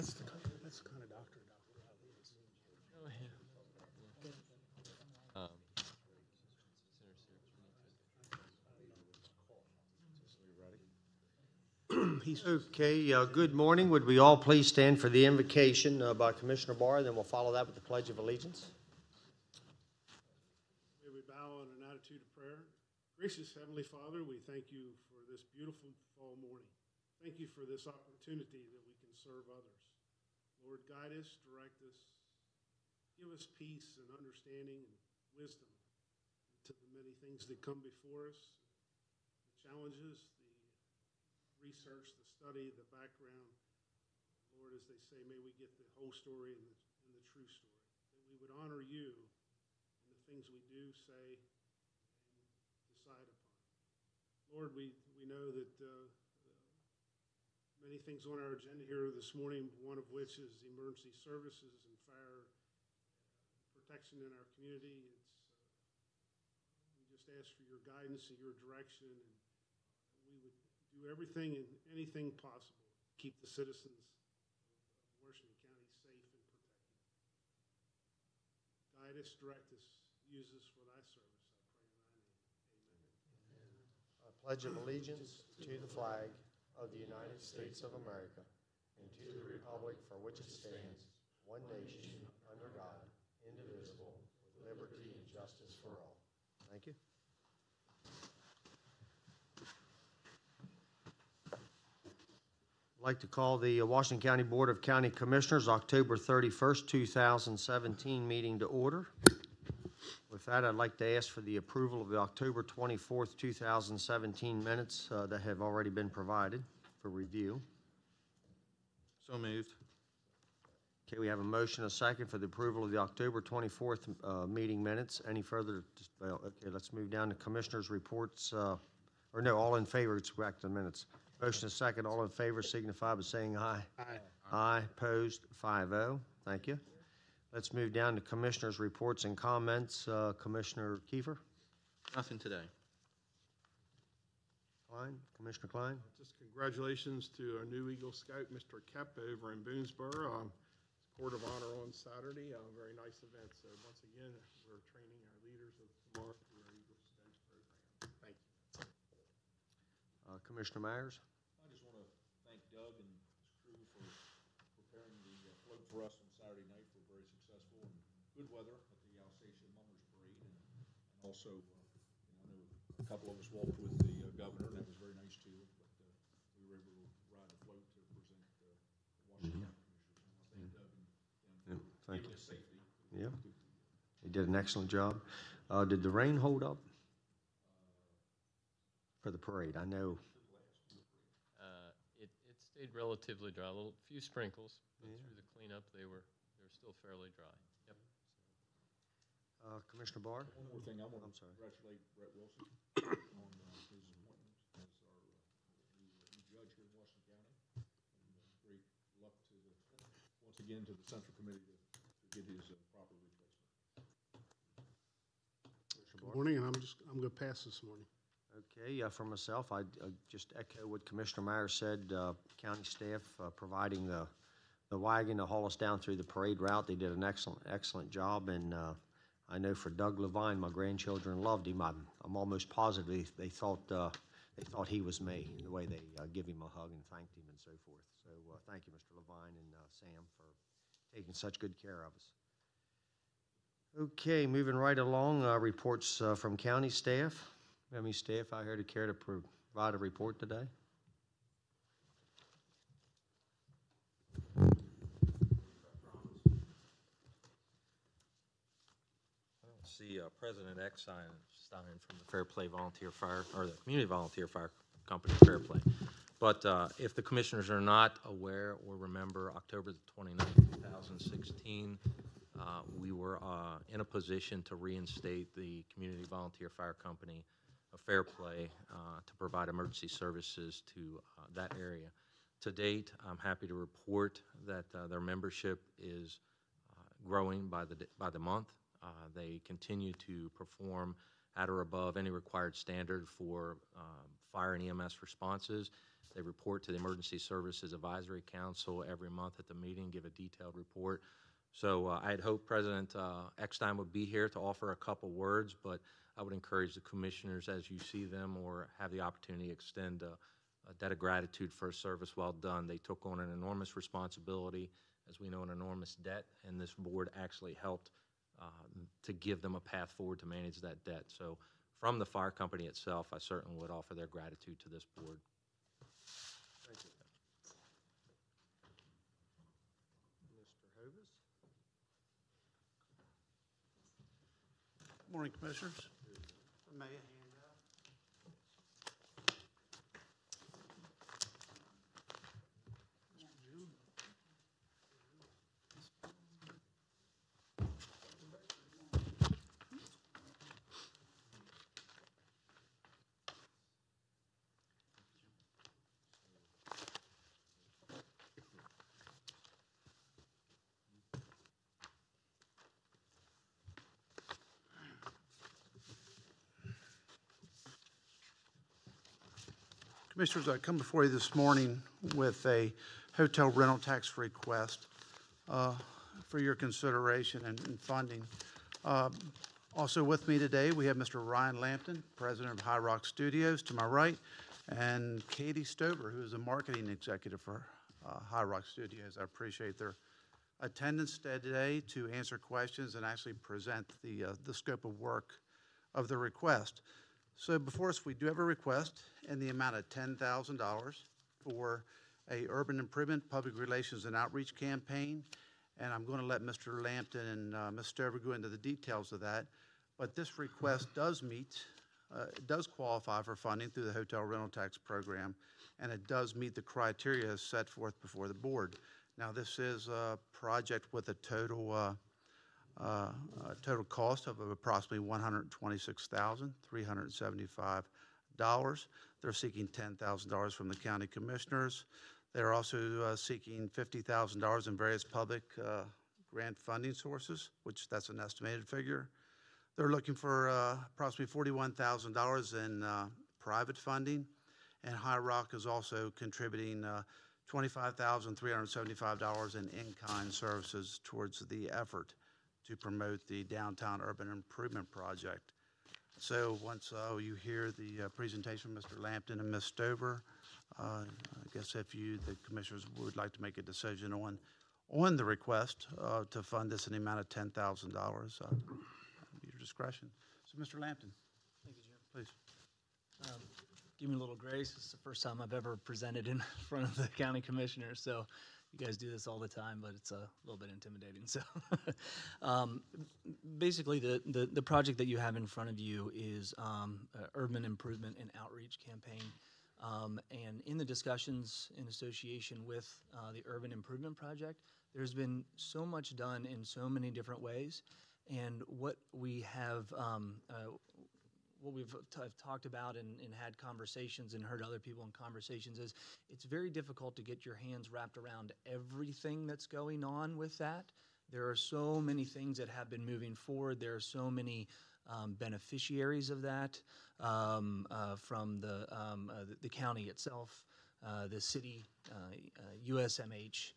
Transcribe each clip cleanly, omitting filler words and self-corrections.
That's the kind of doctor Riley is. Oh, yeah. Okay, good morning. Would we all please stand for the invocation by Commissioner Barr, then we'll follow that with the Pledge of Allegiance. May we bow in an attitude of prayer. Gracious Heavenly Father, we thank you for this beautiful fall morning. Thank you for this opportunity that we can serve others. Lord, guide us, direct us, give us peace and understanding and wisdom to the many things that come before us, the challenges, the research, the study, the background. Lord, as they say, may we get the whole story and the true story, that we would honor you in the things we do, say, and decide upon. Lord, we know that many things on our agenda here this morning, one of which is emergency services and fire protection in our community. We just ask for your guidance and your direction, and we would do everything and anything possible to keep the citizens of Washington County safe and protected. Guide us, direct us, use us for thy service. I pray in thy name. Amen. I pledge of allegiance to the flag of the United States of America and to the republic for which it stands, one nation, under God, indivisible, with liberty and justice for all. Thank you. I'd like to call the Washington County Board of County Commissioners October 31st, 2017 meeting to order. With that, I'd like to ask for the approval of the October 24th, 2017 minutes that have already been provided for review. So moved. Okay, we have a motion, a second for the approval of the October 24th meeting minutes. Any further? Well, okay, let's move down to commissioners' reports. Or no, all in favor, it's back to the minutes. Motion is second. All in favor signify by saying aye. Aye. Aye. Opposed? 5-0. Thank you. Let's move down to commissioners' reports and comments. Commissioner Kiefer? Nothing today. Klein? Commissioner Klein? Just congratulations to our new Eagle Scout, Mr. Kep, over in Boonesboro. Court of Honor on Saturday. A very nice event. So once again, we're training our leaders of tomorrow through our Eagle Scouts program. Thank you. Commissioner Myers? I just want to thank Doug and his crew for preparing the float for us on Saturday night. We're very successful and good weather at the Alsatia Mummers Parade, and also, I know a couple of us walked with the governor, and that was very nice too. But we were able to ride the float to present Washington County Commissioners. I want to thank Doug and for giving us safety. Yeah, he did an excellent job. Did the rain hold up for the parade? I know. It stayed relatively dry. A few sprinkles, but through the cleanup, they were still fairly dry. Yep. Commissioner Barr? One more thing, I want to sorry. congratulate Brett Wilson on his appointment as our new judge here in Washington County. And great luck to once again to the Central Committee to get his proper replacement. Good morning, and I'm going to pass this morning. Okay, for myself, I just echo what Commissioner Myers said. County staff providing the wagon to haul us down through the parade route. They did an excellent job, and I know for Doug Levine, my grandchildren loved him. I'm almost positive they thought he was me, the way they give him a hug and thanked him and so forth. So thank you, Mr. Levine and Sam, for taking such good care of us. Okay, moving right along, reports from county staff. Do you have any staff out here to care to provide a report today? See President Eckstein from the Fair Play Volunteer Fire, or the Community Volunteer Fire Company, Fair Play. But if the commissioners are not aware or remember, October the 29th, 2016, we were in a position to reinstate the Community Volunteer Fire Company of Fair Play to provide emergency services to that area. To date, I'm happy to report that their membership is growing by the month. They continue to perform at or above any required standard for fire and EMS responses. They report to the Emergency Services Advisory Council every month at the meeting, give a detailed report. So I had hoped President Eckstein would be here to offer a couple words, but I would encourage the commissioners, as you see them or have the opportunity, to extend a debt of gratitude for a service well done. They took on an enormous responsibility, as we know, an enormous debt, and this board actually helped to give them a path forward to manage that debt. So from the fire company itself, I certainly would offer their gratitude to this board. Thank you. Mr. Hovis? Morning, Commissioners. May I hand out? Commissioners, I come before you this morning with a hotel rental tax request for your consideration and funding. Also with me today, we have Mr. Ryan Lampton, President of High Rock Studios, to my right, and Katie Stover, who is a marketing executive for High Rock Studios. I appreciate their attendance today to answer questions and actually present the scope of work of the request. So before us, we do have a request in the amount of $10,000 for a urban improvement, public relations, and outreach campaign. And I'm going to let Mr. Lampton and Ms. Stover go into the details of that. But this request does qualify for funding through the hotel rental tax program, and it does meet the criteria set forth before the board. Now, this is a project with a total cost of approximately $126,375. They're seeking $10,000 from the county commissioners. They're also seeking $50,000 in various public grant funding sources, which that's an estimated figure. They're looking for approximately $41,000 in private funding, and High Rock is also contributing $25,375 in in-kind services towards the effort to promote the downtown urban improvement project. So once you hear the presentation from Mr. Lampton and Ms. Stover, I guess if the commissioners would like to make a decision on the request to fund this in the amount of $10,000, your discretion. So Mr. Lampton. Thank you, Jim. Please. Give me a little grace. It's the first time I've ever presented in front of the county commissioners, so you guys do this all the time, but it's a little bit intimidating. So basically, the project that you have in front of you is urban improvement and outreach campaign. And in the discussions in association with the urban improvement project, there's been so much done in so many different ways. And what we have, what we've talked about and had conversations and heard other people in conversations is it's very difficult to get your hands wrapped around everything that's going on with that. There are so many things that have been moving forward. There are so many beneficiaries of that, from the county itself, the city, USMH,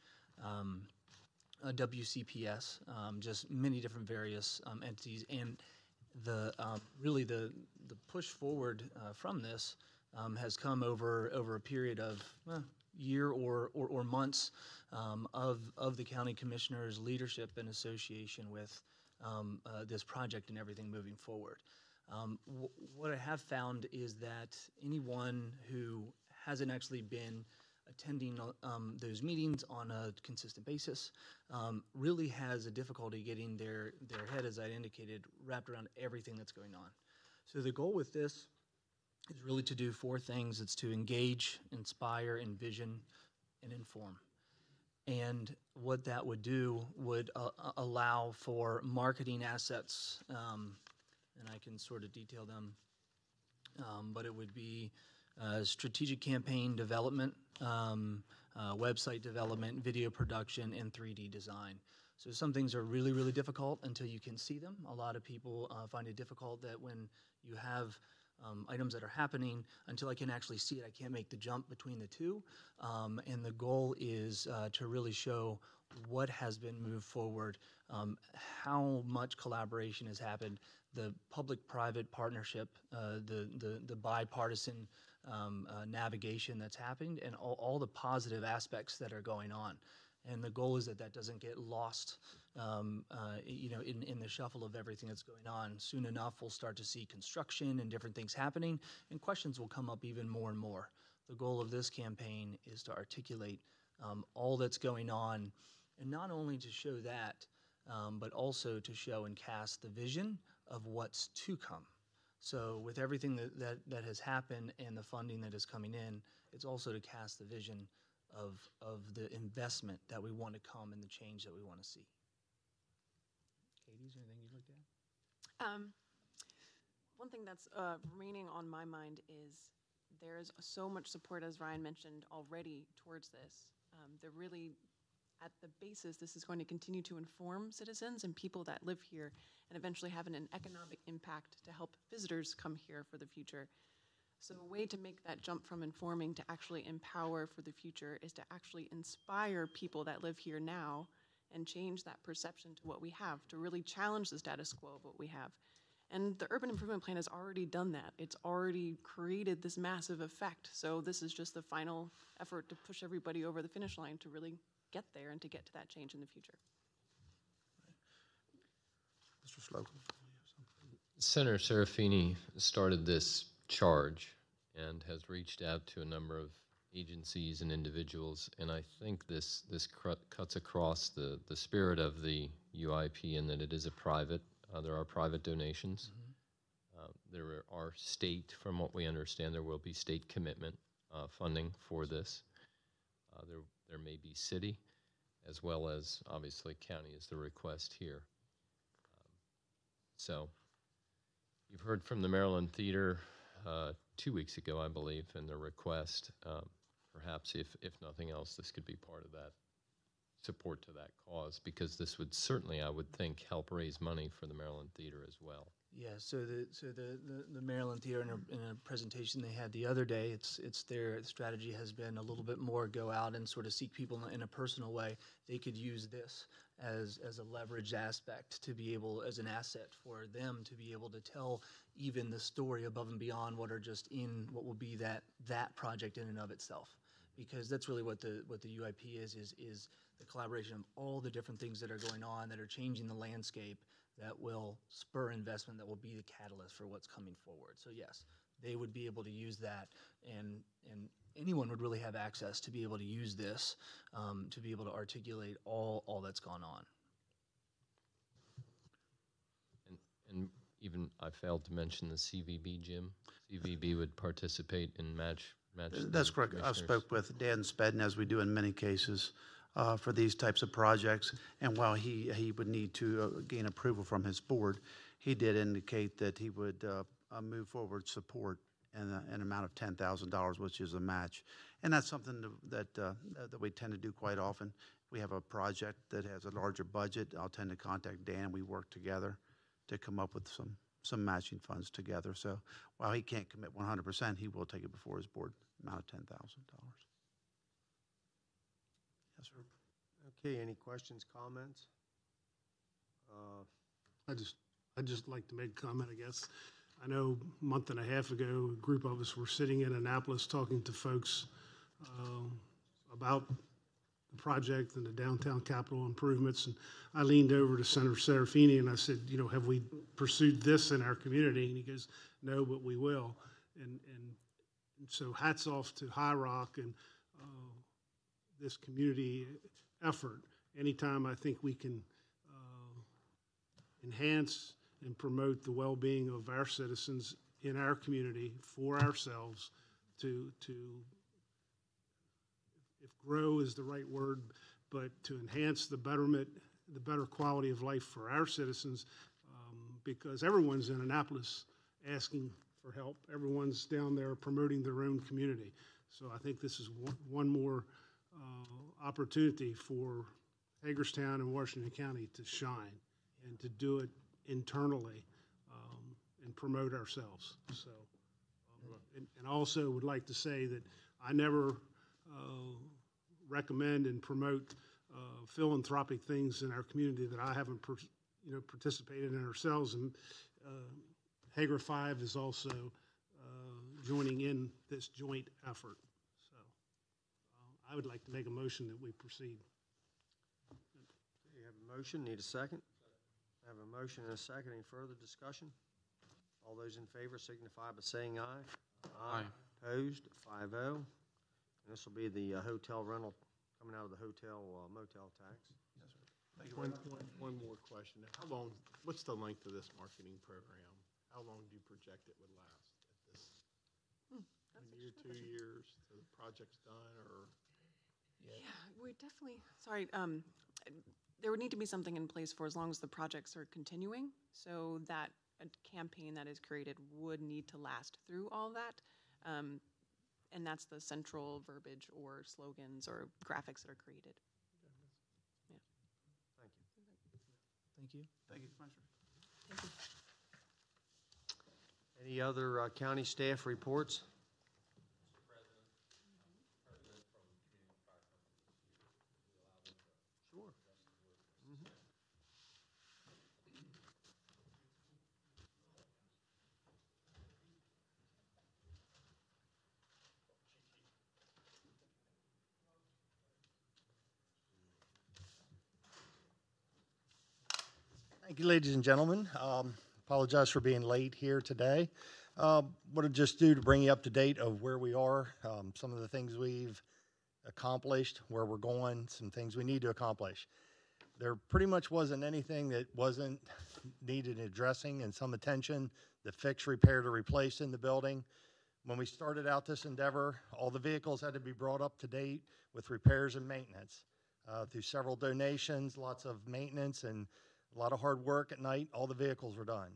WCPS, just many different various entities, and really the push forward from this has come over a period of year or months of the county commissioners' leadership and association with this project and everything moving forward. What I have found is that anyone who hasn't actually been attending those meetings on a consistent basis really has a difficulty getting their head, as I indicated, wrapped around everything that's going on. So the goal with this is really to do four things. It's to engage, inspire, envision, and inform. And what that would do would allow for marketing assets, and I can sort of detail them, but it would be strategic campaign development, website development, video production, and 3D design. So some things are really, really difficult until you can see them. A lot of people find it difficult that when you have items that are happening, until I can actually see it, I can't make the jump between the two. And the goal is to really show what has been moved forward, how much collaboration has happened, the public-private partnership, the bipartisan navigation that's happened, and all the positive aspects that are going on. And the goal is that that doesn't get lost, in the shuffle of everything that's going on. Soon enough, we'll start to see construction and different things happening, and questions will come up even more and more. The goal of this campaign is to articulate all that's going on, and not only to show that, but also to show and cast the vision of what's to come. So with everything that has happened and the funding that is coming in, it's also to cast the vision of the investment that we want to come and the change that we want to see. Katie, is there anything you'd like to add? One thing that's remaining on my mind is there's so much support, as Ryan mentioned, already towards this. They're really, at the basis, this is going to continue to inform citizens and people that live here and eventually have an economic impact to help visitors come here for the future. So a way to make that jump from informing to actually empower for the future is to actually inspire people that live here now and change that perception to what we have, to really challenge the status quo of what we have. And the Urban Improvement Plan has already done that. It's already created this massive effect. So this is just the final effort to push everybody over the finish line to really get there and to get to that change in the future. Mr. Slocum? Senator Serafini started this charge and has reached out to a number of agencies and individuals, and I think this cuts across the spirit of the UIP in that it is a private, there are private donations. There are state, from what we understand, there will be state commitment funding for this. There may be city, as well as obviously county is the request here. So you've heard from the Maryland Theater 2 weeks ago, I believe, and the request. Perhaps if nothing else, this could be part of that support to that cause, because this would certainly, I would think, help raise money for the Maryland Theater as well. Yeah, so the Maryland Theater in a presentation they had the other day, it's their strategy has been a little bit more go out and sort of seek people in a personal way. They could use this as a leverage aspect to be able, as an asset for them to be able to tell even the story above and beyond what are just in what will be that project in and of itself. Because that's really what the UIP is the collaboration of all the different things that are going on that are changing the landscape that will spur investment, that will be the catalyst for what's coming forward. So yes, they would be able to use that, and anyone would really have access to be able to use this to be able to articulate all that's gone on. And even I failed to mention the CVB, Jim. CVB would participate in match. That's correct. I've spoke with Dan Spedden, as we do in many cases, for these types of projects. And while he would need to gain approval from his board, he did indicate that he would move forward support in an amount of $10,000, which is a match. And that's something that we tend to do quite often. We have a project that has a larger budget, I'll tend to contact Dan. We work together to come up with some matching funds together. So while he can't commit 100%, he will take it before his board, amount of $10,000. Yes, sir. Okay, any questions, comments? I'd just like to make a comment, I guess. I know a month and a half ago, a group of us were sitting in Annapolis talking to folks about the project and the downtown capital improvements. And I leaned over to Senator Serafini and I said, have we pursued this in our community? And he goes, no, but we will. And so hats off to High Rock and this community effort. Anytime I think we can enhance and promote the well-being of our citizens in our community for ourselves, to if grow is the right word, but to enhance the betterment, the better quality of life for our citizens, because everyone's in Annapolis asking for help. Everyone's down there promoting their own community. So I think this is one more opportunity for Hagerstown and Washington County to shine and to do it internally and promote ourselves. So, and also would like to say that I never recommend and promote philanthropic things in our community that I haven't participated in ourselves. And Hager 5 is also joining in this joint effort. So I would like to make a motion that we proceed. You have a motion, need a second? I have a motion and a second. Any further discussion? All those in favor signify by saying aye. Aye. Opposed, 5-0. And this will be the hotel rental, coming out of the hotel motel tax. Yes, sir. Thank you One very much. one more question. How long, what's the length of this marketing program? How long do you project it would last at this? A year, 2 years, till the project's done, or? Yeah, we definitely, sorry, there would need to be something in place for as long as the projects are continuing, so that a campaign that is created would need to last through all that. And that's the central verbiage or slogans or graphics that are created. Yeah. Thank you. Thank you. Thank you, Commissioner. Any other county staff reports? Sure. Thank you, ladies and gentlemen. Apologize for being late here today. What to just do to bring you up to date of where we are, some of the things we've accomplished, where we're going, some things we need to accomplish. There pretty much wasn't anything that wasn't needed addressing and some attention, the fix, repaired, or replaced in the building. When we started out this endeavor, all the vehicles had to be brought up to date with repairs and maintenance. Through several donations, lots of maintenance, and a lot of hard work at night, all the vehicles were done.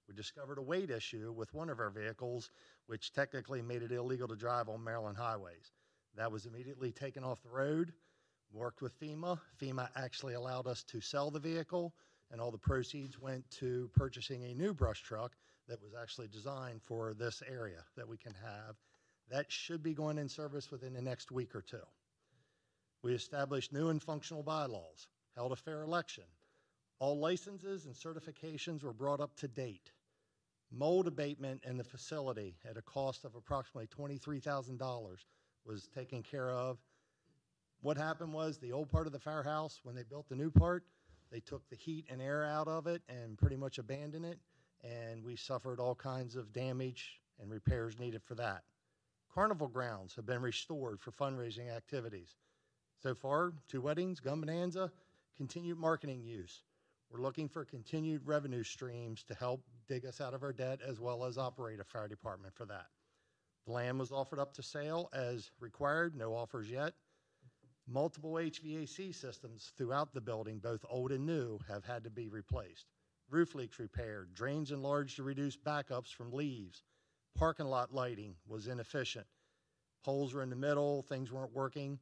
We discovered a weight issue with one of our vehicles, which technically made it illegal to drive on Maryland highways. That was immediately taken off the road, worked with FEMA. FEMA actually allowed us to sell the vehicle, and all the proceeds went to purchasing a new brush truck that was actually designed for this area that we can have. That should be going in service within the next week or two. We established new and functional bylaws, held a fair election. All licenses and certifications were brought up to date. Mold abatement in the facility at a cost of approximately $23,000 was taken care of. What happened was the old part of the firehouse, when they built the new part, they took the heat and air out of it and pretty much abandoned it, and we suffered all kinds of damage and repairs needed for that. Carnival grounds have been restored for fundraising activities. So far, 2 weddings, gun bonanza, continued marketing use. We're looking for continued revenue streams to help dig us out of our debt, as well as operate a fire department for that. The land was offered up to sale as required, no offers yet. Multiple HVAC systems throughout the building, both old and new, have had to be replaced. Roof leaks repaired, drains enlarged to reduce backups from leaves. Parking lot lighting was inefficient. Poles were in the middle, things weren't working.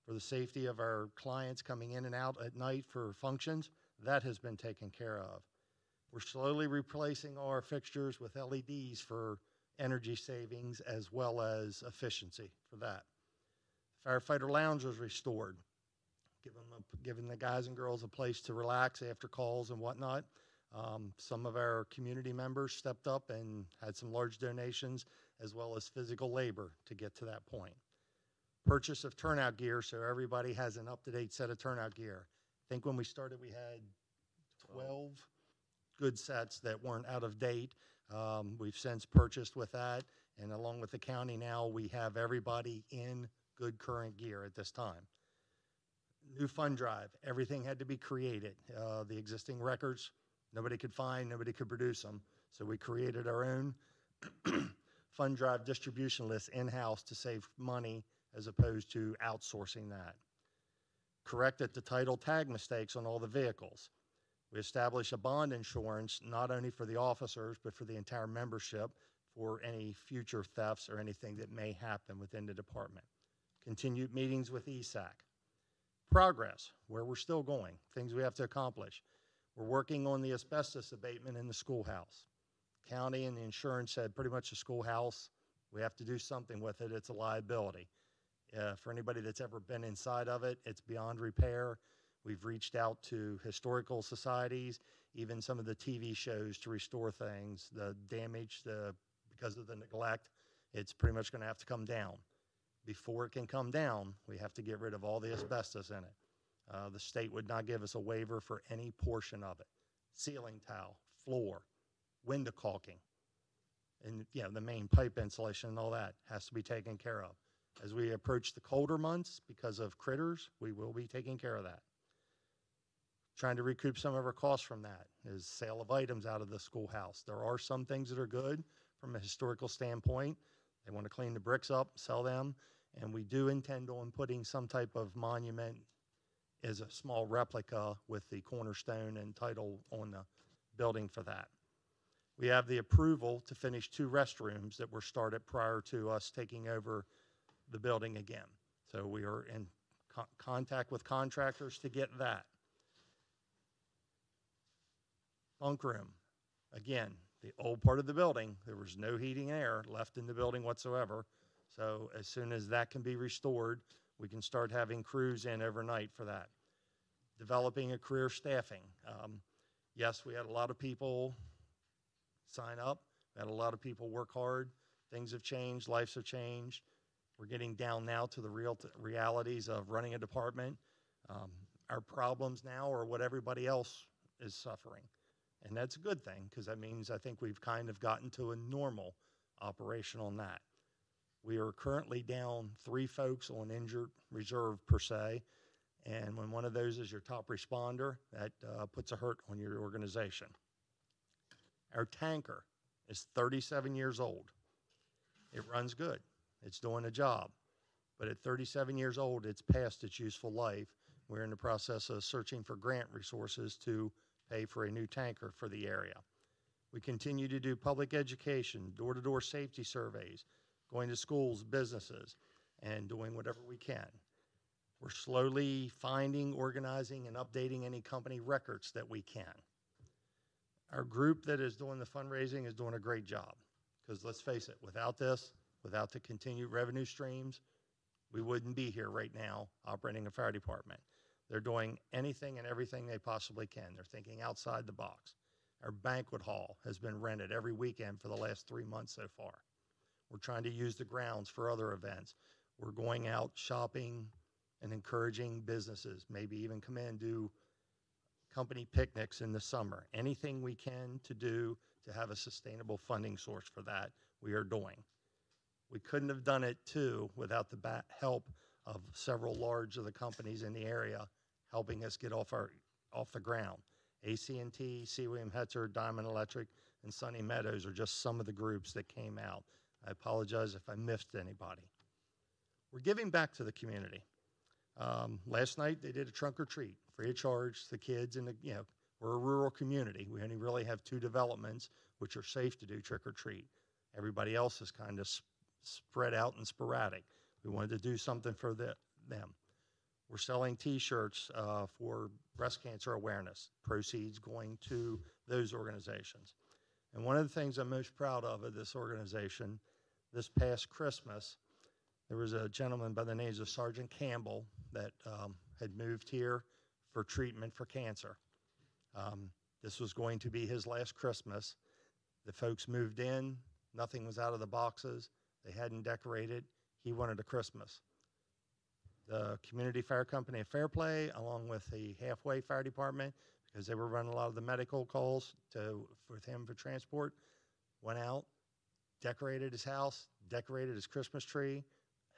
For the safety of our clients coming in and out at night for functions, that has been taken care of. We're slowly replacing our fixtures with LEDs for energy savings as well as efficiency for that. Firefighter lounge was restored, giving the guys and girls a place to relax after calls and whatnot. Some of our community members stepped up and had some large donations as well as physical labor to get to that point. Purchase of turnout gear so everybody has an up-to-date set of turnout gear. I think when we started we had 12 good sets that weren't out of date. We've since purchased with that, and along with the county now, we have everybody in good current gear at this time. New fund drive, everything had to be created. The existing records, nobody could find, nobody could produce them, so we created our own fund drive distribution list in-house to save money as opposed to outsourcing that. Corrected the title tag mistakes on all the vehicles. We established a bond insurance not only for the officers but for the entire membership for any future thefts or anything that may happen within the department. Continued meetings with ESAC. progress, where we're still going, things we have to accomplish. We're working on the asbestos abatement in the schoolhouse. County and the insurance said pretty much the schoolhouse, we have to do something with it. It's a liability. For anybody that's ever been inside of it, it's beyond repair. We've reached out to historical societies, even some of the TV shows to restore things. The damage, because of the neglect, it's pretty much going to have to come down. Before it can come down, we have to get rid of all the asbestos in it. The state would not give us a waiver for any portion of it. Ceiling tile, floor, window caulking, and the main pipe insulation and all that has to be taken care of. As we approach the colder months, because of critters, we will be taking care of that. Trying to recoup some of our costs from that is sale of items out of the schoolhouse. There are some things that are good from a historical standpoint. They want to clean the bricks up, sell them, and we do intend on putting some type of monument as a small replica with the cornerstone and title on the building for that. We have the approval to finish 2 restrooms that were started prior to us taking over the building again. So we are in contact with contractors to get that. Bunk room, again, the old part of the building, there was no heating and air left in the building whatsoever. So as soon as that can be restored, we can start having crews in overnight for that. Developing a career staffing. Yes, we had a lot of people sign up. We had a lot of people work hard. Things have changed. Lives have changed. We're getting down now to the realities of running a department. Our problems now are what everybody else is suffering. And that's a good thing, because that means I think we've kind of gotten to a normal operation on that. We are currently down 3 folks on injured reserve per se. And when one of those is your top responder, that puts a hurt on your organization. Our tanker is 37 years old. It runs good. It's doing a job. But at 37 years old, it's past its useful life. We're in the process of searching for grant resources to pay for a new tanker for the area. We continue to do public education, door-to-door safety surveys, going to schools, businesses, and doing whatever we can. We're slowly finding, organizing, and updating any company records that we can. Our group that is doing the fundraising is doing a great job, because let's face it, without this, without the continued revenue streams, we wouldn't be here right now operating a fire department. They're doing anything and everything they possibly can. They're thinking outside the box. Our banquet hall has been rented every weekend for the last 3 months so far. We're trying to use the grounds for other events. We're going out shopping and encouraging businesses, maybe even come in and do company picnics in the summer. Anything we can to do to have a sustainable funding source for that, we are doing. We couldn't have done it, too, without the help of several large of the companies in the area helping us get off the ground. AT&T, C. William Hetzer, Diamond Electric, and Sunny Meadows are just some of the groups that came out. I apologize if I missed anybody. We're giving back to the community. Last night they did a trunk or treat, free of charge. The kids we're a rural community. We only really have 2 developments which are safe to do trick or treat. Everybody else is kind of spread out and sporadic. We wanted to do something for them. We're selling T-shirts for breast cancer awareness, proceeds going to those organizations. And one of the things I'm most proud of this organization, this past Christmas, there was a gentleman by the name of Sergeant Campbell that had moved here for treatment for cancer. This was going to be his last Christmas. The folks moved in. Nothing was out of the boxes. They hadn't decorated. He wanted a Christmas. The Community Fire Company of Fairplay, along with the Halfway Fire Department, because they were running a lot of the medical calls with him for transport, went out, decorated his house, decorated his Christmas tree,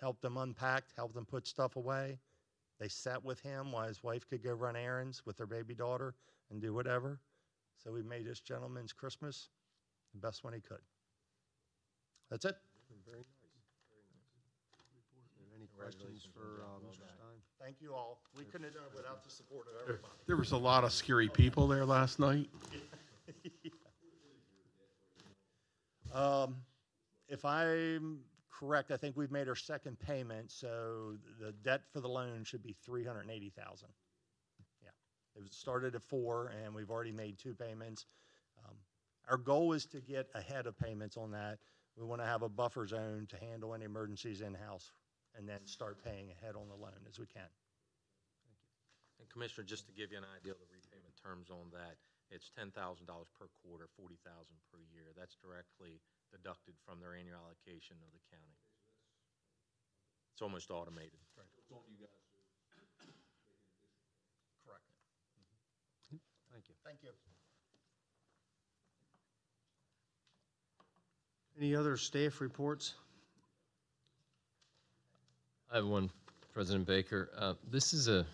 helped them unpack, helped them put stuff away. They sat with him while his wife could go run errands with their baby daughter and do whatever. So we made this gentleman's Christmas the best one he could. That's it. Very nice. Any questions for Mr. Stein? Thank you all. We couldn't have done it without the support of everybody. There was a lot of scary people there last night. If I'm Correct. I think we've made our second payment, so the debt for the loan should be $380,000. Yeah. It was started at 4, and we've already made 2 payments. Our goal is to get ahead of payments on that. We want to have a buffer zone to handle any emergencies in-house and then start paying ahead on the loan as we can. And Commissioner, just to give you an idea of the repayment terms on that, it's $10,000 per quarter, $40,000 per year. That's directly deducted from their annual allocation of the county. It's almost automated. It's on you guys to Correct. Thank you. Thank you. Any other staff reports? I have one, President Baker. This is a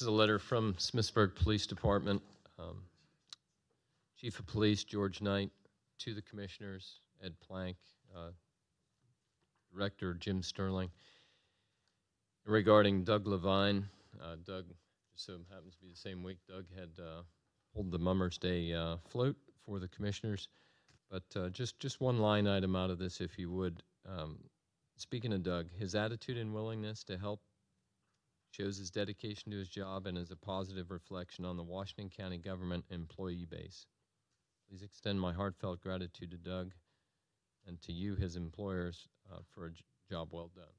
letter from Smithsburg Police Department. Chief of Police George Knight to the commissioners, Ed Plank, Director Jim Sterling, regarding Doug Levine. Doug, just so happens to be the same week, Doug had pulled the Mummers Day float for the commissioners. But just one line item out of this, if you would. Speaking of Doug, his attitude and willingness to help shows his dedication to his job and is a positive reflection on the Washington County government employee base. Please extend my heartfelt gratitude to Doug and to you, his employers, for a job well done.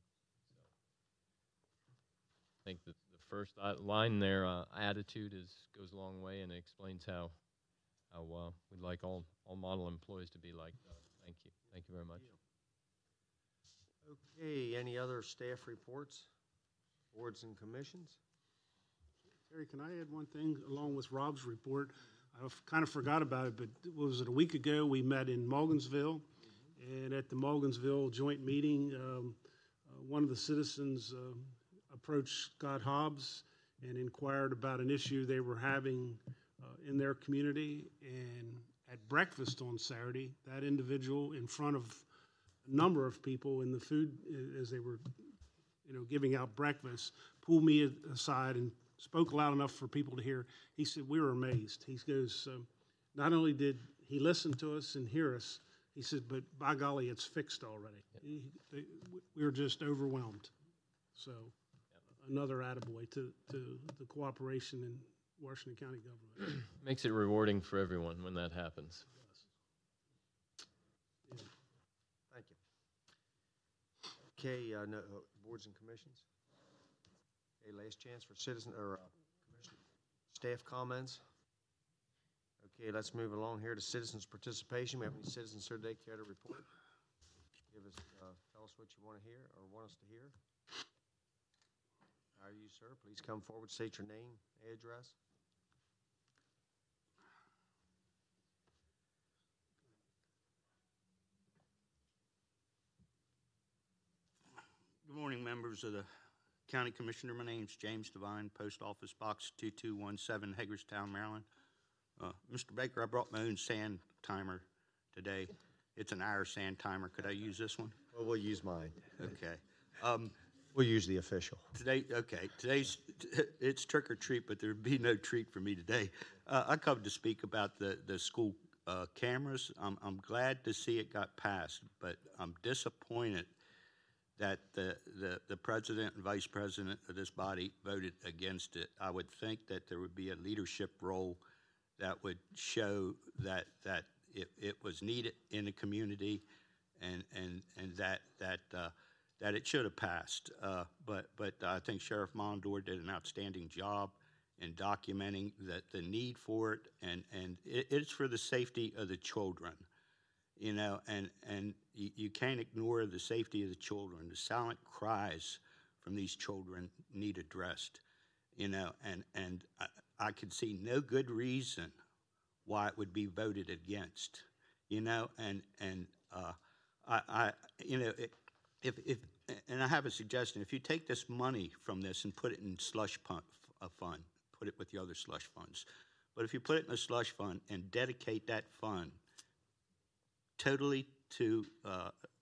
So, I think that the first line there, attitude, goes a long way, and it explains how we'd like all model employees to be like Doug. Thank you. Thank you very much. Okay, any other staff reports, boards and commissions? Terry, can I add one thing along with Rob's report? I kind of forgot about it, but was it a week ago we met in Mulligansville, and at the Mulligansville joint meeting, one of the citizens approached Scott Hobbs and inquired about an issue they were having in their community. And at breakfast on Saturday, that individual, in front of a number of people in the food as they were, giving out breakfast, pulled me aside and spoke loud enough for people to hear. He said, "We were amazed." He goes, "Not only did he listen to us and hear us," he said, "but by golly, it's fixed already." Yep. We were just overwhelmed. So, another attaboy to the cooperation in Washington County government. Makes it rewarding for everyone when that happens. Yeah. Thank you. Okay, no, boards and commissions? Okay, last chance for citizen or commission staff comments. Okay, let's move along here to citizens' participation. We have any citizens here today care to report? Tell us what you want to hear or want us to hear. How are you, sir? Please come forward, state your name, address. Good morning, members of the County Commissioner. My name's James Devine, Post Office Box 2217, Hagerstown, Maryland. Mr. Baker, I brought my own sand timer today. It's an hour sand timer. Could I use this one? Well, we'll use mine. Okay. We'll use the official. Today's it's trick or treat, but there'd be no treat for me today. I come to speak about the school cameras. I'm glad to see it got passed, but I'm disappointed that the president and vice president of this body voted against it. I would think that there would be a leadership role that would show that it was needed in the community, and that it should have passed. But I think Sheriff Mondor did an outstanding job in documenting the need for it, and it's for the safety of the children. And you can't ignore the safety of the children. The silent cries from these children need addressed, and I could see no good reason why it would be voted against, and I have a suggestion. If you take this money from this and put it in slush fund, put it with the other slush funds, but if you put it in a slush fund and dedicate that fund totally to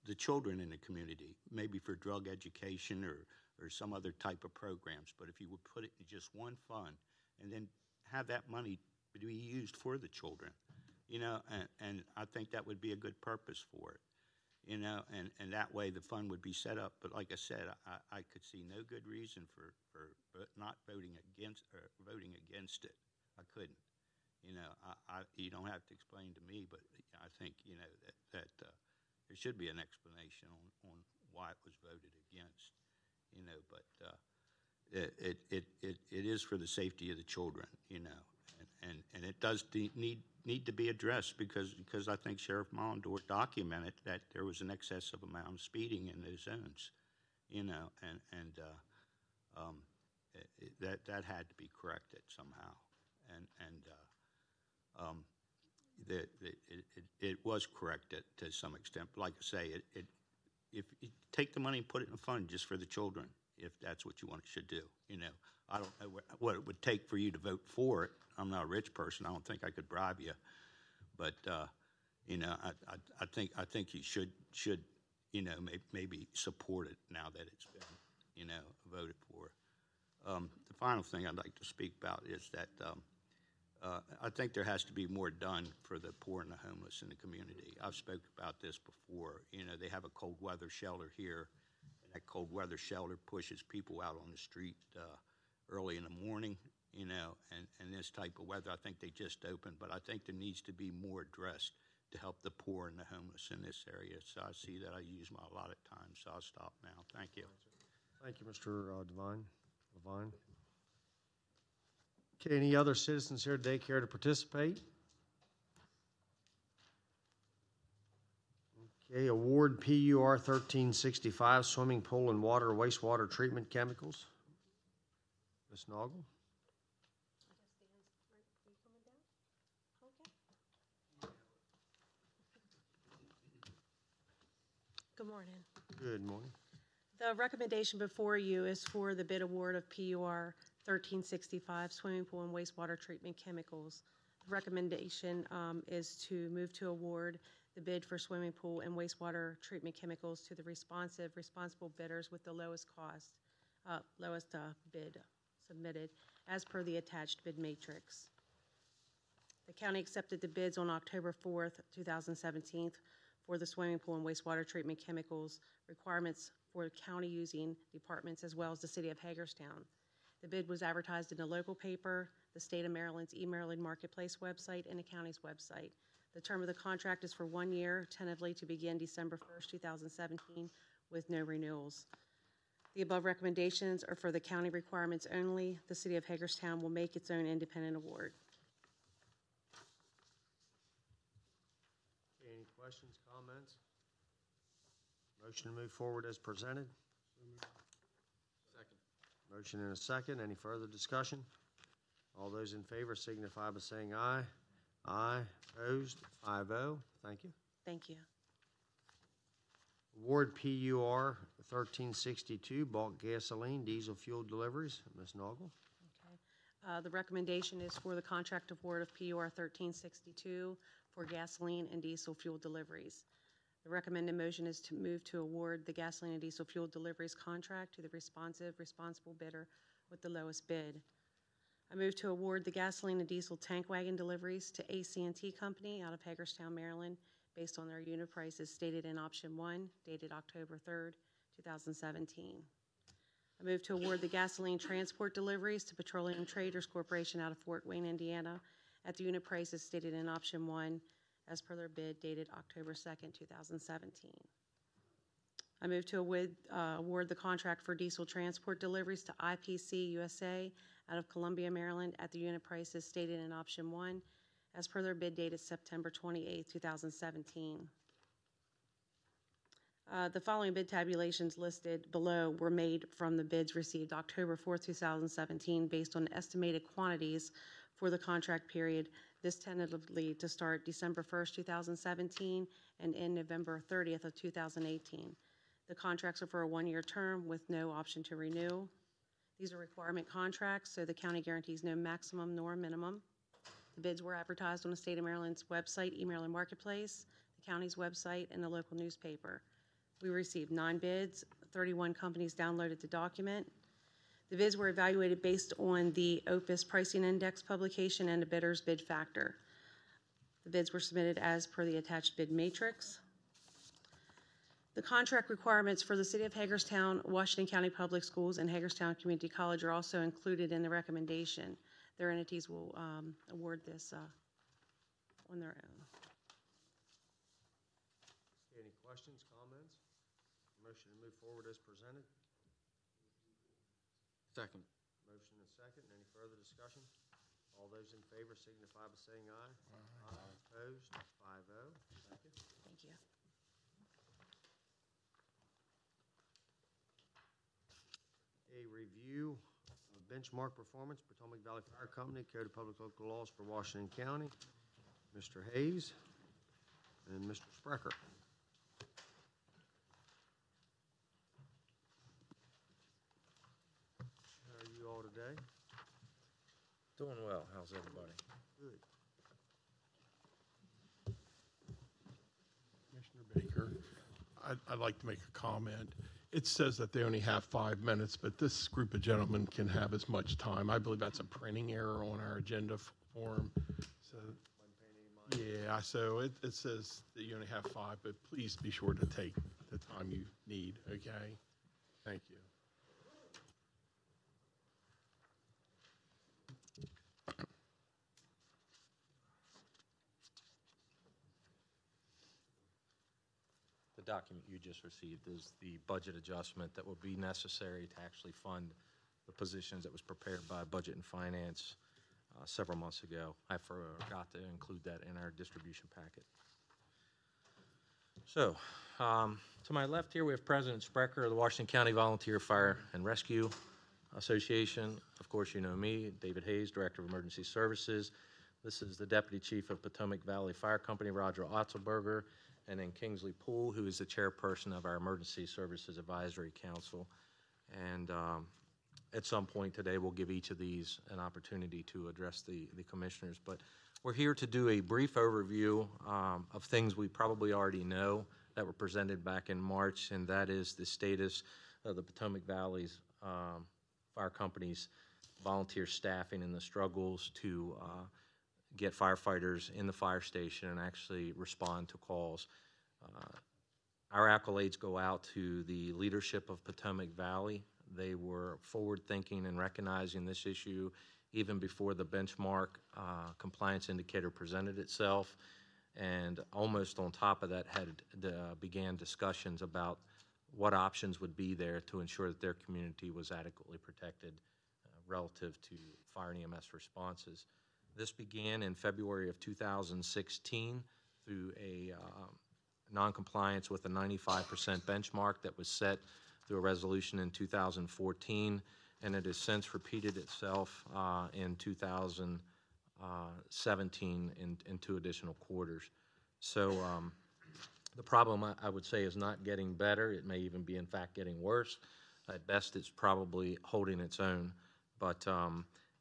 the children in the community, maybe for drug education or some other type of programs, but if you would put it in just one fund and then have that money be used for the children, and I think that would be a good purpose for it, you know, and that way the fund would be set up. But like I said, I could see no good reason for not voting against it. I couldn't. You know, you don't have to explain to me, but I think, you know, that there should be an explanation on why it was voted against, you know, but it is for the safety of the children, you know, and it does need to be addressed because I think Sheriff Mollendorf documented that there was an excessive amount of speeding in those zones, you know, and that had to be corrected somehow, it was corrected to some extent. But like I say, if you take the money and put it in a fund just for the children, if that's what you should do. You know, I don't know what it would take for you to vote for it. I'm not a rich person. I don't think I could bribe you, but you know, I think you should you know, maybe support it now that it's been, you know, voted for. The final thing I'd like to speak about is that I think there has to be more done for the poor and the homeless in the community. I've spoke about this before. You know, they have a cold weather shelter here, and that cold weather shelter pushes people out on the street early in the morning, you know, and this type of weather. I think they just opened, but I think there needs to be more addressed to help the poor and the homeless in this area. So I see that I use my allotted time, so I'll stop now. Thank you. Thank you, Mr. Levine. Okay, any other citizens here today care to participate? Okay, award PUR 1365, swimming pool and wastewater treatment chemicals. Ms. Noggle? Good morning. Good morning. The recommendation before you is for the bid award of PUR 1365, swimming pool and wastewater treatment chemicals. The recommendation is to move to award the bid for swimming pool and wastewater treatment chemicals to the responsible bidders with the lowest bid submitted as per the attached bid matrix. The county accepted the bids on October 4th, 2017 for the swimming pool and wastewater treatment chemicals requirements for county using departments as well as the city of Hagerstown. The bid was advertised in the local paper, the state of Maryland's e-Maryland Marketplace website, and the county's website. The term of the contract is for 1 year, tentatively to begin December 1st, 2017, with no renewals. The above recommendations are for the county requirements only. The city of Hagerstown will make its own independent award. Any questions, comments? Motion to move forward as presented. Second. Motion and a second. Any further discussion? All those in favor signify by saying aye. Aye. Opposed? 5-0. Thank you. Thank you. Award PUR 1362, bulk gasoline, diesel fuel deliveries. Ms. Noggle? Okay. The recommendation is for the contract award of PUR 1362 for gasoline and diesel fuel deliveries. The recommended motion is to move to award the gasoline and diesel fuel deliveries contract to the responsible bidder with the lowest bid. I move to award the gasoline and diesel tank wagon deliveries to AC&T Company out of Hagerstown, Maryland, based on their unit prices stated in option 1, dated October 3rd, 2017. I move to award the gasoline transport deliveries to Petroleum Traders Corporation out of Fort Wayne, Indiana, at the unit prices stated in option 1, as per their bid dated October 2nd, 2017. I move to award the contract for diesel transport deliveries to IPC USA out of Columbia, Maryland, at the unit prices stated in option 1, as per their bid dated September 28, 2017. The following bid tabulations listed below were made from the bids received October 4, 2017, based on estimated quantities for the contract period, this tentatively to start December 1st, 2017, and end November 30th of 2018. The contracts are for a 1-year term with no option to renew. These are requirement contracts, so the county guarantees no maximum nor minimum. The bids were advertised on the state of Maryland's website, e-Maryland Marketplace, the county's website, and the local newspaper. We received 9 bids. 31 companies downloaded the document. The bids were evaluated based on the OPIS Pricing Index publication and the bidder's bid factor. The bids were submitted as per the attached bid matrix. The contract requirements for the City of Hagerstown, Washington County Public Schools, and Hagerstown Community College are also included in the recommendation. Their entities will award this on their own. Any questions, comments? Motion to move forward as presented. Second. Motion and second. Any further discussion? All those in favor signify by saying aye. Aye. Opposed? 5-0. Thank you. Thank you. A review of benchmark performance, Potomac Valley Fire Company, Code of Public Local Laws for Washington County. Mr. Hayes and Mr. Sprecher. How are you all today? Doing well. How's everybody? Good. Commissioner Baker, I'd like to make a comment. It says that they only have 5 minutes, but this group of gentlemen can have as much time. I believe that's a printing error on our agenda form. So, yeah, so it says that you only have 5, but please be sure to take the time you need, okay? Thank you. The document you just received is the budget adjustment that will be necessary to actually fund the positions that was prepared by Budget and Finance several months ago. I forgot to include that in our distribution packet. So, to my left here, we have President Sprecher of the Washington County Volunteer Fire and Rescue Association. Of course, you know me, David Hayes, Director of Emergency Services. This is the Deputy Chief of Potomac Valley Fire Company, Roger Otzelberger, and then Kingsley Poole, who is the chairperson of our Emergency Services Advisory Council. And at some point today, we'll give each of these an opportunity to address the commissioners. But we're here to do a brief overview of things we probably already know that were presented back in March, and that is the status of the Potomac Valley's fire company's volunteer staffing and the struggles to get firefighters in the fire station and actually respond to calls. Our accolades go out to the leadership of Potomac Valley. They were forward-thinking and recognizing this issue even before the benchmark compliance indicator presented itself, and almost on top of that began discussions about what options would be there to ensure that their community was adequately protected relative to fire and EMS responses. This began in February of 2016 through a non-compliance with a 95% benchmark that was set through a resolution in 2014, and it has since repeated itself in 2017 in 2 additional quarters. So the problem, I would say, is not getting better. It may even be, in fact, getting worse. At best, it's probably holding its own. But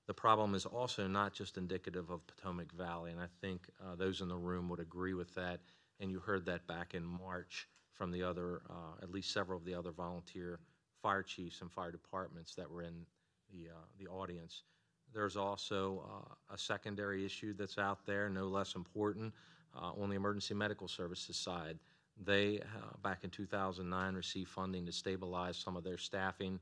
the problem is also not just indicative of Potomac Valley, and I think those in the room would agree with that, and you heard that back in March from the other, at least several of the other volunteer fire chiefs and fire departments that were in the audience. There's also a secondary issue that's out there, no less important, on the emergency medical services side. They, back in 2009, received funding to stabilize some of their staffing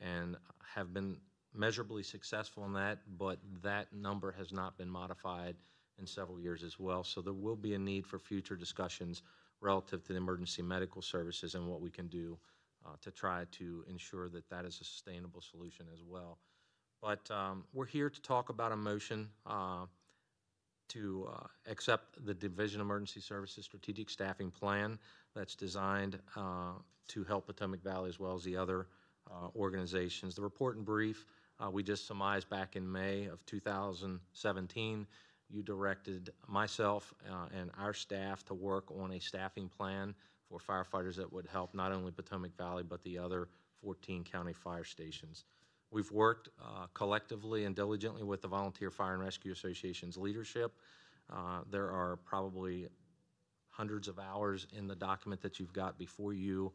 and have been measurably successful in that, but that number has not been modified in several years as well. So there will be a need for future discussions relative to the emergency medical services and what we can do to try to ensure that that is a sustainable solution as well. But we're here to talk about a motion to accept the Division of Emergency Services Strategic Staffing Plan that's designed to help Potomac Valley as well as the other organizations. The report and brief we just surmised back in May of 2017. You directed myself and our staff to work on a staffing plan for firefighters that would help not only Potomac Valley but the other 14 county fire stations. We've worked collectively and diligently with the Volunteer Fire and Rescue Association's leadership. There are probably hundreds of hours in the document that you've got before you,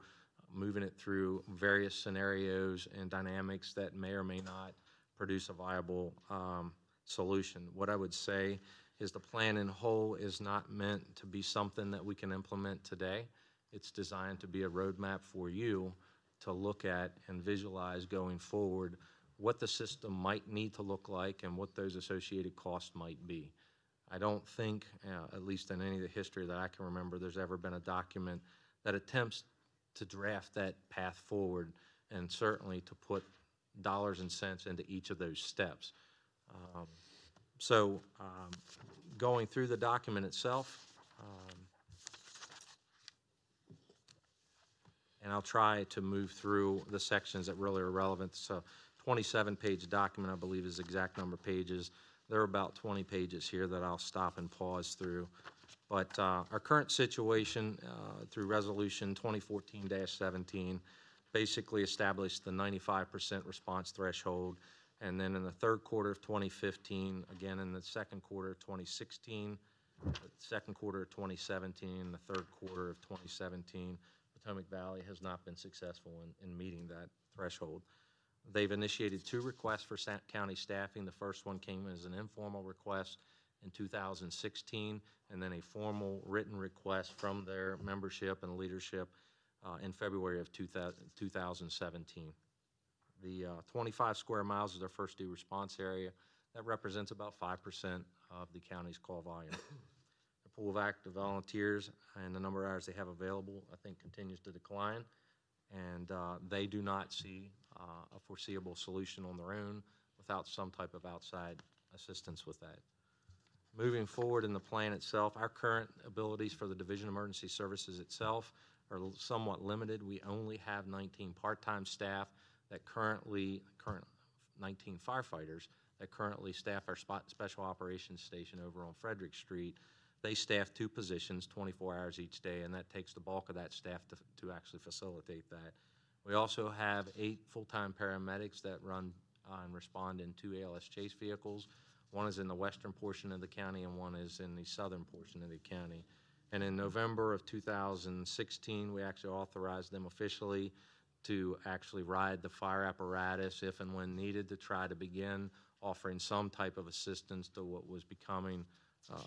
moving it through various scenarios and dynamics that may or may not produce a viable solution. What I would say is the plan in whole is not meant to be something that we can implement today. It's designed to be a roadmap for you to look at and visualize going forward what the system might need to look like and what those associated costs might be. I don't think, at least in any of the history that I can remember, there's ever been a document that attempts to draft that path forward and certainly to put dollars and cents into each of those steps. Going through the document itself, and I'll try to move through the sections that really are relevant. So 27-page document, I believe, is the exact number of pages. There are about 20 pages here that I'll stop and pause through. But our current situation through Resolution 2014-17 basically established the 95% response threshold. And then in the third quarter of 2015, again in the second quarter of 2016, the second quarter of 2017, and the third quarter of 2017, Potomac Valley has not been successful in meeting that threshold. They've initiated 2 requests for county staffing. The first one came as an informal request in 2016, and then a formal written request from their membership and leadership in February of 2017. The 25 square miles is their first due response area. That represents about 5% of the county's call volume. The pool of active volunteers and the number of hours they have available, I think, continues to decline, and they do not see a foreseeable solution on their own without some type of outside assistance with that. Moving forward in the plan itself, our current abilities for the Division of Emergency Services itself are somewhat limited. We only have 19 part-time staff that 19 firefighters that currently staff our Special Operations Station over on Frederick Street. They staff 2 positions, 24 hours each day, and that takes the bulk of that staff to actually facilitate that. We also have 8 full-time paramedics that run and respond in 2 ALS chase vehicles. One is in the western portion of the county and one is in the southern portion of the county. And in November of 2016, we actually authorized them officially to actually ride the fire apparatus if and when needed to try to begin offering some type of assistance to what was becoming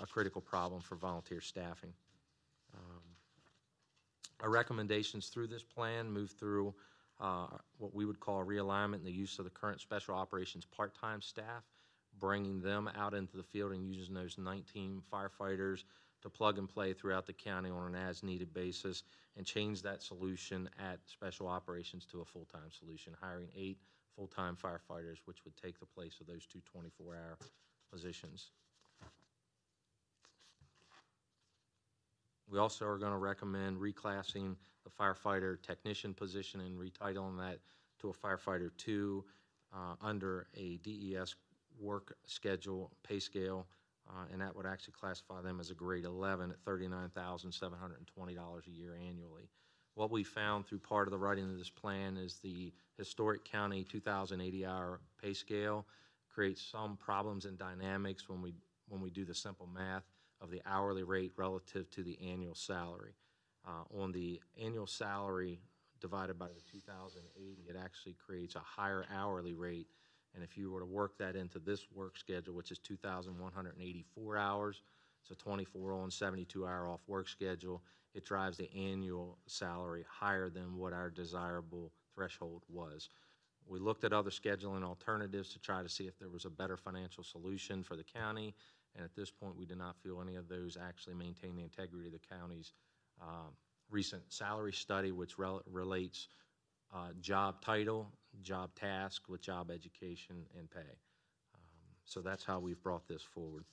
a critical problem for volunteer staffing. Our recommendations through this plan move through what we would call a realignment in the use of the current Special Operations part-time staff, bringing them out into the field and using those 19 firefighters to plug and play throughout the county on an as-needed basis, and change that solution at Special Operations to a full-time solution, hiring 8 full-time firefighters, which would take the place of those 2 24-hour positions. We also are going to recommend reclassing the firefighter technician position and retitling that to a firefighter 2 under a DES work schedule pay scale, and that would actually classify them as a grade 11 at $39,720 a year annually. What we found through part of the writing of this plan is the historic county 2,080-hour pay scale creates some problems and dynamics when we do the simple math of the hourly rate relative to the annual salary. On the annual salary divided by the 2,080, it actually creates a higher hourly rate. And if you were to work that into this work schedule, which is 2,184 hours, so 24 on, 72-hour off work schedule, it drives the annual salary higher than what our desirable threshold was. We looked at other scheduling alternatives to try to see if there was a better financial solution for the county, and at this point we do not feel any of those actually maintain the integrity of the county's recent salary study, which relates job title, job task with job education and pay. So that's how we've brought this forward.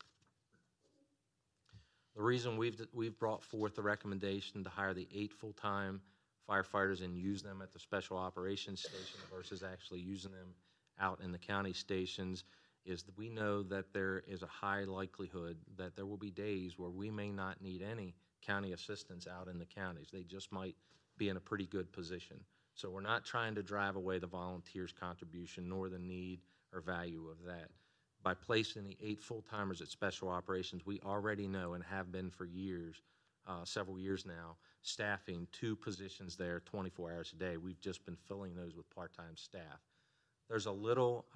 The reason we've brought forth the recommendation to hire the 8 full-time firefighters and use them at the Special Operations Station versus actually using them out in the county stations is that we know that there is a high likelihood that there will be days where we may not need any county assistance out in the counties. They just might be in a pretty good position. So we're not trying to drive away the volunteers' contribution nor the need or value of that. By placing the 8 full-timers at Special Operations, we already know and have been for years, several years now, staffing 2 positions there 24 hours a day. We've just been filling those with part-time staff. There's a little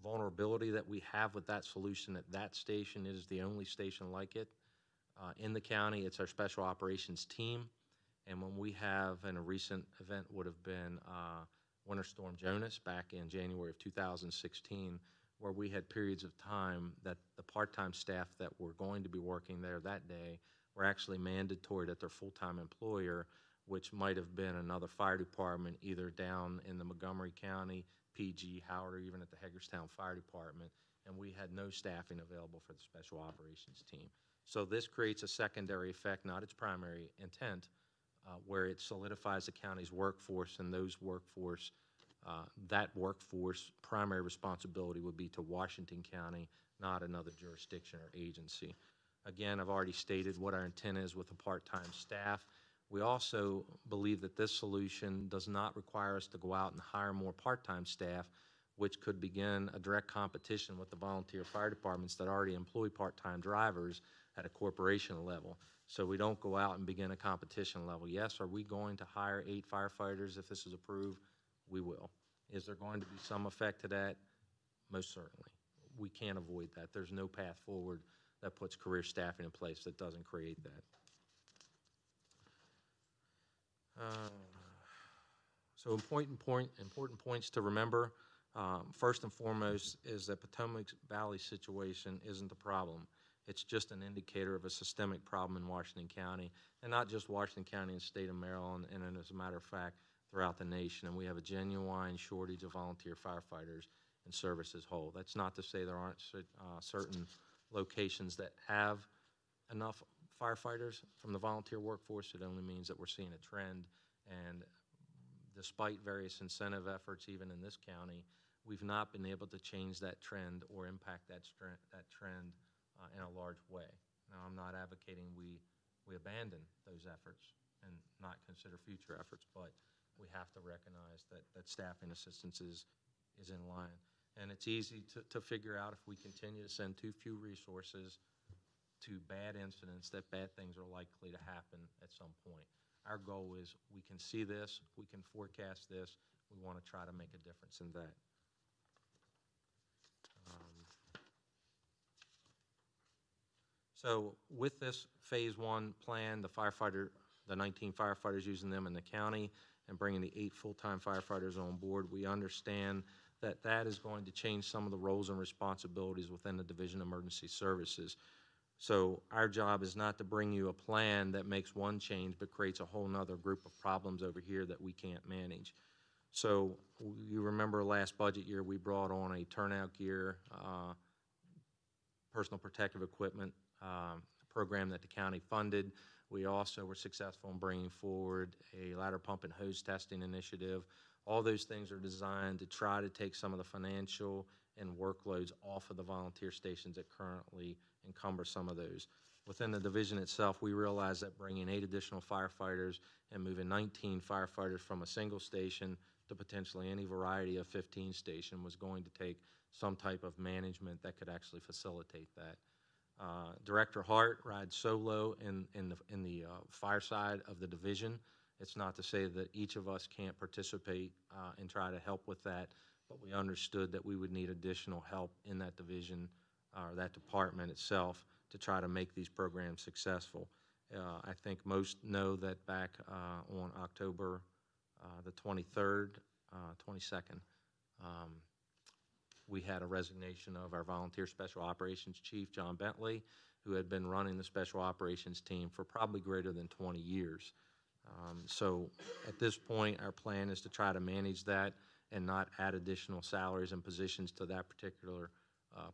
vulnerability that we have with that solution at that station. It is the only station like it. in the county. It's our special operations team. And when we have, and a recent event would have been Winter Storm Jonas back in January of 2016, where we had periods of time that the part-time staff that were going to be working there that day were actually mandatory at their full-time employer, which might have been another fire department, either down in the Montgomery County, PG, Howard, or even at the Hagerstown Fire Department, and we had no staffing available for the special operations team. So this creates a secondary effect, not its primary intent, where it solidifies the county's workforce, and that workforce primary responsibility would be to Washington County, not another jurisdiction or agency. Again, I've already stated what our intent is with the part-time staff. We also believe that this solution does not require us to go out and hire more part-time staff, which could begin a direct competition with the volunteer fire departments that already employ part-time drivers at a corporation level. So we don't go out and begin a competition level. Yes, are we going to hire 8 firefighters if this is approved? We will. Is there going to be some effect to that? Most certainly. We can't avoid that. There's no path forward that puts career staffing in place that doesn't create that. So important points to remember. First and foremost is that Potomac Valley situation isn't the problem. It's just an indicator of a systemic problem in Washington County, and not just Washington County and state of Maryland, and as a matter of fact, throughout the nation. And we have a genuine shortage of volunteer firefighters and service as whole. That's not to say there aren't certain locations that have enough firefighters from the volunteer workforce. It only means that we're seeing a trend, and despite various incentive efforts, even in this county, we've not been able to change that trend or impact that trend in a large way. Now, I'm not advocating we abandon those efforts and not consider future efforts, but we have to recognize that staffing assistance is in line. And it's easy to figure out if we continue to send too few resources to bad incidents, that bad things are likely to happen at some point. Our goal is we can see this, we can forecast this, we want to try to make a difference in that. So with this phase 1 plan, the 19 firefighters using them in the county and bringing the 8 full-time firefighters on board, we understand that that is going to change some of the roles and responsibilities within the Division of Emergency Services. So our job is not to bring you a plan that makes one change but creates a whole nother group of problems over here that we can't manage. So you remember last budget year we brought on a turnout gear, personal protective equipment program that the county funded. We also were successful in bringing forward a ladder pump and hose testing initiative. All those things are designed to try to take some of the financial and workloads off of the volunteer stations that currently encumber some of those. Within the division itself, we realized that bringing 8 additional firefighters and moving 19 firefighters from a single station to potentially any variety of 15 station was going to take some type of management that could actually facilitate that. Director Hart rides solo in the fire side of the division. It's not to say that each of us can't participate and try to help with that, but we understood that we would need additional help in that division or that department itself to try to make these programs successful. I think most know that back on October the 22nd, we had a resignation of our volunteer special operations chief, John Bentley, who had been running the special operations team for probably greater than 20 years. So at this point, our plan is to try to manage that and not add additional salaries and positions to that particular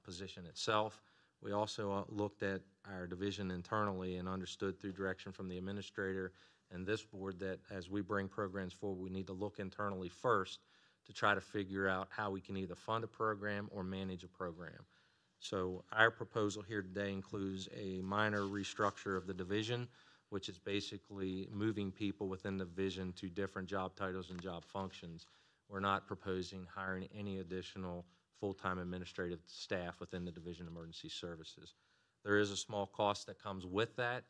position itself. We also looked at our division internally and understood through direction from the administrator and this board that as we bring programs forward, we need to look internally first to try to figure out how we can either fund a program or manage a program. So our proposal here today includes a minor restructure of the division, which is basically moving people within the division to different job titles and job functions. We're not proposing hiring any additional full-time administrative staff within the Division of Emergency Services. There is a small cost that comes with that,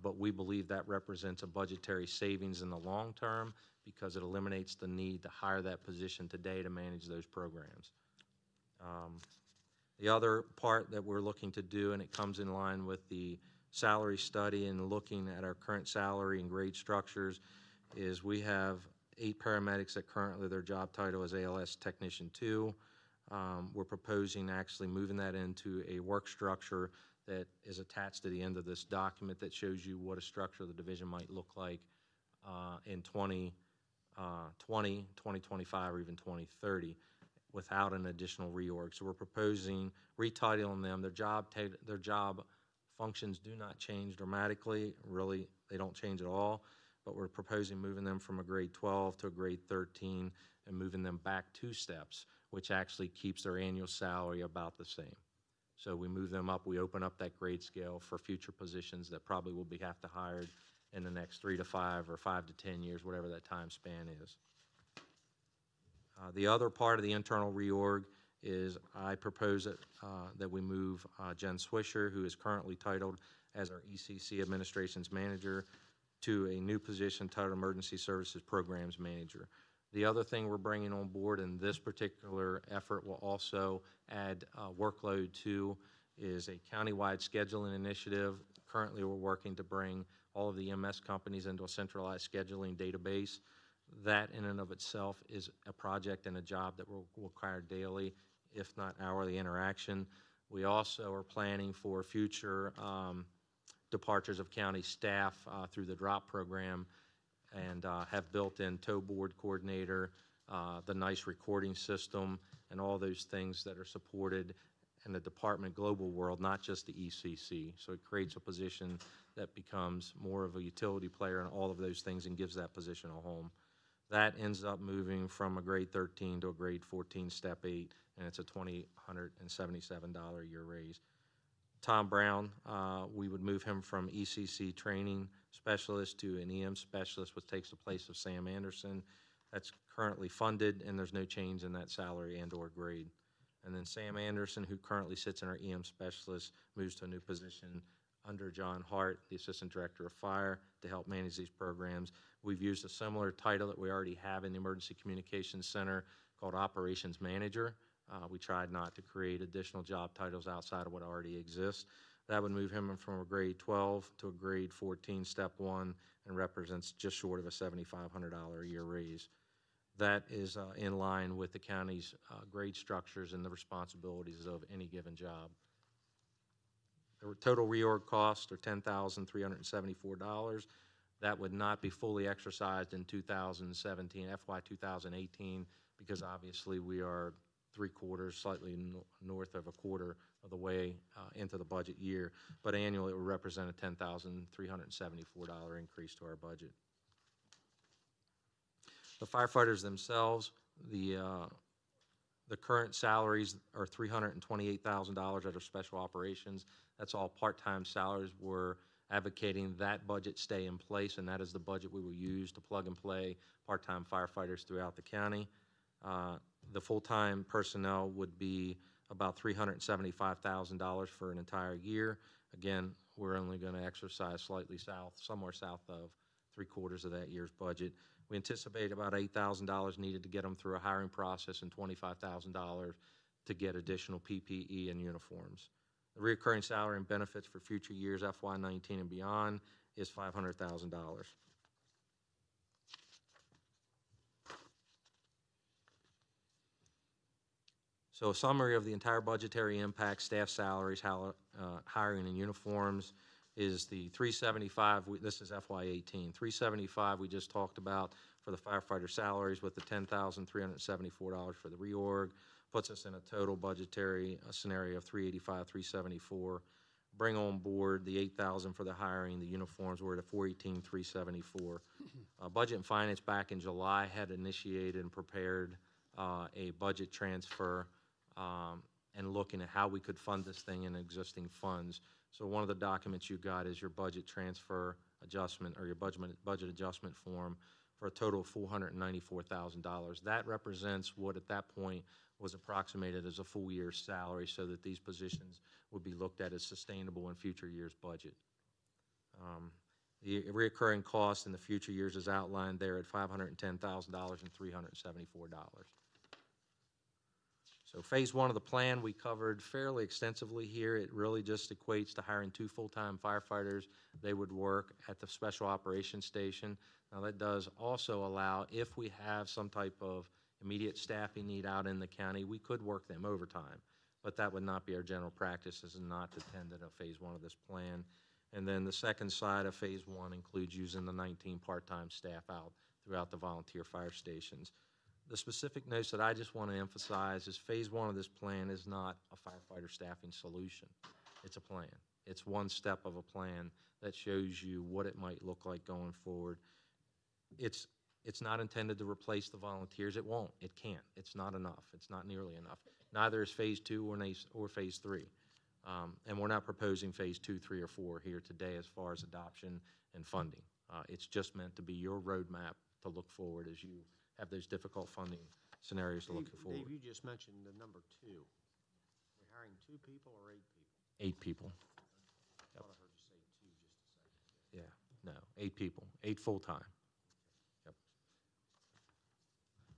but we believe that represents a budgetary savings in the long term because it eliminates the need to hire that position today to manage those programs. The other part that we're looking to do, and it comes in line with the salary study and looking at our current salary and grade structures is we have 8 paramedics that currently their job title is ALS Technician 2. We're proposing actually moving that into a work structure that is attached to the end of this document that shows you what a structure of the division might look like in 2020, 2025, or even 2030 without an additional reorg. So we're proposing retitling them. Their job functions do not change dramatically. Really, they don't change at all. But we're proposing moving them from a grade 12 to a grade 13 and moving them back 2 steps, which actually keeps their annual salary about the same. So we move them up, we open up that grade scale for future positions that probably will have to hired in the next 3 to 5 or 5 to 10 years, whatever that time span is. The other part of the internal reorg is I propose that we move Jen Swisher, who is currently titled as our ECC Administrations Manager, to a new position titled Emergency Services Programs Manager. The other thing we're bringing on board in this particular effort will also add workload to is a countywide scheduling initiative. Currently, we're working to bring all of the EMS companies into a centralized scheduling database. That in and of itself is a project and a job that will require daily, if not hourly, interaction. We also are planning for future departures of county staff through the DROP program and have built-in tow board coordinator, the NICE recording system, and all those things that are supported in the department global world, not just the ECC. So it creates a position that becomes more of a utility player in all of those things and gives that position a home. That ends up moving from a grade 13 to a grade 14, step 8, and it's a $2,177 a year raise. Tom Brown, we would move him from ECC training specialist to an EM specialist, which takes the place of Sam Anderson. That's currently funded, and there's no change in that salary and or grade. And then Sam Anderson, who currently sits in our EM specialist, moves to a new position under John Hart, the Assistant Director of Fire, to help manage these programs. We've used a similar title that we already have in the Emergency Communications Center called Operations Manager. We tried not to create additional job titles outside of what already exists. That would move him from a grade 12 to a grade 14, step 1, and represents just short of a $7,500 a year raise. That is in line with the county's grade structures and the responsibilities of any given job. The total reorg costs are $10,374. That would not be fully exercised in 2017, FY 2018, because obviously we are 3/4, slightly north of a quarter of the way into the budget year. But annually, it would represent a $10,374 increase to our budget. The firefighters themselves, the current salaries are $328,000 at our special operations. That's all part-time salaries. We're advocating that budget stay in place, and that is the budget we will use to plug and play part-time firefighters throughout the county. The full-time personnel would be about $375,000 for an entire year. Again, we're only going to exercise slightly south, somewhere south of 3/4 of that year's budget. We anticipate about $8,000 needed to get them through a hiring process and $25,000 to get additional PPE and uniforms. The recurring salary and benefits for future years, FY 19 and beyond, is $500,000. So a summary of the entire budgetary impact, staff salaries, hiring and uniforms, is the $375, this is FY 18, $375 we just talked about for the firefighter salaries, with the $10,374 for the reorg, puts us in a total budgetary scenario of $385, $374. Bring on board the $8,000 for the hiring, the uniforms, we're at $418, $374. Budget and Finance back in July had initiated and prepared a budget transfer and looking at how we could fund this thing in existing funds. So one of the documents you got is your budget transfer adjustment, or your budget adjustment form, for a total of $494,000. That represents what at that point was approximated as a full year's salary, so that these positions would be looked at as sustainable in future years' budget. The recurring cost in the future years is outlined there at $510,000 and $374. So phase one of the plan, we covered fairly extensively here. It really just equates to hiring 2 full-time firefighters. They would work at the Special Operations Station. Now, that does also allow, if we have some type of immediate staffing need out in the county, we could work them overtime. But that would not be our general practice. This is not the tenet of phase one of this plan. And then the second side of phase one includes using the 19 part-time staff out throughout the volunteer fire stations. The specific notes that I just want to emphasize is phase one of this plan is not a firefighter staffing solution. It's a plan. It's one step of a plan that shows you what it might look like going forward. It's not intended to replace the volunteers. It won't. It can't. It's not enough. It's not nearly enough. Neither is phase two or phase three. And we're not proposing phase 2, 3, or 4 here today as far as adoption and funding. It's just meant to be your roadmap to look forward as you have those difficult funding scenarios to look forward. Dave, you just mentioned the number 2. We're hiring 2 people or 8 people? 8 people. I thought I heard you say 2 just a second ago. Yeah, no, 8 people, 8 full-time. Yep.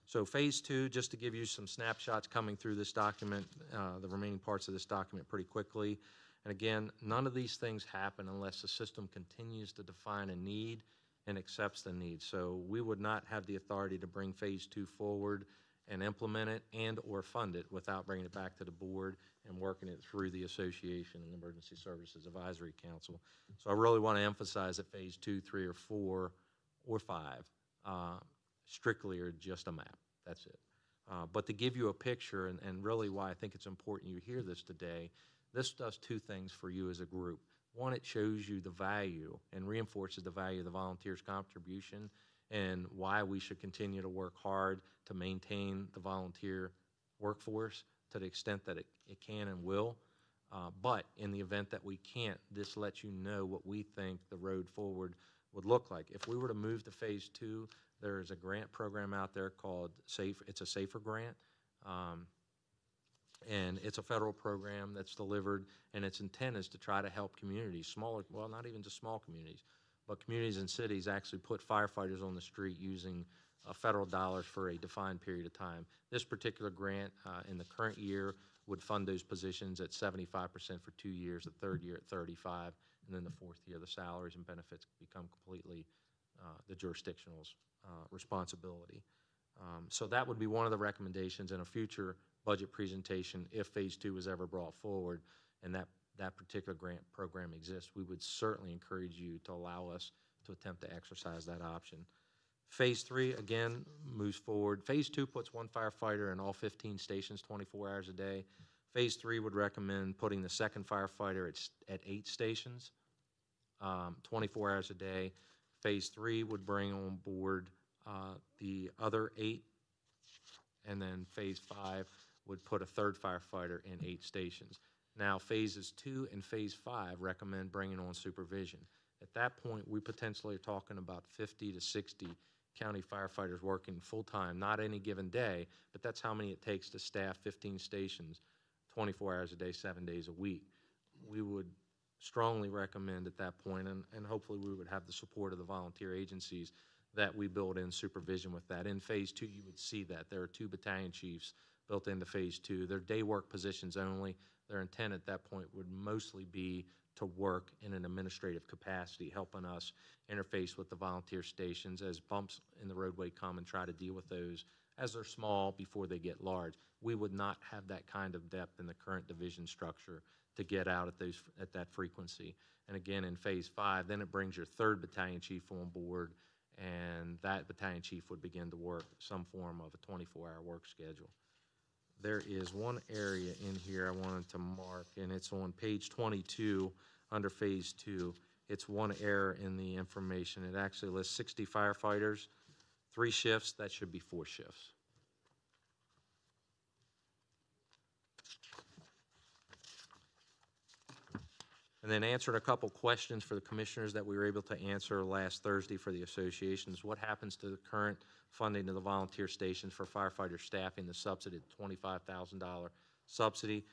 So phase 2, just to give you some snapshots coming through this document, the remaining parts of this document pretty quickly. And again, none of these things happen unless the system continues to define a need and accepts the need. So we would not have the authority to bring phase 2 forward and implement it and or fund it without bringing it back to the board and working it through the association and Emergency Services Advisory Council. So I really want to emphasize that phase 2, 3, or 4, or 5 strictly are just a map. That's it. But to give you a picture, and really why I think it's important you hear this today, this does 2 things for you as a group. One, it shows you the value and reinforces the value of the volunteers' contribution and why we should continue to work hard to maintain the volunteer workforce to the extent that it can and will. But in the event that we can't, this lets you know what we think the road forward would look like. If we were to move to phase 2, there is a grant program out there called SAFE. It's a SAFER grant. And it's a federal program that's delivered, and its intent is to try to help communities, smaller, well, not even just small communities, but communities and cities actually put firefighters on the street using federal dollars for a defined period of time. This particular grant in the current year would fund those positions at 75% for 2 years, the third year at 35%, and then the fourth year the salaries and benefits become completely the jurisdictional's responsibility. So that would be one of the recommendations in a future budget presentation if phase 2 was ever brought forward and that particular grant program exists. We would certainly encourage you to allow us to attempt to exercise that option. Phase 3, again, moves forward. Phase 2 puts 1 firefighter in all 15 stations 24 hours a day. Phase 3 would recommend putting the second firefighter at 8 stations 24 hours a day. Phase 3 would bring on board the other 8, and then phase 5 would put a third firefighter in 8 stations. Now, phases 2 and phase 5 recommend bringing on supervision. At that point, we potentially are talking about 50 to 60 county firefighters working full-time, not any given day, but that's how many it takes to staff 15 stations 24 hours a day, 7 days a week. We would strongly recommend at that point, and hopefully we would have the support of the volunteer agencies, that we build in supervision with that. In phase 2, you would see that. There are 2 battalion chiefs built into phase 2. They're day work positions only. Their intent at that point would mostly be to work in an administrative capacity, helping us interface with the volunteer stations as bumps in the roadway come and try to deal with those as they're small before they get large. We would not have that kind of depth in the current division structure to get out at that frequency. And again, in phase 5, then it brings your 3rd battalion chief on board, and that battalion chief would begin to work some form of a 24-hour work schedule. There is one area in here I wanted to mark, and it's on page 22 under phase 2. It's one error in the information. It actually lists 60 firefighters, 3 shifts. That should be 4 shifts. And then answered a couple questions for the commissioners that we were able to answer last Thursday for the associations. What happens to the current funding of the volunteer stations for firefighter staffing, the subsidy, $25,000 subsidy?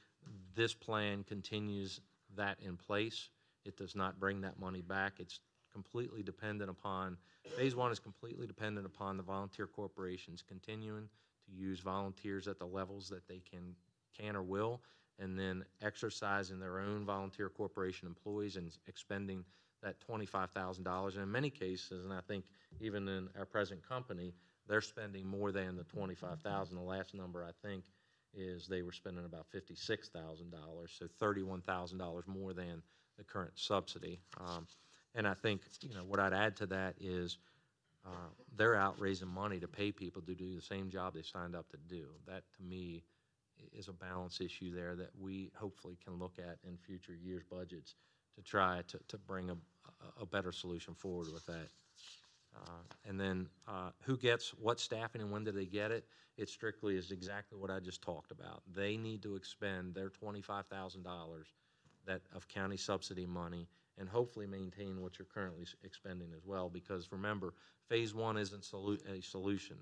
This plan continues that in place. It does not bring that money back. It's completely dependent upon, phase 1 is completely dependent upon the volunteer corporations continuing to use volunteers at the levels that they can can or will, and then exercising their own volunteer corporation employees and expending that $25,000. And in many cases, and I think even in our present company, they're spending more than the $25,000. The last number I think is they were spending about $56,000, so $31,000 more than the current subsidy. And I think, what I'd add to that is they're out raising money to pay people to do the same job they signed up to do. That, to me, is a balance issue there that we hopefully can look at in future years' budgets to try to bring a better solution forward with that. And then who gets what staffing and when do they get it? It strictly is exactly what I just talked about. They need to expend their $25,000 of county subsidy money and hopefully maintain what you're currently expending as well, because remember, phase one isn't a solution.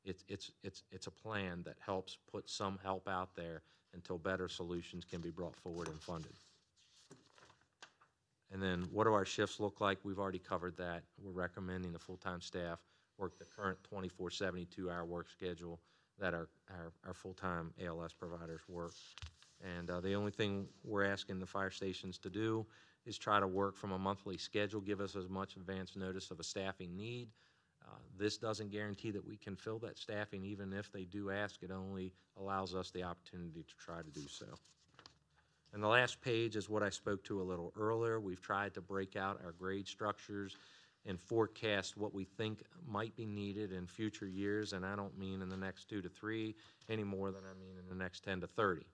It's a plan that helps put some help out there until better solutions can be brought forward and funded. And then what do our shifts look like? We've already covered that. We're recommending the full-time staff work the current 24, 72-hour work schedule that our full-time ALS providers work. And the only thing we're asking the fire stations to do is try to work from a monthly schedule, give us as much advance notice of a staffing need. This doesn't guarantee that we can fill that staffing. Even if they do ask, it only allows us the opportunity to try to do so. And the last page is what I spoke to a little earlier. We've tried to break out our grade structures and forecast what we think might be needed in future years, and I don't mean in the next 2 to 3 any more than I mean in the next 10 to 30.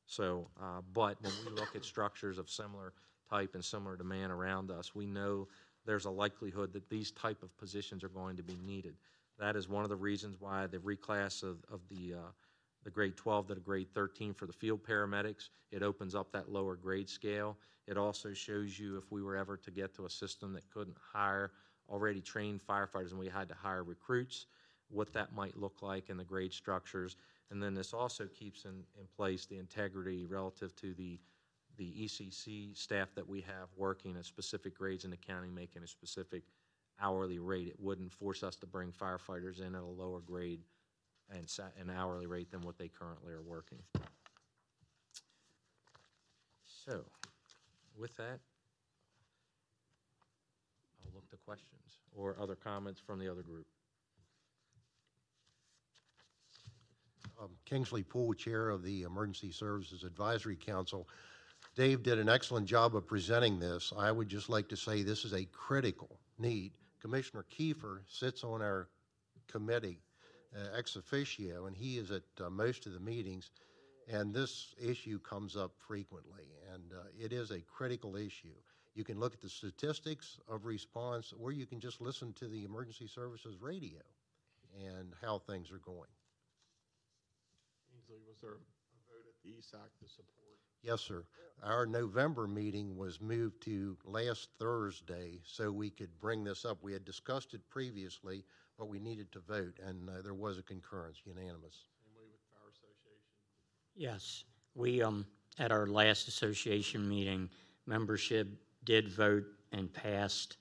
So, but when we look at structures of similar type and similar demand around us, we know there's a likelihood that these type of positions are going to be needed. That is one of the reasons why the reclass of the grade 12 to the grade 13 for the field paramedics, it opens up that lower grade scale. It also shows you if we were ever to get to a system that couldn't hire already trained firefighters and we had to hire recruits, what that might look like in the grade structures. And then this also keeps in place the integrity relative to the ECC staff that we have working at specific grades in the county, making a specific hourly rate. It wouldn't force us to bring firefighters in at a lower grade and an hourly rate than what they currently are working. So, with that, I'll look to questions or other comments from the other group. Kingsley Poole, Chair of the Emergency Services Advisory Council. Dave did an excellent job of presenting this. I would just like to say this is a critical need. Commissioner Kiefer sits on our committee ex officio, and he is at most of the meetings, and this issue comes up frequently, and it is a critical issue. You can look at the statistics of response, or you can just listen to the emergency services radio and how things are going. Ainsley, was there a vote at the ESAC to support? Yes, sir. Our November meeting was moved to last Thursday so we could bring this up. We had discussed it previously, but we needed to vote, and there was a concurrence, unanimous. Same way with Fire Association? Yes. We, at our last association meeting, membership did vote and passed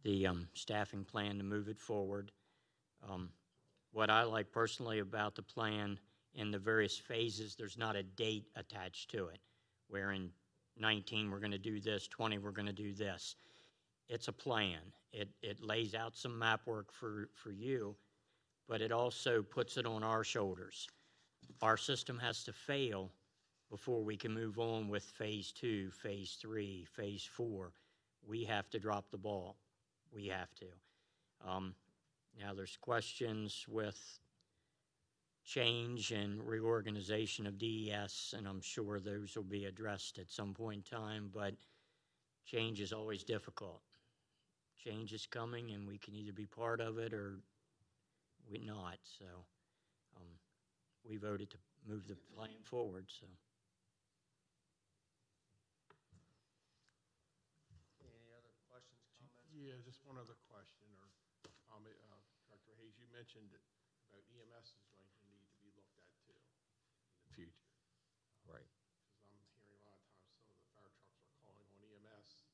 the staffing plan to move it forward. What I like personally about the plan, in the various phases, there's not a date attached to it, where in 19 we're going to do this, 20 we're going to do this. It's a plan. It lays out some map work for you, but it also puts it on our shoulders. Our system has to fail before we can move on with phase 2, phase 3, phase 4. We have to drop the ball. We have to. Now there's questions with change and reorganization of DES, and I'm sure those will be addressed at some point in time, but change is always difficult. Change is coming, and we can either be part of it or we not, so we voted to move the plan forward, so. Any other questions, comments? Yeah, just one other question or comment. Director Hayes, you mentioned about EMS is going to need to be looked at too in the future. Right. Because I'm hearing a lot of times some of the fire trucks are calling on EMS,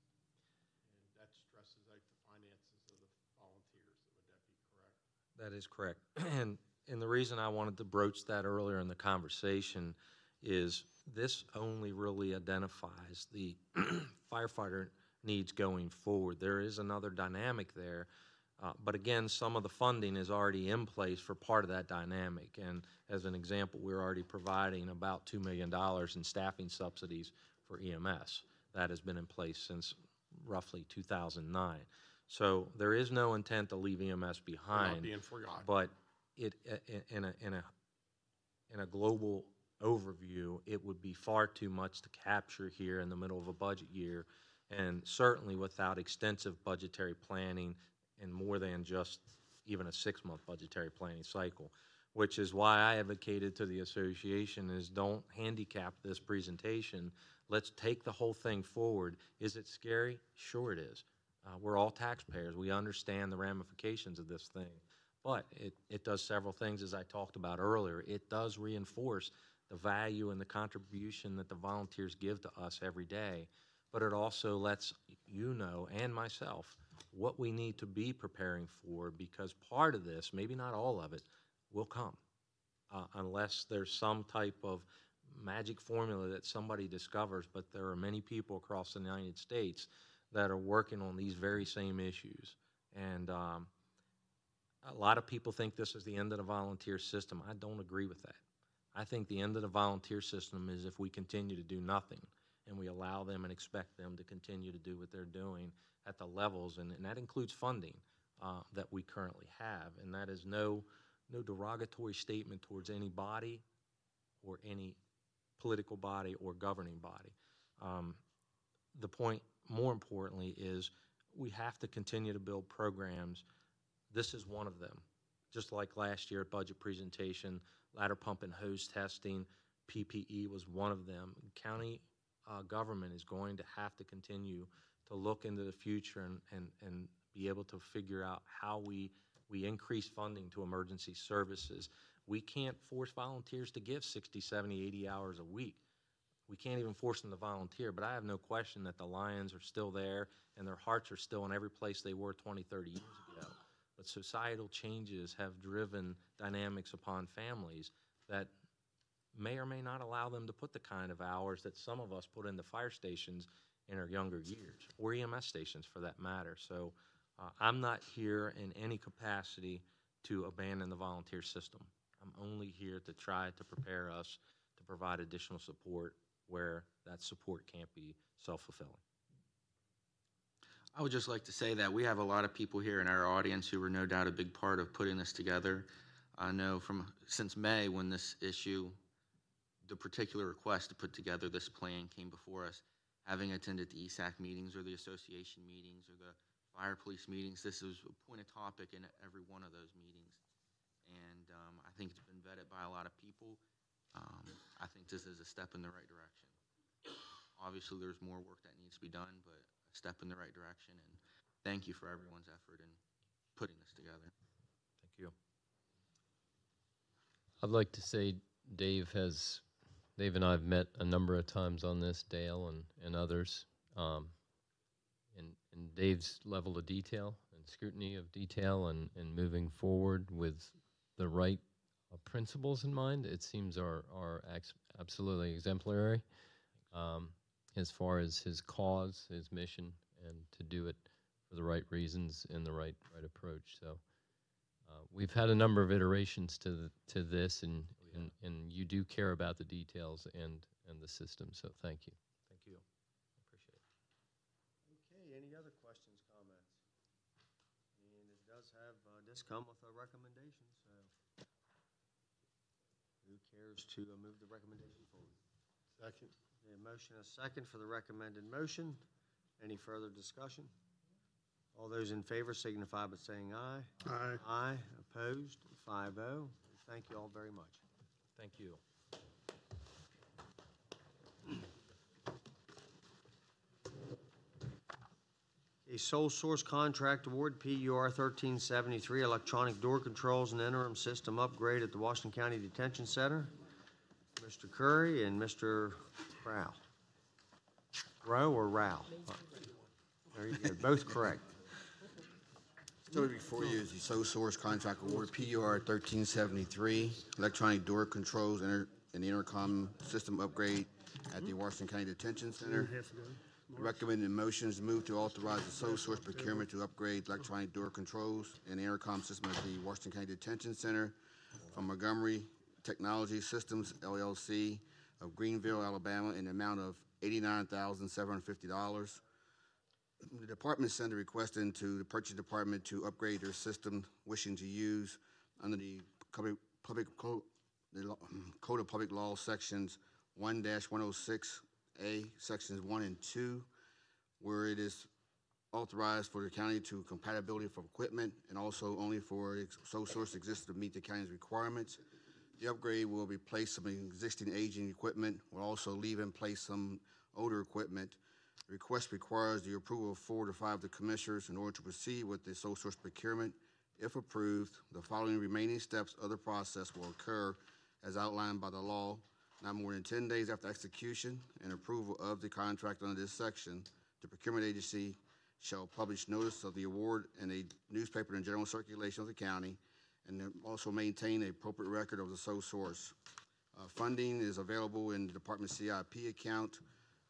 and that stresses out the finances of the volunteers. Would that be correct? That is correct. And the reason I wanted to broach that earlier in the conversation is this only really identifies the firefighter needs going forward. There is another dynamic there, but again, some of the funding is already in place for part of that dynamic. And as an example, we're already providing about $2 million in staffing subsidies for EMS. That has been in place since roughly 2009. So there is no intent to leave EMS behind. Not being forgotten. But it, in a global overview, it would be far too much to capture here in the middle of a budget year, and certainly without extensive budgetary planning and more than just even a 6-month budgetary planning cycle, which is why I advocated to the association is don't handicap this presentation. Let's take the whole thing forward. Is it scary? Sure it is. We're all taxpayers. We understand the ramifications of this thing. But it does several things, as I talked about earlier. It does reinforce the value and the contribution that the volunteers give to us every day. But it also lets you know, and myself, what we need to be preparing for, because part of this, maybe not all of it, will come. Unless there's some type of magic formula that somebody discovers, but there are many people across the United States that are working on these very same issues. And a lot of people think this is the end of the volunteer system. I don't agree with that. I think the end of the volunteer system is if we continue to do nothing and we allow them and expect them to continue to do what they're doing at the levels, and that includes funding that we currently have. And that is no derogatory statement towards any body or any political body or governing body. The point, more importantly, is we have to continue to build programs. This is one of them. Just like last year at budget presentation, ladder pump and hose testing, PPE was one of them. County government is going to have to continue to look into the future and be able to figure out how we increase funding to emergency services. We can't force volunteers to give 60, 70, 80 hours a week. We can't even force them to volunteer, but I have no question that the lions are still there and their hearts are still in every place they were 20, 30 years ago. But societal changes have driven dynamics upon families that may or may not allow them to put the kind of hours that some of us put into fire stations in our younger years, or EMS stations for that matter. So I'm not here in any capacity to abandon the volunteer system. I'm only here to try to prepare us to provide additional support where that support can't be self-fulfilling. I would just like to say that we have a lot of people here in our audience who were no doubt a big part of putting this together. I know since May, when this issue, the particular request to put together this plan came before us, having attended the ESAC meetings or the association meetings or the fire police meetings, this was a point of topic in every one of those meetings. And I think it's been vetted by a lot of people. I think this is a step in the right direction. Obviously, there's more work that needs to be done, but a step in the right direction. And thank you for everyone's effort in putting this together. Thank you. I'd like to say Dave and I have met a number of times on this, Dale and others. And Dave's level of detail and scrutiny of detail and moving forward with the right principles in mind, it seems are absolutely exemplary as far as his cause, his mission, and to do it for the right reasons and the right approach. So we've had a number of iterations to this, and you do care about the details and the system. So thank you. Thank you. I appreciate it. Okay, any other questions, comments? And it does come with a recommendation, so who cares to move the recommendation forward? Second. A motion and a second for the recommended motion. Any further discussion? All those in favor signify by saying aye. Aye. Aye. Opposed? 5-0. Thank you all very much. Thank you. A sole source contract award, PUR 1373, electronic door controls and interim system upgrade at the Washington County Detention Center. Mr. Curry and Mr. Rao. Rowe or Rao? There you go, both correct. So before you is the sole source contract award, PUR 1373, electronic door controls and and the intercom system upgrade at the Washington County Detention Center. The recommended motion is move to authorize the sole source procurement to upgrade electronic door controls and the intercom system at the Washington County Detention Center from Montgomery Technology Systems LLC of Greenville, Alabama, in the amount of $89,750. The department sent a request into the purchase department to upgrade their system, wishing to use under the Code of Public Law sections 1-106A, sections 1 and 2, where it is authorized for the county to compatibility for equipment and also only for sole source exists to meet the county's requirements. The upgrade will replace some existing aging equipment. Will also leave in place some older equipment. The request requires the approval of 4 to 5 of the commissioners in order to proceed with the sole source procurement. If approved, the following remaining steps of the process will occur as outlined by the law. Not more than 10 days after execution and approval of the contract under this section, the procurement agency shall publish notice of the award in a newspaper in general circulation of the county, and also maintain an appropriate record of the sole source. Funding is available in the department CIP account.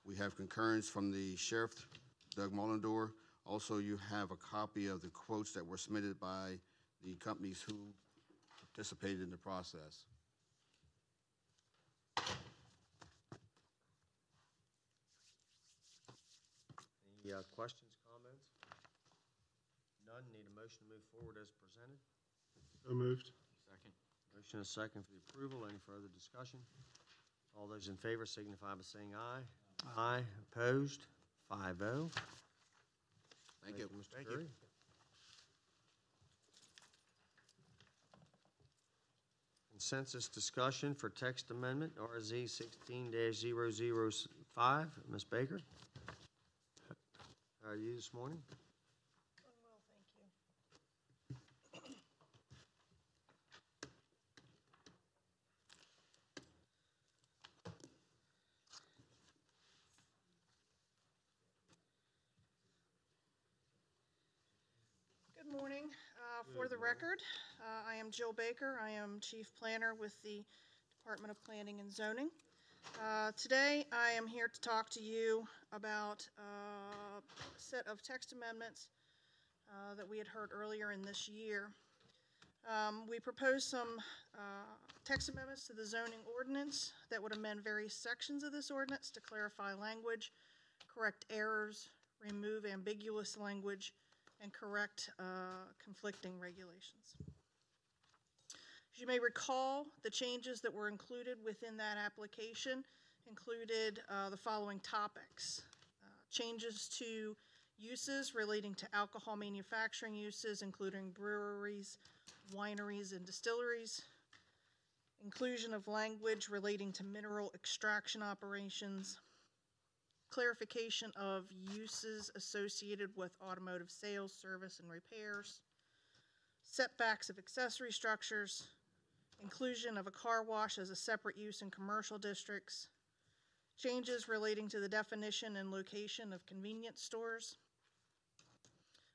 We have concurrence from the Sheriff, Doug Mullendore. Also, you have a copy of the quotes that were submitted by the companies who participated in the process. Any questions, comments? None. Need a motion to move forward as presented. So moved. Second. Motion is second for the approval. Any further discussion? All those in favor signify by saying aye. Aye. Opposed? 5-0. Thank you. Mr. Curry. Consensus discussion for text amendment, RZ 16-005. Ms. Baker? How are you this morning? Good morning. For the record, I am Jill Baker. I am Chief Planner with the Department of Planning and Zoning. Today, I am here to talk to you about a set of text amendments that we had heard earlier in this year. We proposed some text amendments to the zoning ordinance that would amend various sections of this ordinance to clarify language, correct errors, remove ambiguous language, and correct conflicting regulations. As you may recall, the changes that were included within that application included the following topics. Changes to uses relating to alcohol manufacturing uses, including breweries, wineries, and distilleries. Inclusion of language relating to mineral extraction operations. Clarification of uses associated with automotive sales, service, and repairs. Setbacks of accessory structures. Inclusion of a car wash as a separate use in commercial districts. Changes relating to the definition and location of convenience stores.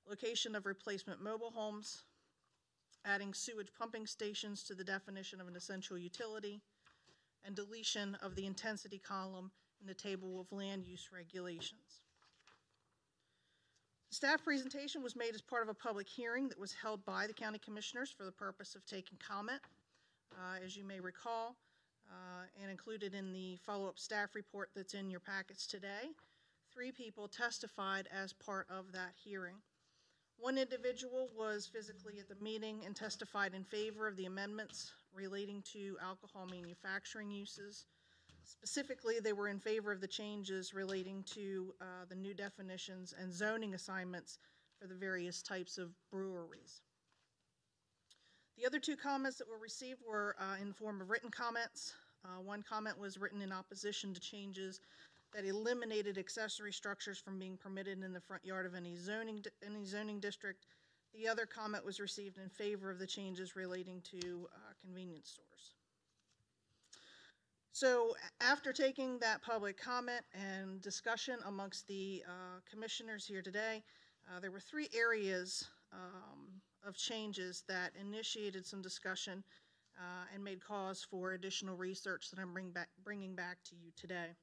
Location of replacement mobile homes. Adding sewage pumping stations to the definition of an essential utility. And deletion of the intensity column in the table of land use regulations. The staff presentation was made as part of a public hearing that was held by the county commissioners for the purpose of taking comment, as you may recall, and included in the follow-up staff report that's in your packets today. 3 people testified as part of that hearing. One individual was physically at the meeting and testified in favor of the amendments relating to alcohol manufacturing uses. Specifically, they were in favor of the changes relating to the new definitions and zoning assignments for the various types of breweries. The other 2 comments that were received were in the form of written comments. One comment was written in opposition to changes that eliminated accessory structures from being permitted in the front yard of any zoning district. The other comment was received in favor of the changes relating to convenience stores. So after taking that public comment and discussion amongst the commissioners here today, there were 3 areas of changes that initiated some discussion and made cause for additional research that I'm bringing back to you today.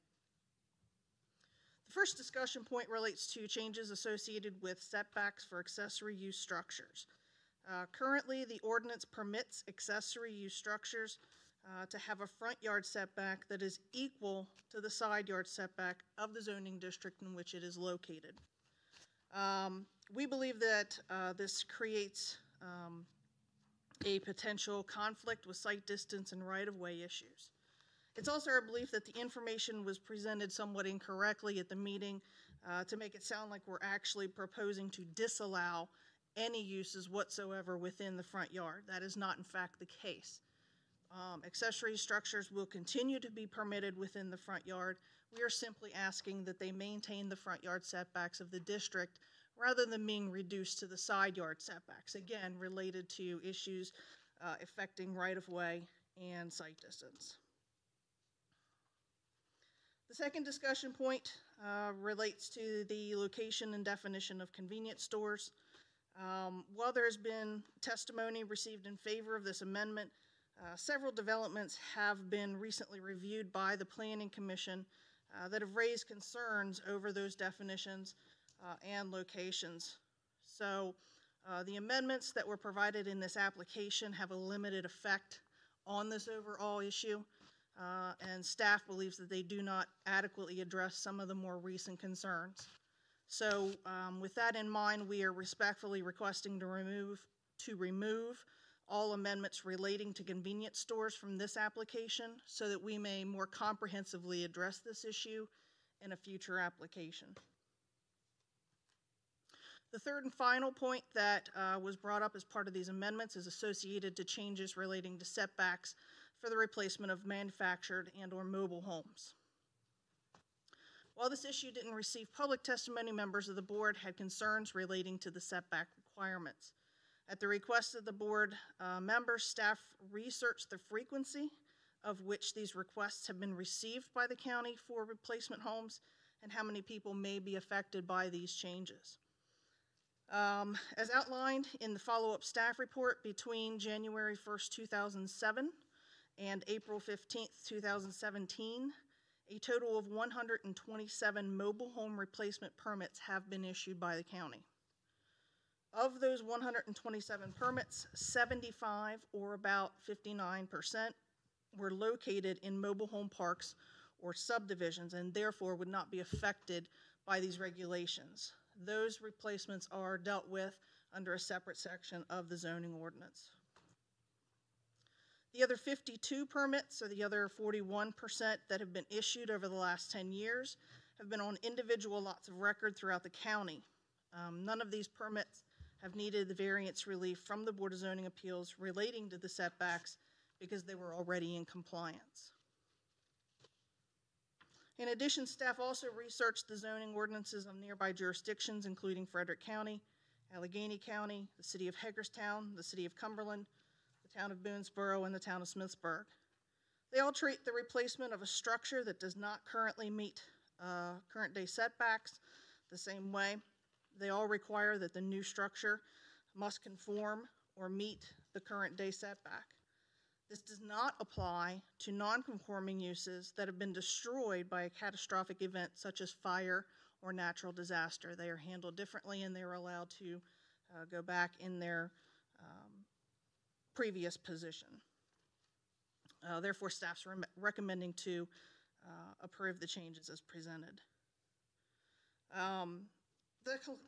The first discussion point relates to changes associated with setbacks for accessory use structures. Currently, the ordinance permits accessory use structures to have a front yard setback that is equal to the side yard setback of the zoning district in which it is located. We believe that this creates a potential conflict with site distance and right-of-way issues. It's also our belief that the information was presented somewhat incorrectly at the meeting to make it sound like we're actually proposing to disallow any uses whatsoever within the front yard. That is not in fact the case. Accessory structures will continue to be permitted within the front yard. We are simply asking that they maintain the front yard setbacks of the district rather than being reduced to the side yard setbacks, again, related to issues affecting right-of-way and site distance. The second discussion point relates to the location and definition of convenience stores. While there has been testimony received in favor of this amendment, several developments have been recently reviewed by the Planning Commission that have raised concerns over those definitions and locations. So the amendments that were provided in this application have a limited effect on this overall issue, and staff believes that they do not adequately address some of the more recent concerns. So with that in mind, we are respectfully requesting to remove all amendments relating to convenience stores from this application so that we may more comprehensively address this issue in a future application. The third and final point that was brought up as part of these amendments is associated to changes relating to setbacks for the replacement of manufactured and/or mobile homes. While this issue didn't receive public testimony, members of the board had concerns relating to the setback requirements. At the request of the board members, staff researched the frequency of which these requests have been received by the county for replacement homes and how many people may be affected by these changes. As outlined in the follow-up staff report, between January 1st, 2007 and April 15th, 2017, a total of 127 mobile home replacement permits have been issued by the county. Of those 127 permits, 75, or about 59%, were located in mobile home parks or subdivisions and therefore would not be affected by these regulations. Those replacements are dealt with under a separate section of the zoning ordinance. The other 52 permits, or the other 41% that have been issued over the last 10 years, have been on individual lots of record throughout the county. None of these permits have needed the variance relief from the Board of Zoning Appeals relating to the setbacks because they were already in compliance. In addition, staff also researched the zoning ordinances of nearby jurisdictions, including Frederick County, Allegheny County, the city of Hagerstown, the city of Cumberland, the town of Boonesboro, and the town of Smithsburg. They all treat the replacement of a structure that does not currently meet current day setbacks the same way. They all require that the new structure must conform or meet the current day setback. This does not apply to non-conforming uses that have been destroyed by a catastrophic event such as fire or natural disaster. They are handled differently and they are allowed to go back in their previous position. Therefore, staff's recommending to approve the changes as presented.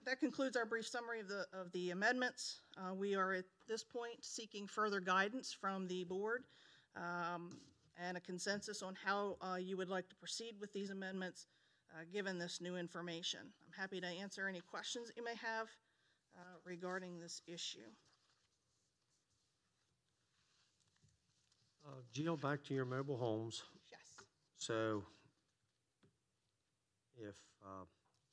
That concludes our brief summary of the amendments. We are at this point seeking further guidance from the board and a consensus on how you would like to proceed with these amendments given this new information. I'm happy to answer any questions that you may have regarding this issue. Jill, back to your mobile homes. Yes. So if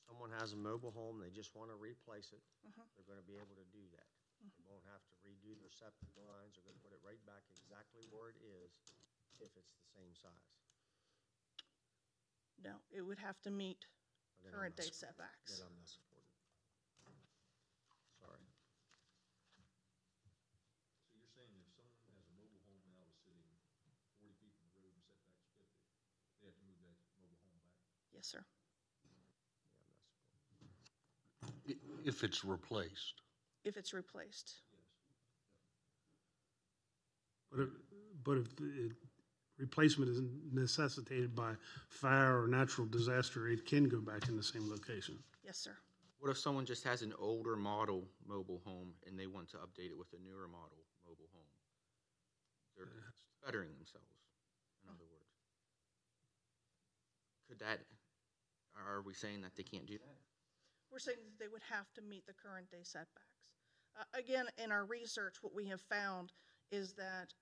someone has a mobile home, they just want to replace it, they're going to be able to do that. They won't have to redo their septic lines. They're going to put it right back exactly where it is if it's the same size. No, it would have to meet Then current I'm day not setbacks. Then I'm not supporting. Sorry. So you're saying if someone has a mobile home now Yes, sir. If it's replaced. If it's replaced. But if the replacement is necessitated by fire or natural disaster, it can go back in the same location. Yes, sir. What if someone just has an older model mobile home and they want to update it with a newer model mobile home? They're bettering themselves, in other words. Are we saying that they can't do that? We're saying that they would have to meet the current day setbacks. Again, in our research, what we have found is that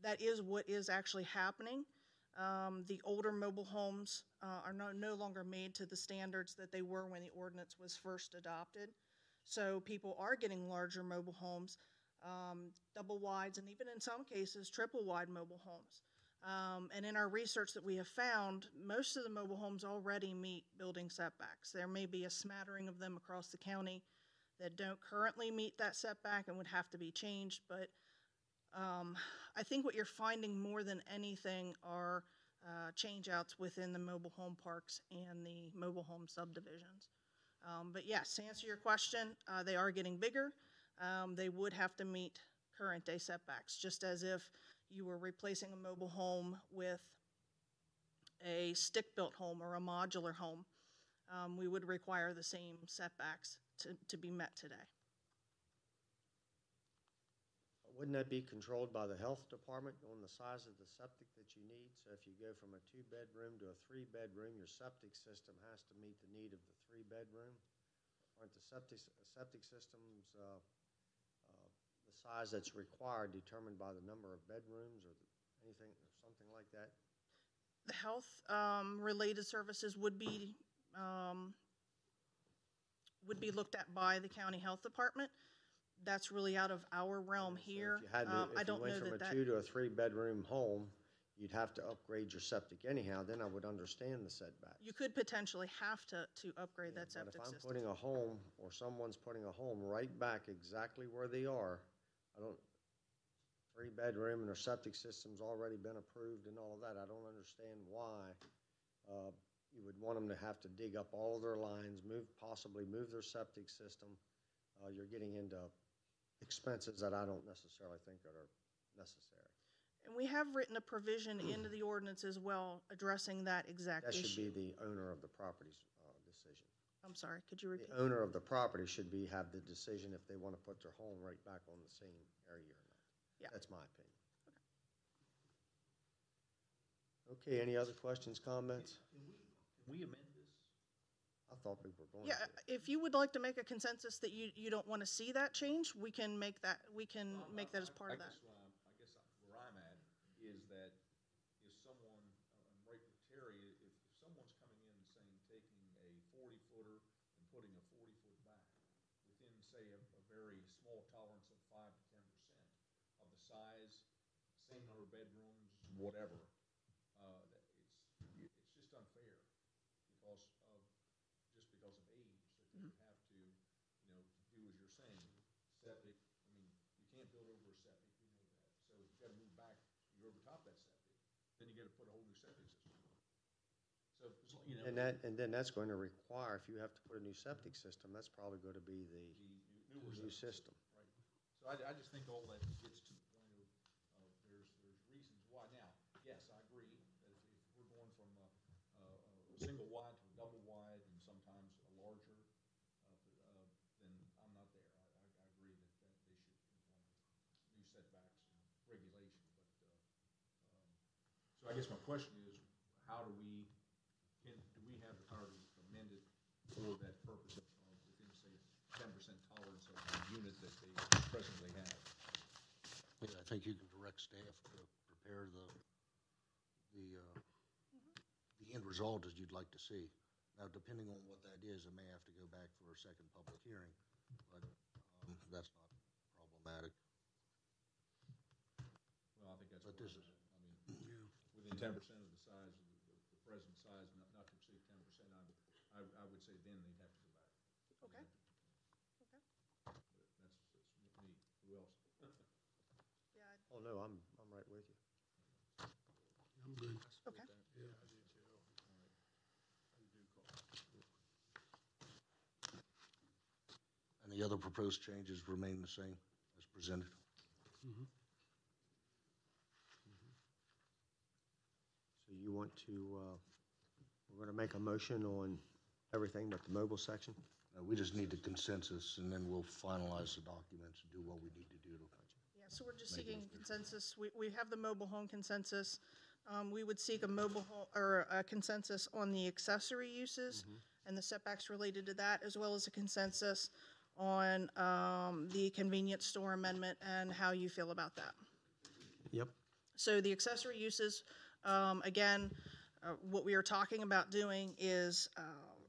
that is what is actually happening. The older mobile homes are no longer made to the standards that they were when the ordinance was first adopted. So people are getting larger mobile homes, double wides, and even in some cases, triple wide mobile homes. And in our research that we have found, most of the mobile homes already meet building setbacks. There may be a smattering of them across the county that don't currently meet that setback and would have to be changed, but I think what you're finding more than anything are change-outs within the mobile home parks and the mobile home subdivisions. But yes, to answer your question, they are getting bigger. They would have to meet current day setbacks, just as if you were replacing a mobile home with a stick-built home or a modular home. We would require the same setbacks to be met today. Wouldn't that be controlled by the health department on the size of the septic that you need? So if you go from a 2-bedroom to a 3-bedroom, your septic system has to meet the need of the 3-bedroom? Aren't the septic systems the size that's required determined by the number of bedrooms or anything or something like that? The health related services would be looked at by the county health department. That's really out of our realm here. If you went from a 2 to a 3-bedroom home, you'd have to upgrade your septic anyhow. Then I would understand the setback. You could potentially have to upgrade that septic But if I'm system. putting a home or someone's putting a home right back exactly where they are, 3-bedroom and their septic system's already been approved and all of that, I don't understand why you would want them to have to dig up all of their lines, possibly move their septic system. You're getting into expenses that I don't necessarily think are necessary. And we have written a provision into the ordinance as well addressing that exact issue. That should be the owner of the property's decision. I'm sorry, could you repeat? The owner of the property should have the decision if they want to put their home right back on the same area or not. Yeah. That's my opinion. Okay, any other questions, comments? Can we amend this? I thought we were going Yeah, to. if you would like to make a consensus that you don't want to see that change, we can make that as part of that. I guess where I'm at is that if someone, I'm right with Terry, if someone's coming in and saying taking a 40-footer and putting a 40-foot back within, say, a very small tolerance of 5 to 10% of the size, same number of bedrooms, whatever, it's just unfair because of age, that you have to, do as you're saying, septic, you can't build over a septic, we know that. So if you've got to move back, you're over top that septic, then you got to put a whole new septic system. So, And then that's going to require, if you have to put a new septic system, that's probably going to be the new system. Right. So I just think all that gets to the point of there's reasons why. Now, yes, I agree that if we're going from a single wide to a double wide and sometimes a larger, then I'm not there. I agree that they should conform with new setbacks and regulation. But so I guess my question is, how do we have the power to amend it for that purpose of within, say, 10% tolerance of the unit that they presently have? Yeah, I think you can direct staff to prepare the end result as you'd like to see. Now, depending on what that is, it may have to go back for a second public hearing, but that's not problematic. Well, I think that's But where this I'm is- at. Within 10% of the size of the present size, not to exceed 10%, I would say then they'd have to go back. Okay. Okay. But that's me. Who else? Yeah. Oh, no, I'm right with you. I'm good. Okay. Yeah, I do too. other proposed changes remain the same as presented. So you want to, we're going to make a motion on everything but the mobile section? We just need the consensus, and then we'll finalize the documents and do what we need to do to. Yeah, so we're just seeking consensus. We have the mobile home consensus. We would seek a mobile home, or a consensus on the accessory uses and the setbacks related to that, as well as a consensus on the convenience store amendment and how you feel about that. Yep. So the accessory uses, again, what we are talking about doing is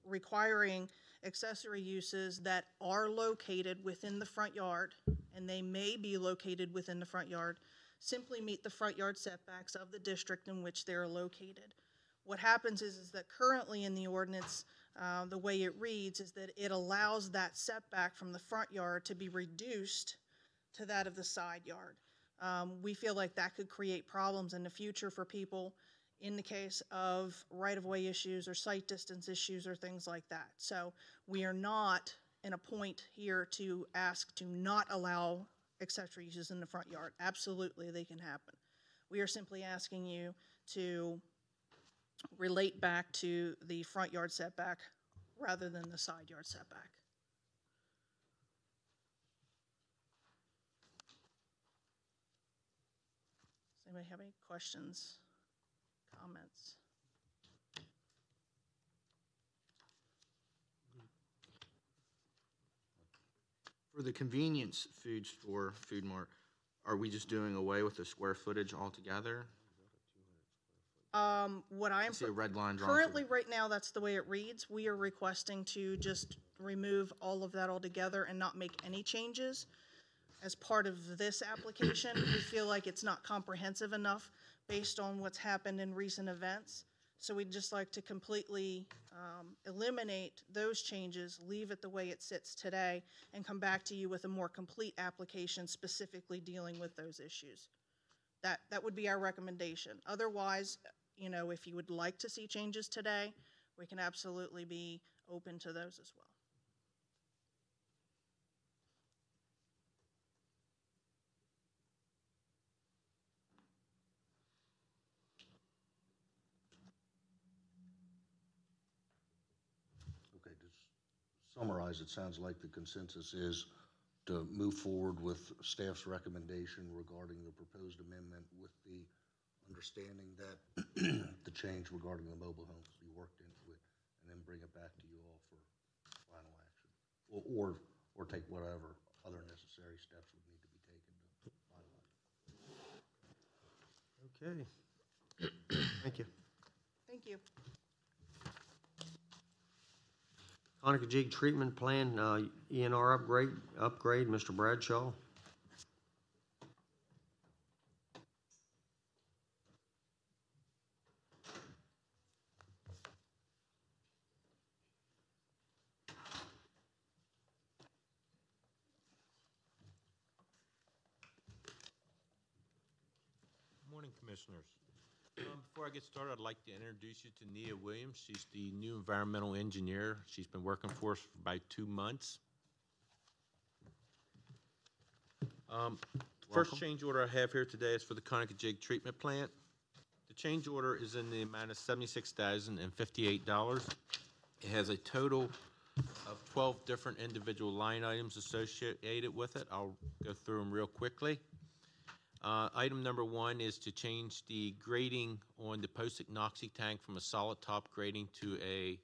requiring accessory uses that are located within the front yard, and they may be located within the front yard, simply meet the front yard setbacks of the district in which they're located. What happens is that currently in the ordinance, the way it reads is that it allows that setback from the front yard to be reduced to that of the side yard. We feel like that could create problems in the future for people in the case of right-of-way issues or site distance issues or things like that. So we are not in a point here to ask to not allow accessory uses in the front yard. Absolutely, they can happen. We are simply asking you to relate back to the front yard setback rather than the side yard setback. Does anybody have any questions, comments? For the convenience food store, Food Mart, are we just doing away with the square footage altogether? What I am See a red line drawn currently right now, that's the way it reads. We are requesting to just remove all of that altogether and not make any changes. As part of this application, we feel like it's not comprehensive enough based on what's happened in recent events. So we'd just like to completely eliminate those changes, leave it the way it sits today, and come back to you with a more complete application specifically dealing with those issues. That would be our recommendation. Otherwise, you know, if you would like to see changes today, we can absolutely be open to those as well. Okay, to summarize, it sounds like the consensus is to move forward with staff's recommendation regarding the proposed amendment with the understanding that the change regarding the mobile homes be worked into it, and then bring it back to you all for final action. Or take whatever other necessary steps would need to be taken to finalize. Okay. Thank you. Thank you. Conicajig Treatment Plan, ENR upgrade, Mr. Bradshaw. Morning, Commissioners. Before I get started, I'd like to introduce you to Nia Williams. She's the new environmental engineer. She's been working for us for about 2 months. First change order I have here today is for the Conicajig Treatment Plant. The change order is in the amount of $76,058. It has a total of 12 different individual line items associated with it. I'll go through them real quickly. Item number 1 is to change the grading on the post-epoxy tank from a solid top grading to a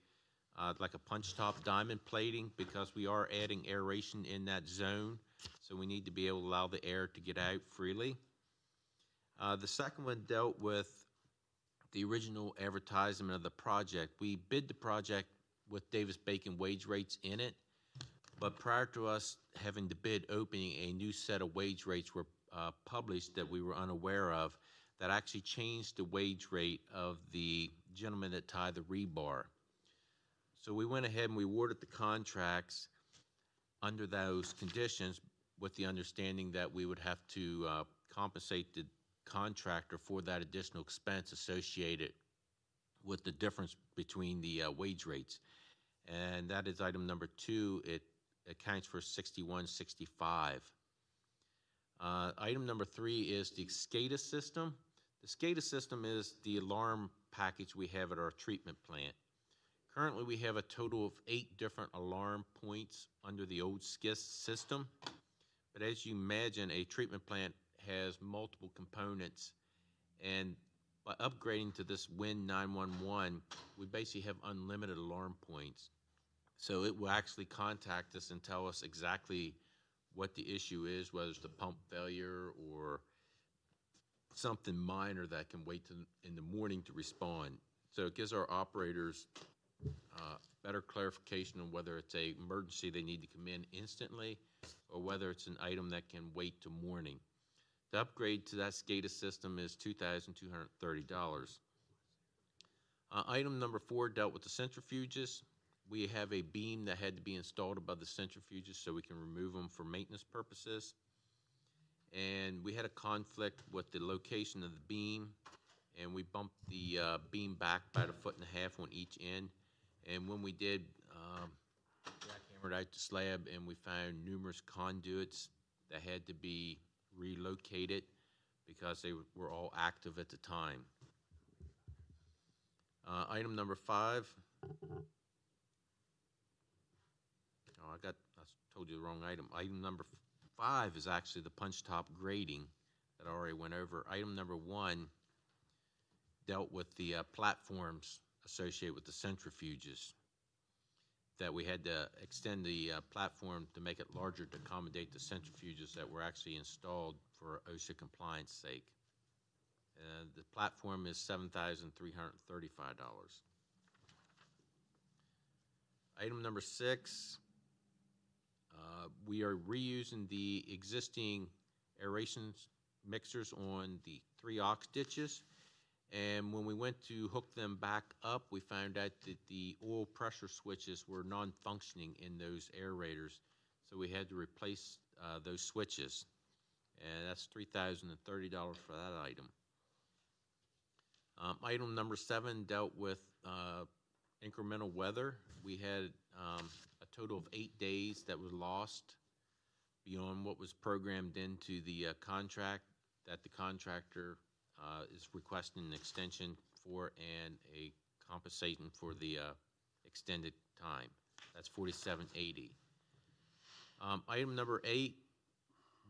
like a punch top diamond plating, because we are adding aeration in that zone, so we need to be able to allow the air to get out freely. The second one dealt with the original advertisement of the project. We bid the project with Davis-Bacon wage rates in it, but prior to us having the bid opening, a new set of wage rates were published that we were unaware of, that actually changed the wage rate of the gentleman that tied the rebar. So we went ahead and we awarded the contracts under those conditions, with the understanding that we would have to compensate the contractor for that additional expense associated with the difference between the wage rates. And that is item number 2. It accounts for 6165. Item number 3 is the SCADA system. The SCADA system is the alarm package we have at our treatment plant. Currently, we have a total of 8 different alarm points under the old SCIS system. But as you imagine, a treatment plant has multiple components, and by upgrading to this Win 911, we basically have unlimited alarm points. So it will actually contact us and tell us exactly what the issue is, whether it's the pump failure or something minor that can wait in the morning to respond. So it gives our operators better clarification on whether it's an emergency they need to come in instantly or whether it's an item that can wait till morning. The upgrade to that SCADA system is $2,230. Item number 4 dealt with the centrifuges. We have a beam that had to be installed above the centrifuges so we can remove them for maintenance purposes. And we had a conflict with the location of the beam, and we bumped the beam back about 1.5 feet on each end. And when we did, jackhammered out the slab, and we found numerous conduits that had to be relocated because they were all active at the time. Item number 5. I told you the wrong item. Item number 5 is actually the punch top grading that I already went over. Item number 1 dealt with the platforms associated with the centrifuges, that we had to extend the platform to make it larger to accommodate the centrifuges that were actually installed for OSHA compliance sake. The platform is $7,335. Item number 6, we are reusing the existing aeration mixers on the 3 aux ditches. And when we went to hook them back up, we found out that the oil pressure switches were non-functioning in those aerators. So we had to replace those switches. And that's $3,030 for that item. Item number 7 dealt with incremental weather. We had a total of 8 days that was lost beyond what was programmed into the contract that the contractor is requesting an extension for and a compensation for the extended time. That's $47.80. Item number 8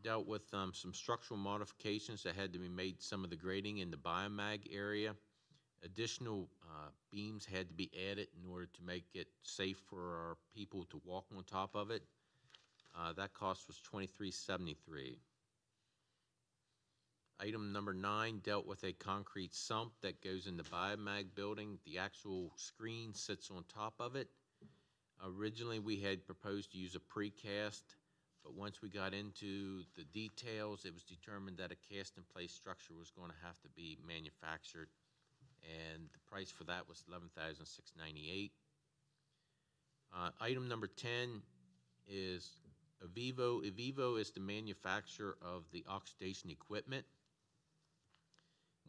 dealt with some structural modifications that had to be made, some of the grading in the biomag area. Additional beams had to be added in order to make it safe for our people to walk on top of it. That cost was $23.73. Item number 9 dealt with a concrete sump that goes in the biomag building. The actual screen sits on top of it. Originally, we had proposed to use a precast, but once we got into the details, it was determined that a cast-in-place structure was going to have to be manufactured, and the price for that was $11,698. Item number 10 is Avivo. Avivo is the manufacturer of the oxidation equipment.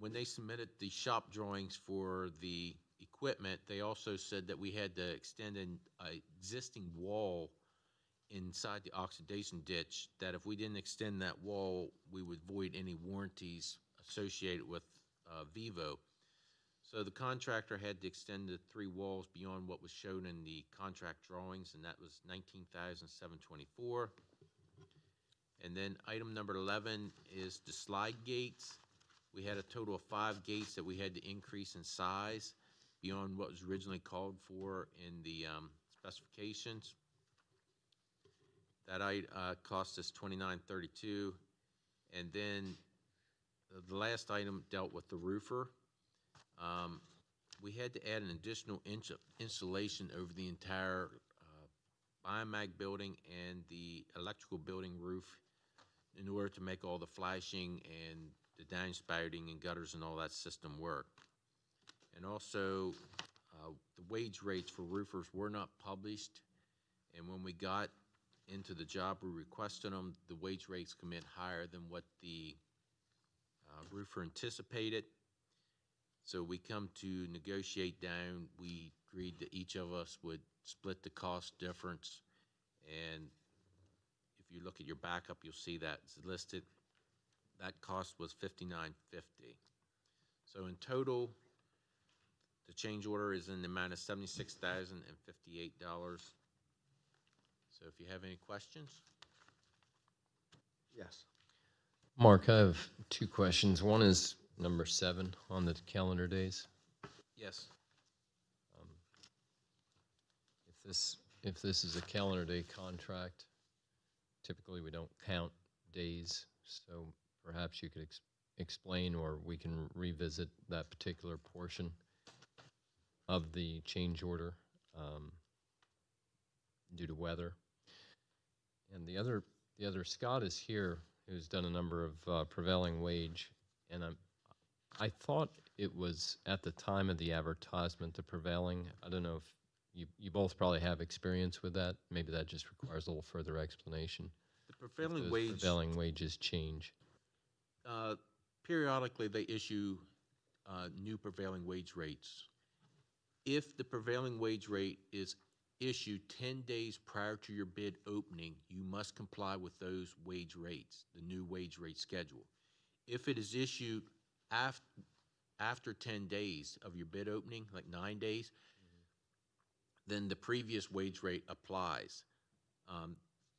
When they submitted the shop drawings for the equipment, they also said that we had to extend an existing wall inside the oxidation ditch, that if we didn't extend that wall, we would void any warranties associated with Vivo. So the contractor had to extend the 3 walls beyond what was shown in the contract drawings, and that was $19,724. And then item number 11 is the slide gates. We had a total of 5 gates that we had to increase in size beyond what was originally called for in the specifications. That cost us $29.32. And then the last item dealt with the roofer. We had to add an additional inch of insulation over the entire biomag building and the electrical building roof in order to make all the flashing and the downspouting and gutters and all that system work. And also, the wage rates for roofers were not published, and when we got into the job, we requested them. The wage rates come in higher than what the roofer anticipated. So we come to negotiate down. We agreed that each of us would split the cost difference, and if you look at your backup, you'll see that it's listed. That cost was $59.50. So in total, the change order is in the amount of $76,058. So if you have any questions? Yes. Mark, I have two questions. One is number 7 on the calendar days. Yes. If this is a calendar day contract, typically we don't count days, so perhaps you could explain, or we can revisit that particular portion of the change order due to weather. And the other Scott is here, who's done a number of prevailing wage, and I thought it was at the time of the advertisement, the prevailing. I don't know if you both probably have experience with that. Maybe that just requires a little further explanation. The prevailing Those wage. prevailing wages change. Periodically, they issue new prevailing wage rates. If the prevailing wage rate is issued 10 days prior to your bid opening, you must comply with those wage rates, the new wage rate schedule. If it is issued after 10 days of your bid opening, like 9 days, then the previous wage rate applies.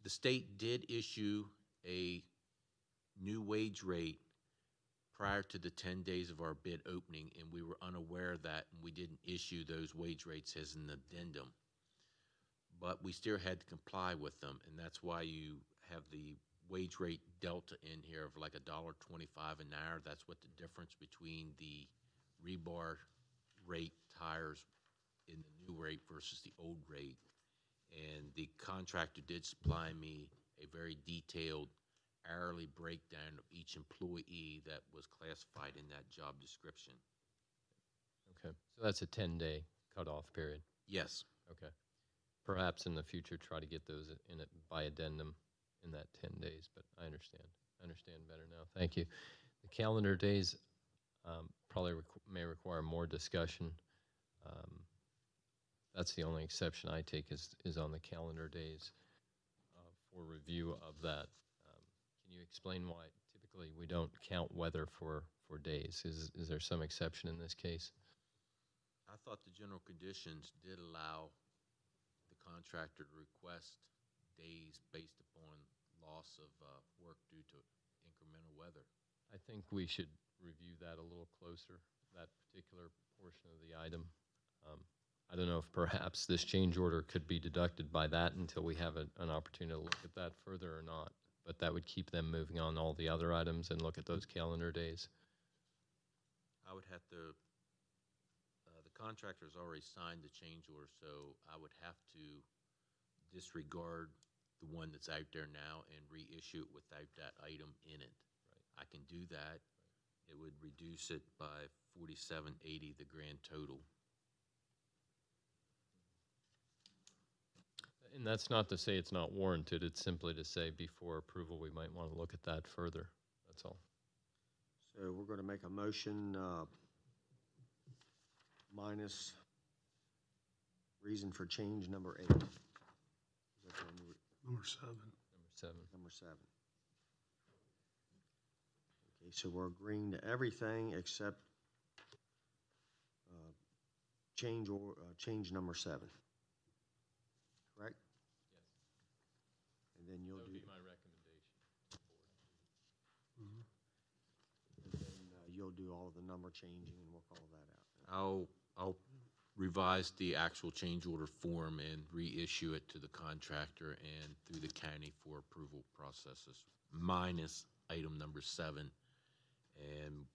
The state did issue a new wage rate prior to the 10 days of our bid opening, and we were unaware of that, and we didn't issue those wage rates as an addendum. But we still had to comply with them, and that's why you have the wage rate delta in here of like $1.25 an hour. That's what the difference between the rebar rate tires in the new rate versus the old rate. And the contractor did supply me a very detailed hourly breakdown of each employee that was classified in that job description. Okay, so that's a 10-day cutoff period. Yes. Okay. Perhaps in the future, try to get those in it by addendum in that 10 days, but I understand. I understand better now. Thank you. The calendar days probably may require more discussion. That's the only exception I take is on the calendar days for review of that. Can you explain why typically we don't count weather for days? Is there some exception in this case? I thought the general conditions did allow the contractor to request days based upon loss of work due to incremental weather. I think we should review that a little closer, that particular portion of the item. I don't know if perhaps this change order could be deducted by that until we have an opportunity to look at that further or not. But that would keep them moving on all the other items and look at those calendar days. I would have to, the contractor's already signed the change order, so I would have to disregard the one that's out there now and reissue it without that item in it. Right. I can do that. Right. It would reduce it by $47.80, the grand total. And that's not to say it's not warranted. It's simply to say before approval, we might want to look at that further. That's all. So we're going to make a motion minus reason for change number 8. Is that the one Number 7. Number 7. Okay, so we're agreeing to everything except change number 7. Correct? Yes. And then you'll that would do be my recommendation. and then you'll do all of the number changing and work all of that out. I'll revise the actual change order form and reissue it to the contractor and through the county for approval processes, minus item number 7. And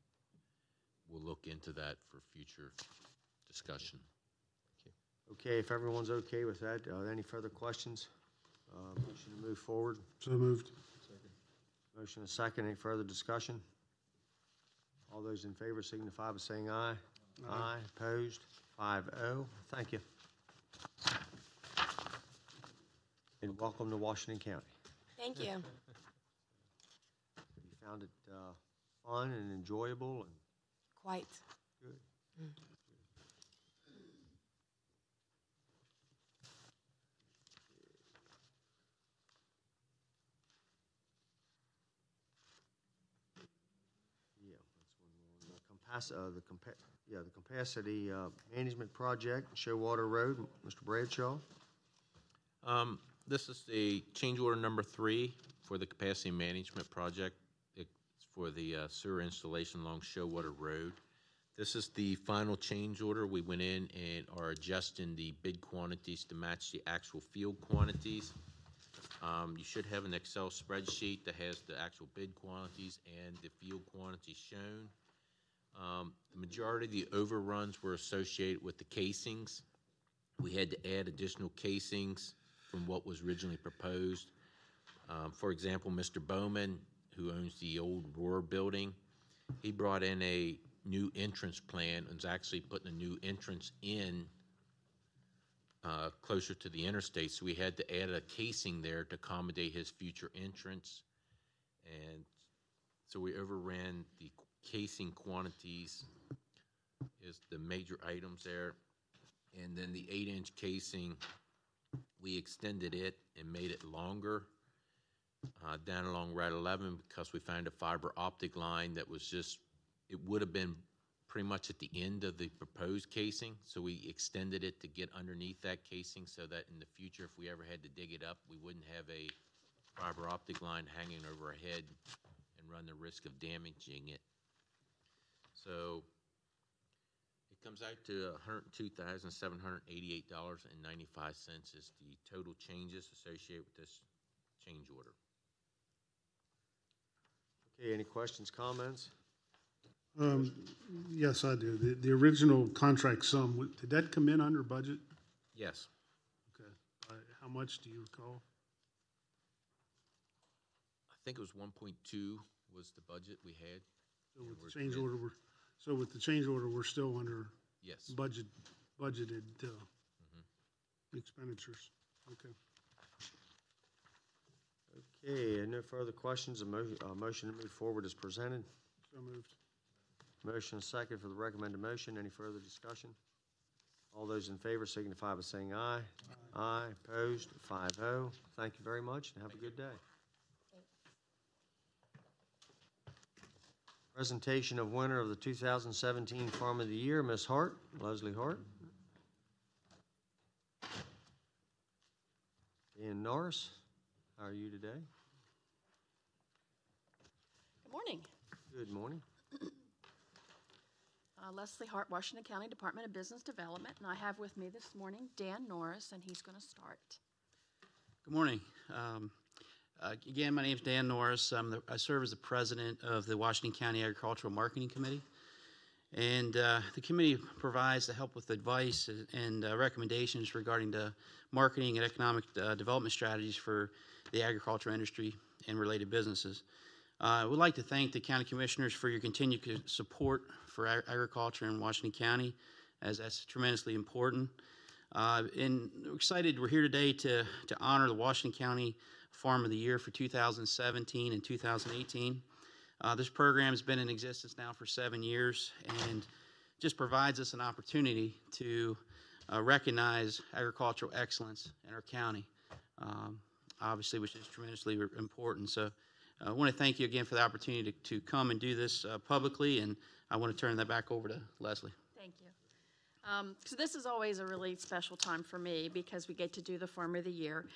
we'll look into that for future discussion. Okay, if everyone's okay with that, any further questions? Motion to move forward. So moved. Motion and second. Any further discussion? All those in favor signify by saying aye. Aye. Opposed? 5-0. Thank you. And welcome to Washington County. Thank you. You found it fun and enjoyable and Quite. good. the capacity management project, Showwater Road. Mr. Bradshaw. This is the change order number 3 for the capacity management project. It's for the sewer installation along Showwater Road. This is the final change order. We went in and are adjusting the bid quantities to match the actual field quantities. You should have an Excel spreadsheet that has the actual bid quantities and the field quantities shown. The majority of the overruns were associated with the casings. We had to add additional casings from what was originally proposed. For example, Mr. Bowman, who owns the old Roar building, he brought in a new entrance plan and is actually putting a new entrance in closer to the interstate. So we had to add a casing there to accommodate his future entrance. And so we overran the casing quantities is the major items there. And then the 8-inch casing, we extended it and made it longer down along Route 11 because we found a fiber optic line that was just, it would have been pretty much at the end of the proposed casing. So we extended it to get underneath that casing so that in the future, if we ever had to dig it up, we wouldn't have a fiber optic line hanging over our head and run the risk of damaging it. So it comes out to $102,788.95 is the total changes associated with this change order. Okay, any questions, comments? Yes, I do. The original contract sum, did that come in under budget? Yes. Okay. How much do you recall? I think it was 1.2 was the budget we had. So with the change order, we're still under yes budgeted expenditures. Okay. Okay, and no further questions. A motion to move forward is presented. So moved. Motion is second for the recommended motion. Any further discussion? All those in favor signify by saying aye. Aye. Opposed? 5-0. Thank you very much and have a good day. Presentation of winner of the 2017 Farm of the Year, Ms. Hart, Leslie Hart. Dan Norris, how are you today? Good morning. Good morning. Leslie Hart, Washington County Department of Business Development, and I have with me this morning Dan Norris, and he's going to start. Good morning. Again, my name is Dan Norris. I serve as the president of the Washington County Agricultural Marketing Committee. And the committee provides the help with advice and recommendations regarding the marketing and economic development strategies for the agricultural industry and related businesses. I would like to thank the county commissioners for your continued support for agriculture in Washington County, as that's tremendously important. And we're excited we're here today to honor the Washington County Farm of the Year for 2017 and 2018. This program has been in existence now for 7 years and just provides us an opportunity to recognize agricultural excellence in our county, obviously, which is tremendously important. So I want to thank you again for the opportunity to come and do this publicly, and I want to turn that back over to Leslie. Thank you. So this is always a really special time for me because we get to do the Farm of the Year.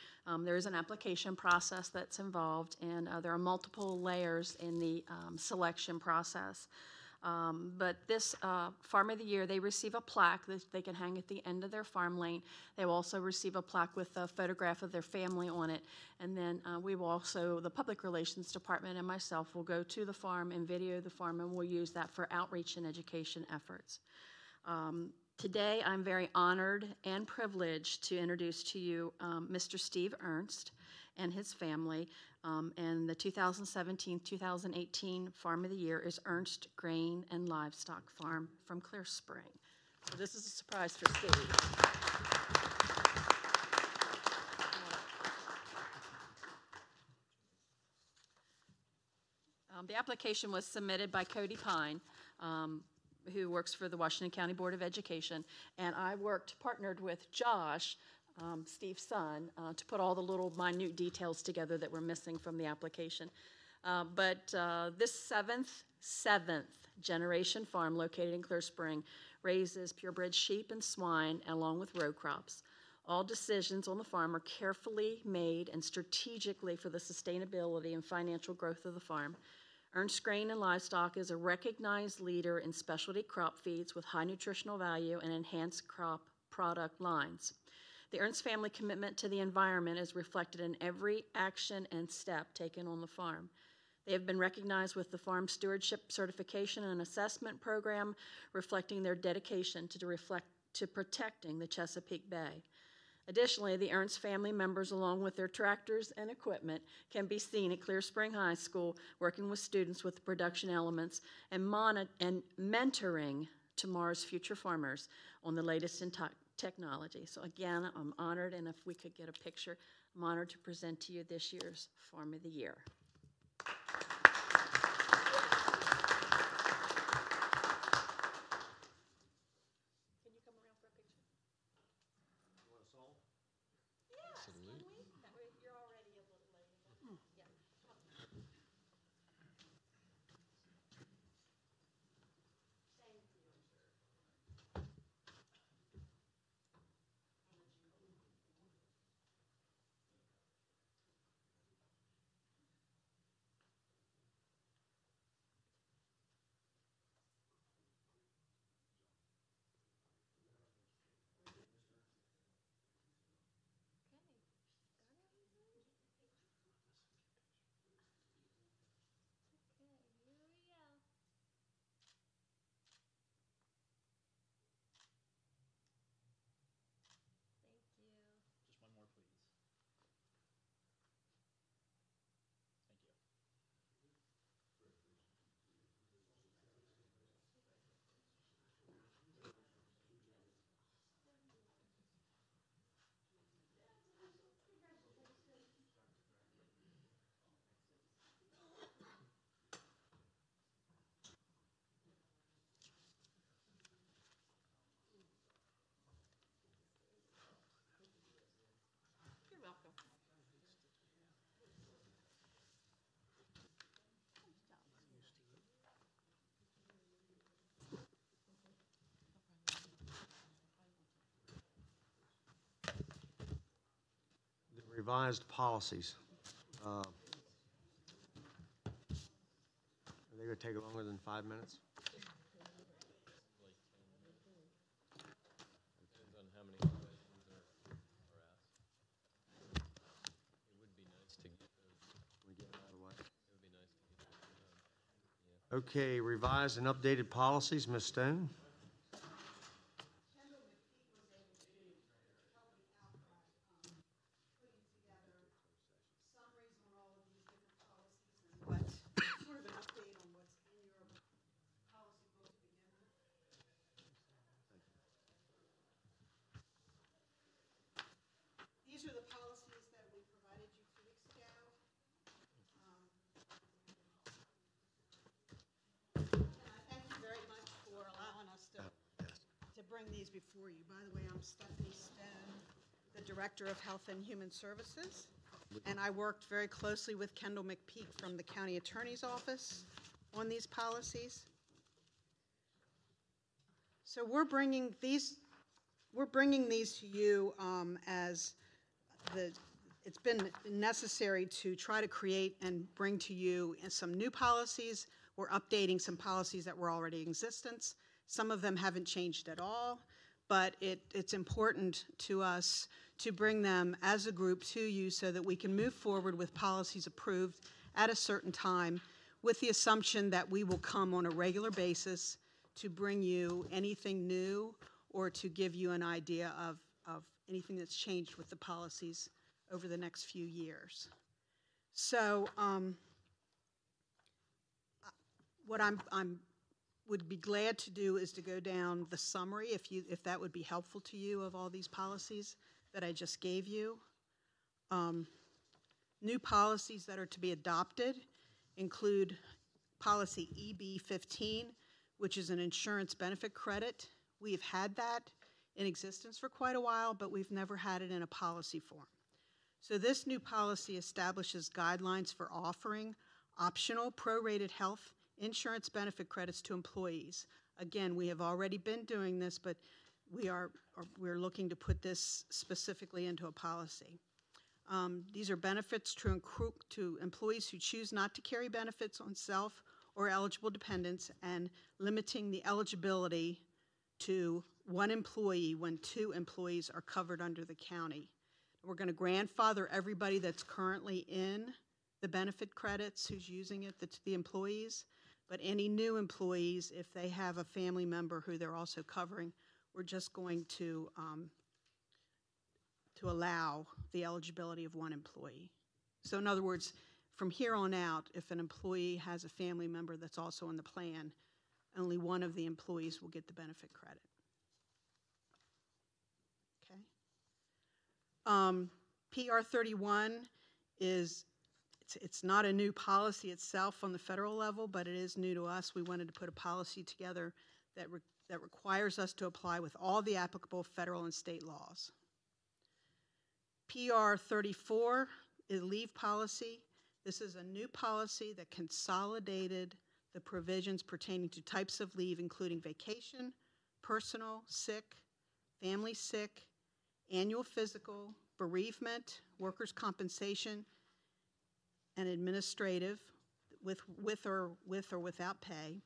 There is an application process that's involved, and there are multiple layers in the selection process. But this Farm of the Year, they receive a plaque that they can hang at the end of their farm lane. They will also receive a plaque with a photograph of their family on it. And then we will also, the Public Relations Department and myself will go to the farm and video the farm, and we'll use that for outreach and education efforts. Today, I'm very honored and privileged to introduce to you Mr. Steve Ernst and his family. And the 2017-2018 Farm of the Year is Ernst Grain and Livestock Farm from Clear Spring. So this is a surprise for Steve. The application was submitted by Cody Pine, who works for the Washington County Board of Education, and I partnered with Josh, Steve's son, to put all the little minute details together that were missing from the application. But this seventh generation farm located in Clear Spring raises purebred sheep and swine along with row crops. All decisions on the farm are carefully made and strategically for the sustainability and financial growth of the farm. Ernst Grain and Livestock is a recognized leader in specialty crop feeds with high nutritional value and enhanced crop product lines. The Ernst family commitment to the environment is reflected in every action and step taken on the farm. They have been recognized with the Farm Stewardship Certification and Assessment Program, reflecting their dedication to protecting the Chesapeake Bay. Additionally, the Ernst family members, along with their tractors and equipment, can be seen at Clear Spring High School working with students with the production elements and mentoring tomorrow's future farmers on the latest in technology. So again, I'm honored, and if we could get a picture, I'm honored to present to you this year's Farm of the Year. Just one more, please. You're welcome. The revised policies. Are they going to take longer than 5 minutes? Depends on how many questions are asked. It would be nice to get those. We get them out of the way. It would be nice to get those done. Okay, revised and updated policies, Ms. Stone. But sort of an update on what's in your policy book to begin with. These are the policies that we provided you 2 weeks ago. And I thank you very much for allowing us to bring these before you. By the way, I'm Stephanie Stone, the Director of Health and Human Services. And I worked very closely with Kendall McPeak from the County Attorney's Office on these policies. So we're bringing these to you as it's been necessary to try to create and bring to you some new policies. We're updating some policies that were already in existence. Some of them haven't changed at all, but it's important to us to bring them as a group to you so that we can move forward with policies approved at a certain time with the assumption that we will come on a regular basis to bring you anything new or to give you an idea of anything that's changed with the policies over the next few years. So what I'm would be glad to do is to go down the summary, if that would be helpful to you, of all these policies that I just gave you. New policies that are to be adopted include policy EB15, which is an insurance benefit credit. We have had that in existence for quite a while, but we've never had it in a policy form. So this new policy establishes guidelines for offering optional prorated health insurance benefit credits to employees. Again, we have already been doing this, but we're looking to put this specifically into a policy. These are benefits to employees who choose not to carry benefits on self or eligible dependents, and limiting the eligibility to one employee when 2 employees are covered under the county. We're going to grandfather everybody that's currently in the benefit credits who's using it, the employees, but any new employees, if they have a family member who they're also covering, we're just going to allow the eligibility of 1 employee. So in other words, from here on out, if an employee has a family member that's also in the plan, only 1 of the employees will get the benefit credit. Okay. PR 31 it's not a new policy itself on the federal level, but it is new to us. We wanted to put a policy together that requires us to apply with all the applicable federal and state laws. PR 34 is leave policy. This is a new policy that consolidated the provisions pertaining to types of leave, including vacation, personal, sick, family sick, annual physical, bereavement, workers' compensation, and administrative with or without pay.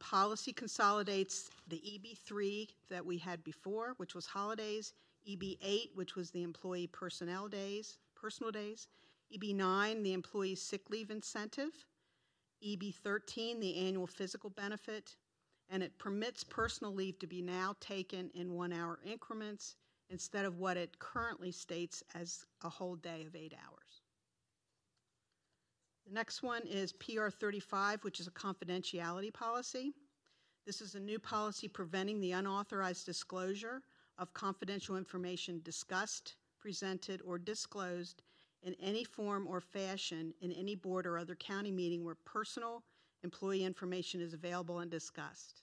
Policy consolidates the EB3 that we had before, which was holidays, EB8, which was the employee personal days, EB9, the employee sick leave incentive, EB13, the annual physical benefit, and it permits personal leave to be now taken in 1-hour increments instead of what it currently states as a whole day of 8 hours. The next one is PR 35, which is a confidentiality policy. This is a new policy preventing the unauthorized disclosure of confidential information discussed, presented, or disclosed in any form or fashion in any board or other county meeting where personal employee information is available and discussed.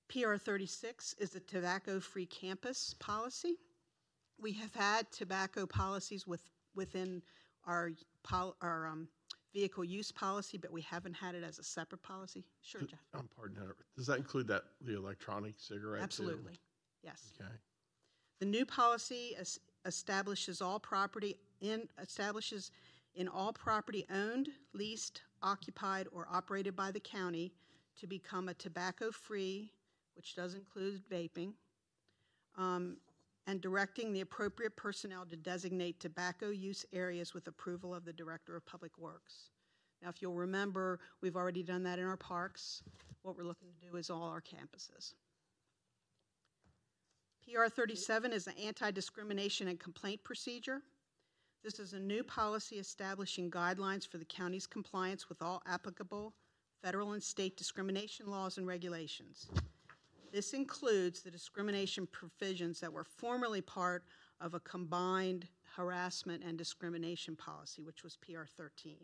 PR 36 is the tobacco-free campus policy. We have had tobacco policies within our vehicle use policy, but we haven't had it as a separate policy. Sure, Jeff. Pardon that. Does that include the electronic cigarette too? Absolutely, yes. Okay. The new policy establishes in all property owned, leased, occupied, or operated by the county to become a tobacco-free, which does include vaping, and directing the appropriate personnel to designate tobacco use areas with approval of the Director of Public Works. Now, if you'll remember, we've already done that in our parks. What we're looking to do is all our campuses. PR 37 is an anti-discrimination and complaint procedure. This is a new policy establishing guidelines for the county's compliance with all applicable federal and state discrimination laws and regulations. This includes the discrimination provisions that were formerly part of a combined harassment and discrimination policy, which was PR 13.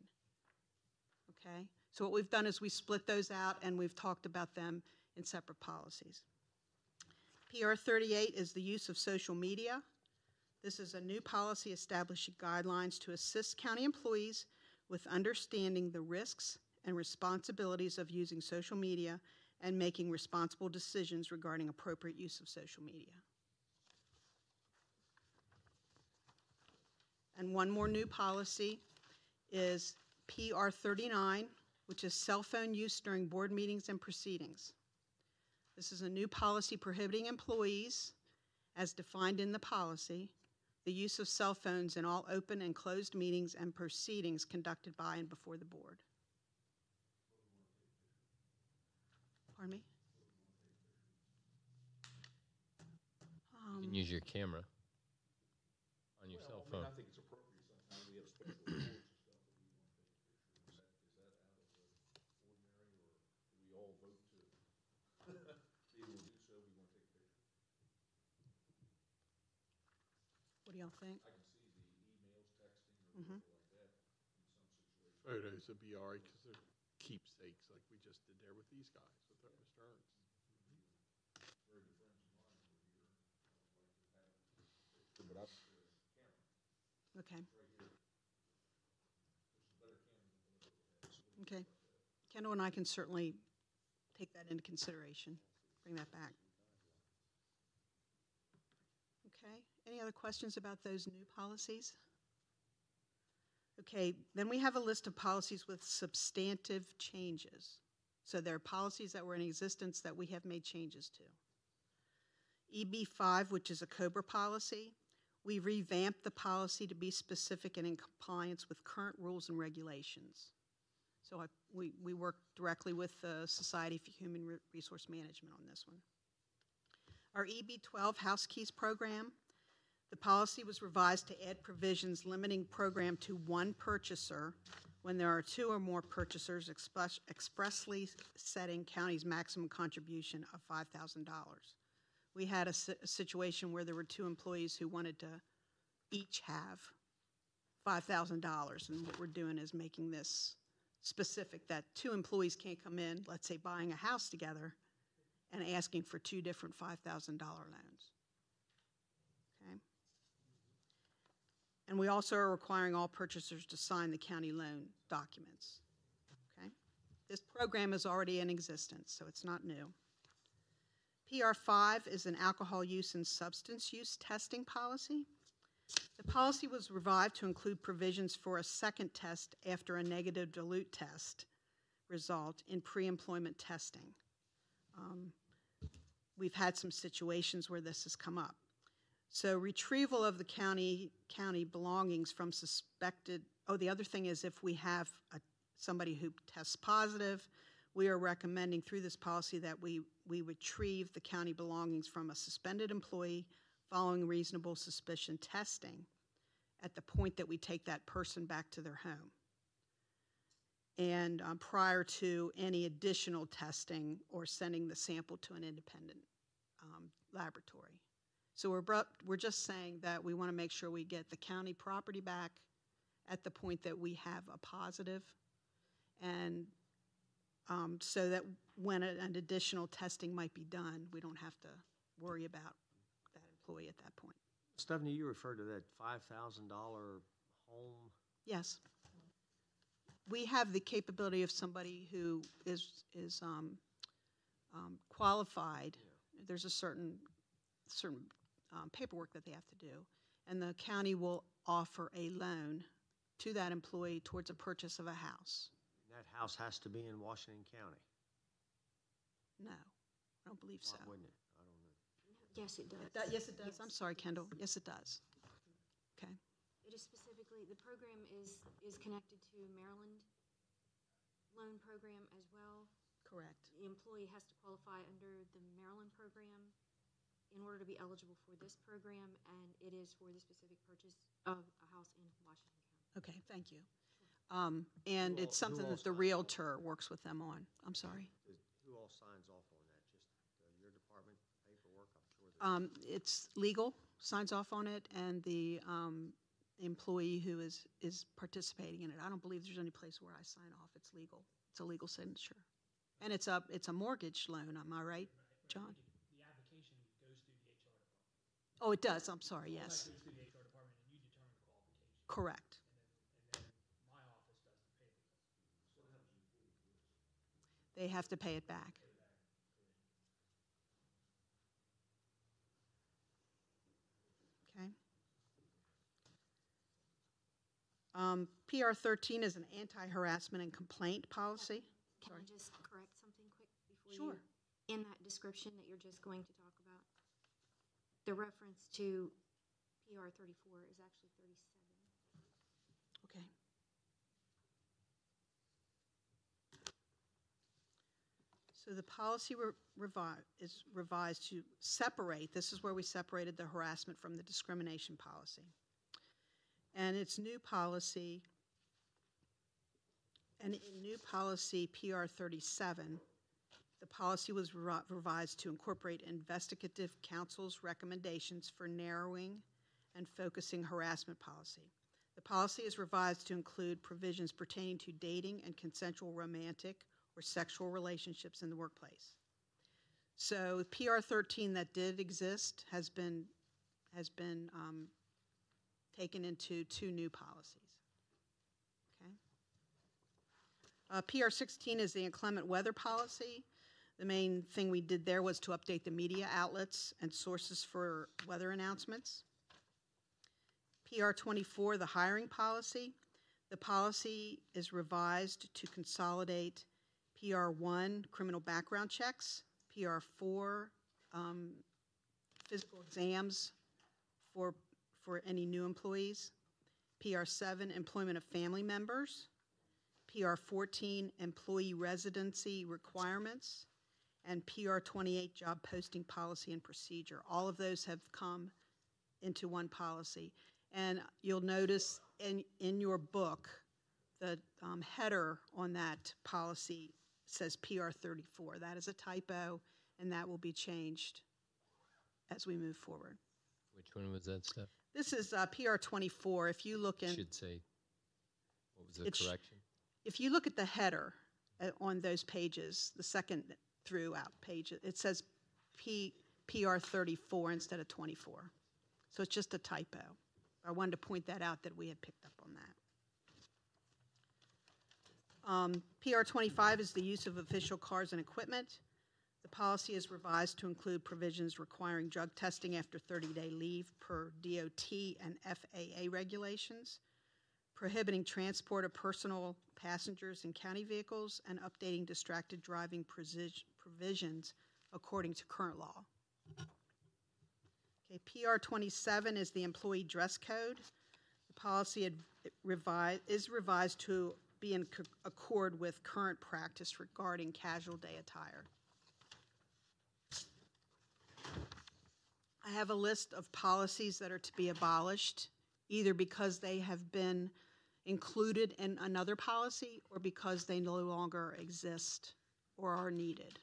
Okay? So what we've done is we split those out and we've talked about them in separate policies. PR 38 is the use of social media. This is a new policy establishing guidelines to assist county employees with understanding the risks and responsibilities of using social media and making responsible decisions regarding appropriate use of social media. And one more new policy is PR 39, which is cell phone use during board meetings and proceedings. This is a new policy prohibiting employees, as defined in the policy, the use of cell phones in all open and closed meetings and proceedings conducted by and before the board. Pardon me? You can use your camera on your cell phone. I think it's appropriate sometimes we have special reports and stuff that we want to take a picture. Is that out of the ordinary, or do we all vote to be able to do so? We want to take a picture. What do y'all think? I can see the emails, texting, or whatever like that in some situations. Photos would be all right because they're keepsakes like we just did there with these guys, with Mr. Ernst. Very good friends of mine over here. But I camera. Okay. Right here. Kendall and I can certainly take that into consideration, bring that back. Okay, any other questions about those new policies? Okay, then we have a list of policies with substantive changes. So there are policies that were in existence that we have made changes to. EB5, which is a COBRA policy, we revamped the policy to be specific and in compliance with current rules and regulations. So we work directly with the Society for Human Resource Management on this one. Our EB12 House Keys program, the policy was revised to add provisions limiting program to one purchaser when there are two or more purchasers, expressly setting county's maximum contribution of $5,000. We had a situation where there were two employees who wanted to each have $5,000, and what we're doing is making this specific that two employees can't come in, let's say buying a house together, and asking for two different $5,000 loans. Okay? And we also are requiring all purchasers to sign the county loan documents. Okay? This program is already in existence, so it's not new. PR5 is an alcohol use and substance use testing policy. The policy was revived to include provisions for a second test after a negative dilute test result in pre-employment testing. We've had some situations where this has come up. So retrieval of the county belongings from suspected, the other thing is if we have somebody who tests positive, we are recommending through this policy that we retrieve the county belongings from a suspended employee following reasonable suspicion testing at the point that we take that person back to their home. And prior to any additional testing or sending the sample to an independent laboratory. So we're just saying that we want to make sure we get the county property back at the point that we have a positive, and so that when an additional testing might be done, we don't have to worry about that employee at that point. Stephanie, you referred to that $5,000 home. Yes. We have the capability of somebody who is qualified. Yeah. There's a certain paperwork that they have to do, and the county will offer a loan to that employee towards a purchase of a house. That house has to be in Washington County. No, I don't believe so. Why wouldn't it? I don't know. Yes, it does. Yes, it does. Yes. I'm sorry, Kendall. Yes, it does. Okay. It is specifically, the program is connected to Maryland loan program as well. Correct. The employee has to qualify under the Maryland program in order to be eligible for this program, and it is for the specific purchase of a house in Washington County. Okay, thank you. And it's something that the realtor works with them on. I'm sorry. Who all signs off on that? Just your department, paperwork? I'm sure. It's legal, signs off on it, and the employee who is participating in it. I don't believe there's any place where I sign off. It's legal. It's a legal signature. And it's a mortgage loan, am I right, John? The application goes through the HR department. Oh, it does. I'm sorry, yes. It goes through the HR department, and you determine the qualification. Correct. And then my office does the payment. They have to pay it back. Okay. PR 13 is an anti-harassment and complaint policy. Can I just correct something quick before Sure. you? In that description that you're just going to talk about, the reference to PR 34 is actually 37. Okay. So the policy is revised to separate, this is where we separated the harassment from the discrimination policy. And its new policy, and in new policy PR 37, the policy was revised to incorporate investigative counsel's recommendations for narrowing and focusing harassment policy. The policy is revised to include provisions pertaining to dating and consensual romantic or sexual relationships in the workplace. So PR 13 that did exist has been taken into two new policies. Okay. PR 16 is the inclement weather policy. The main thing we did there was to update the media outlets and sources for weather announcements. PR 24, the hiring policy. The policy is revised to consolidate PR 1, criminal background checks, PR 4, physical exams for any new employees, PR 7, employment of family members, PR 14, employee residency requirements, and PR 28, job posting policy and procedure. All of those have come into one policy. And you'll notice in your book, the header on that policy says PR 34. That is a typo, and that will be changed as we move forward. Which one was that, Steph? This is PR 24. If you look in... Should say, what was the correction? If you look at the header on those pages, the second throughout page, it says PR 34 instead of 24. So it's just a typo. I wanted to point that out, that we had picked up on that. PR 25 is the use of official cars and equipment. The policy is revised to include provisions requiring drug testing after 30-day leave per DOT and FAA regulations, prohibiting transport of personal passengers in county vehicles, and updating distracted driving provisions according to current law. Okay, PR 27 is the employee dress code. The policy is revised to be in accord with current practice regarding casual day attire. I have a list of policies that are to be abolished, either because they have been included in another policy or because they no longer exist or are needed.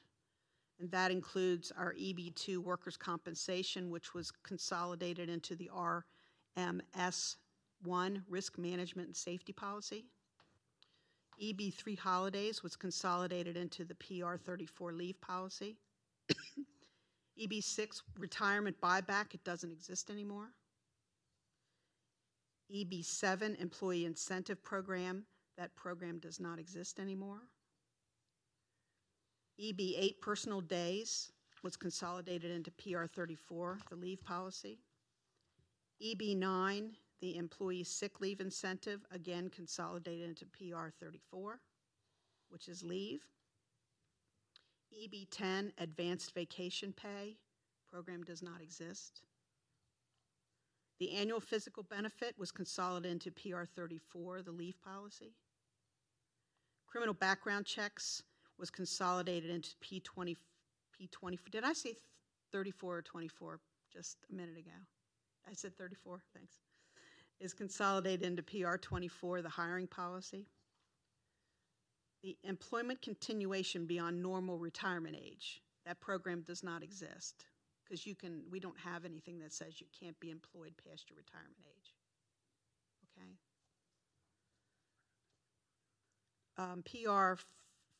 And that includes our EB2 workers' compensation, which was consolidated into the RMS1 risk management and safety policy. EB3 holidays was consolidated into the PR 34 leave policy. EB6 retirement buyback, it doesn't exist anymore. EB7 employee incentive program, that program does not exist anymore. EB8 personal days was consolidated into PR 34, the leave policy. EB9, the employee sick leave incentive, again consolidated into PR 34, which is leave. EB10, advanced vacation pay, program does not exist. The annual physical benefit was consolidated into PR 34, the leave policy. Criminal background checks was consolidated into P20. Did I say 34 or 24 just a minute ago? I said 34, thanks. Is consolidated into PR 24, the hiring policy. The employment continuation beyond normal retirement age, that program does not exist because we don't have anything that says you can't be employed past your retirement age. Okay. PR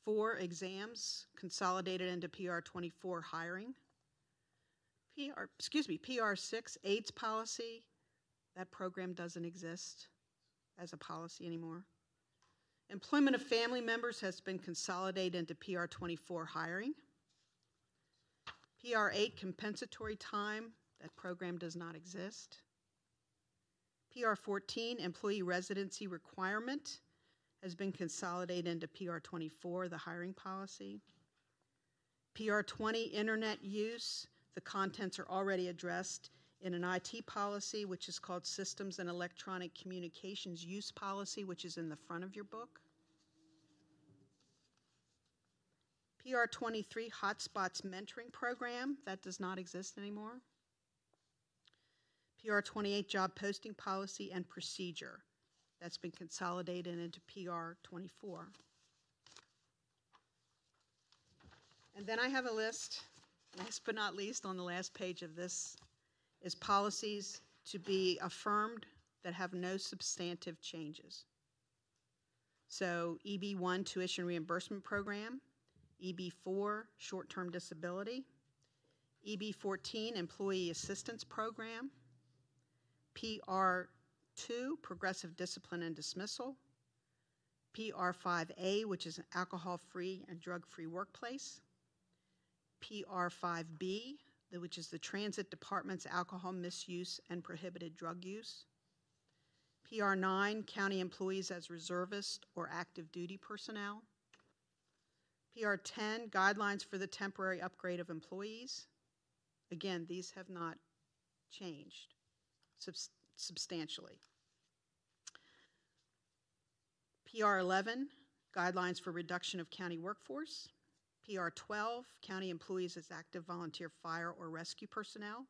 4 exams consolidated into PR 24 hiring. PR 6 AIDS policy, that program doesn't exist as a policy anymore. Employment of family members has been consolidated into PR 24 hiring. PR 8 compensatory time, that program does not exist. PR 14 employee residency requirement has been consolidated into PR 24, the hiring policy. PR 20 internet use, the contents are already addressed in an IT policy, which is called Systems and Electronic Communications Use Policy, which is in the front of your book. PR 23 Hotspots Mentoring Program, that does not exist anymore. PR 28 Job Posting Policy and Procedure, that's been consolidated into PR 24. And then I have a list, last but not least, on the last page of this, is policies to be affirmed that have no substantive changes. So EB1 Tuition Reimbursement Program, EB4 Short-Term Disability, EB14 Employee Assistance Program, PR2 Progressive Discipline and Dismissal, PR5A, which is an alcohol-free and drug-free workplace. PR5B, which is the Transit Department's alcohol misuse and prohibited drug use. PR9, county employees as reservist or active duty personnel. PR10, guidelines for the temporary upgrade of employees. Again, these have not changed substantially. PR11, guidelines for reduction of county workforce. PR12, county employees as active volunteer fire or rescue personnel.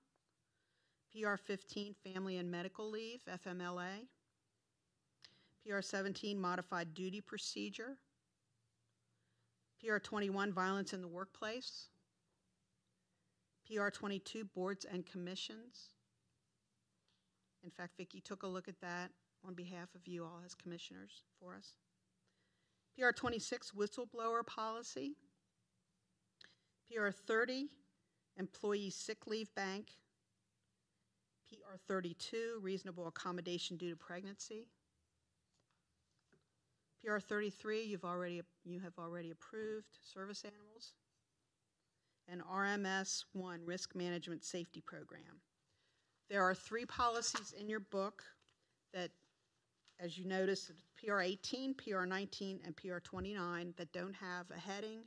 PR15, family and medical leave, FMLA. PR17, modified duty procedure. PR21, violence in the workplace. PR22, boards and commissions. In fact, Vicki took a look at that on behalf of you all as commissioners for us. PR26, whistleblower policy. PR30, employee sick leave bank. PR32, reasonable accommodation due to pregnancy. PR33, you have already approved, service animals. And RMS1, risk management safety program. There are 3 policies in your book that, as you notice, PR18, PR19, and PR29 that don't have a heading,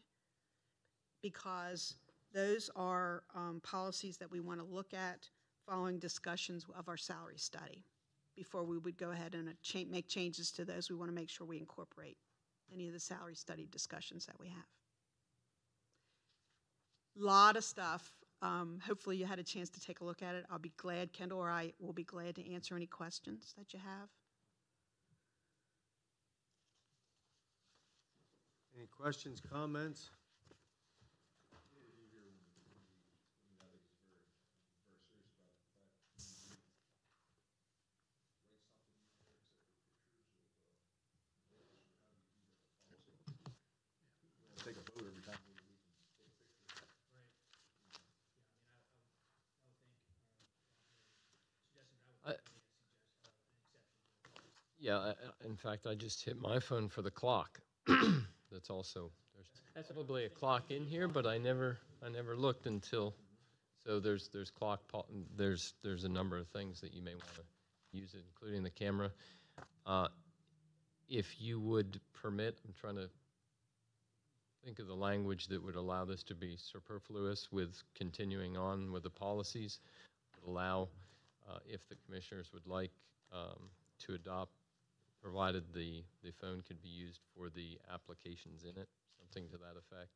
because those are policies that we want to look at following discussions of our salary study. Before we would go ahead and make changes to those, we want to make sure we incorporate any of the salary study discussions that we have. Lot of stuff. Hopefully you had a chance to take a look at it. I'll be glad, Kendall or I will be glad to answer any questions that you have. Any questions, comments? Take a vote every time we can take a picture. Yeah, in fact, I just hit my phone for the clock. That's also, there's probably a clock in here, but I never looked until, so there's clock, there's a number of things that you may want to use it, including the camera. If you would permit, I'm trying to think of the language that would allow this to be superfluous with continuing on with the policies, would allow, if the commissioners would like to adopt, provided the phone could be used for the applications in it, something to that effect.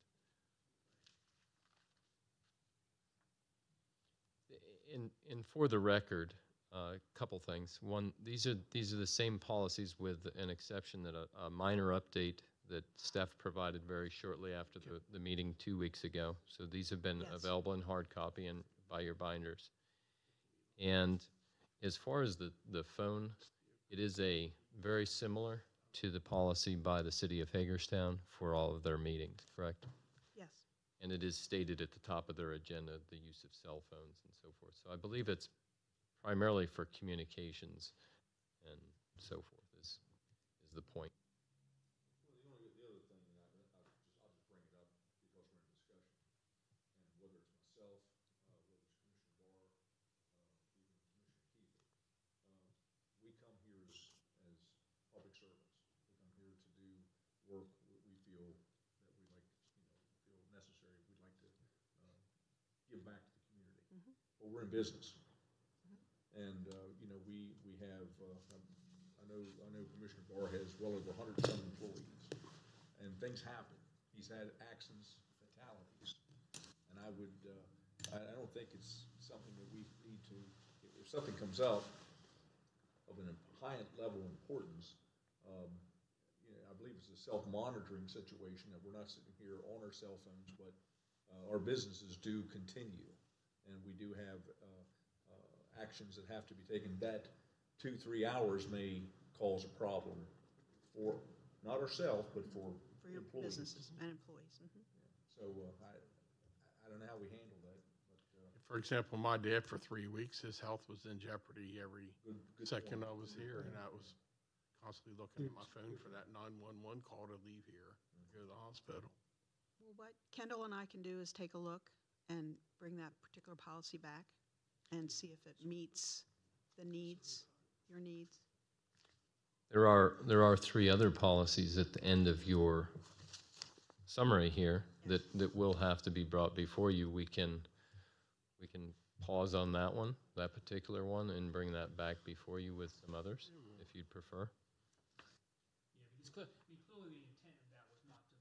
And for the record, a couple things. One, these are the same policies with an exception that a minor update that staff provided very shortly after the meeting 2 weeks ago. So these have been available in hard copy and by your binders. And as far as the phone, it is very similar to the policy by the city of Hagerstown for all of their meetings, correct? Yes. And it is stated at the top of their agenda, the use of cell phones and so forth. So I believe it's primarily for communications and so forth is the point. Well, the other thing, I'll just bring it up because we're in discussion, and whether it's myself, whether it's Commissioner Barr, even Commissioner Kiefer, we come here as public servants. We come here to do work we feel that we like, feel necessary. We'd like to give back to the community. Mm-hmm. But we're in business. And, we have, I know Commissioner Barr has well over 100 some employees, and things happen. He's had accidents, fatalities, and I don't think it's something that we need to, if something comes up of a high level of importance, I believe it's a self-monitoring situation that we're not sitting here on our cell phones, but our businesses do continue, and we do have actions that have to be taken. That 2-3 hours may cause a problem for not ourselves, but for your employees. Businesses and employees. Mm-hmm. So I don't know how we handle that. But, For example, my dad for 3 weeks, his health was in jeopardy every good second point. I was here, and that was constantly looking at my phone for that 911 call to leave here and go to the hospital. Well, what Kendall and I can do is take a look and bring that particular policy back and see if it meets the needs, your needs. There are three other policies at the end of your summary here that will have to be brought before you. We can pause on that one, that particular one, and bring that back before you with some others, if you'd prefer. Yeah, because clearly the intent of that was not to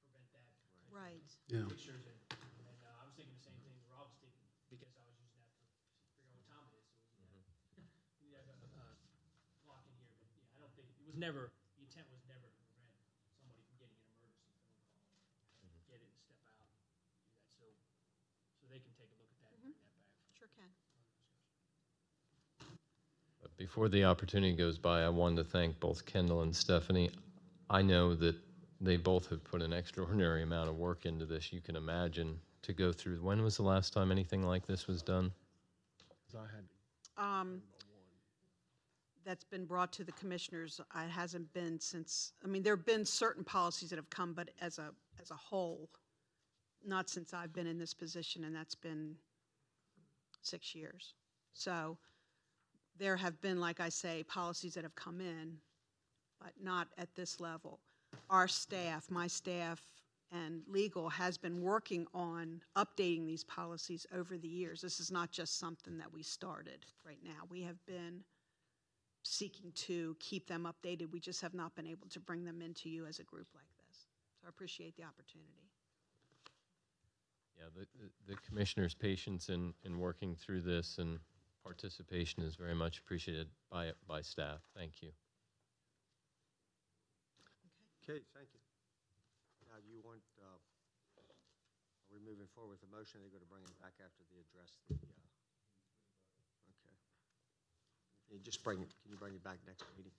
prevent that. Right. Yeah. Pictures and I was thinking the same thing Rob was thinking because I was using that to figure out what time it is. So we have a lock in here, but yeah, I don't think it was never. The intent was never to prevent somebody from getting an emergency phone call, get it and step out, and do that. So they can take a look at that and bring that back. Sure can. But before the opportunity goes by, I wanted to thank both Kendall and Stephanie. I know that they both have put an extraordinary amount of work into this. You can imagine to go through. When was the last time anything like this was done? That's been brought to the commissioners. It hasn't been since, I mean, there have been certain policies that have come, but as a whole, not since I've been in this position, and that's been 6 years. So there have been, like I say, policies that have come in, but not at this level. Our staff, my staff, and legal has been working on updating these policies over the years. This is not just something that we started right now. We have been seeking to keep them updated. We just have not been able to bring them into you as a group like this. So I appreciate the opportunity. Yeah, the commissioner's patience in working through this and participation is very much appreciated by staff. Thank you. Okay, thank you. Now, you want, are we moving forward with the motion? They're going to bring it back after they address the, okay. You just bring it, can you bring it back next meeting?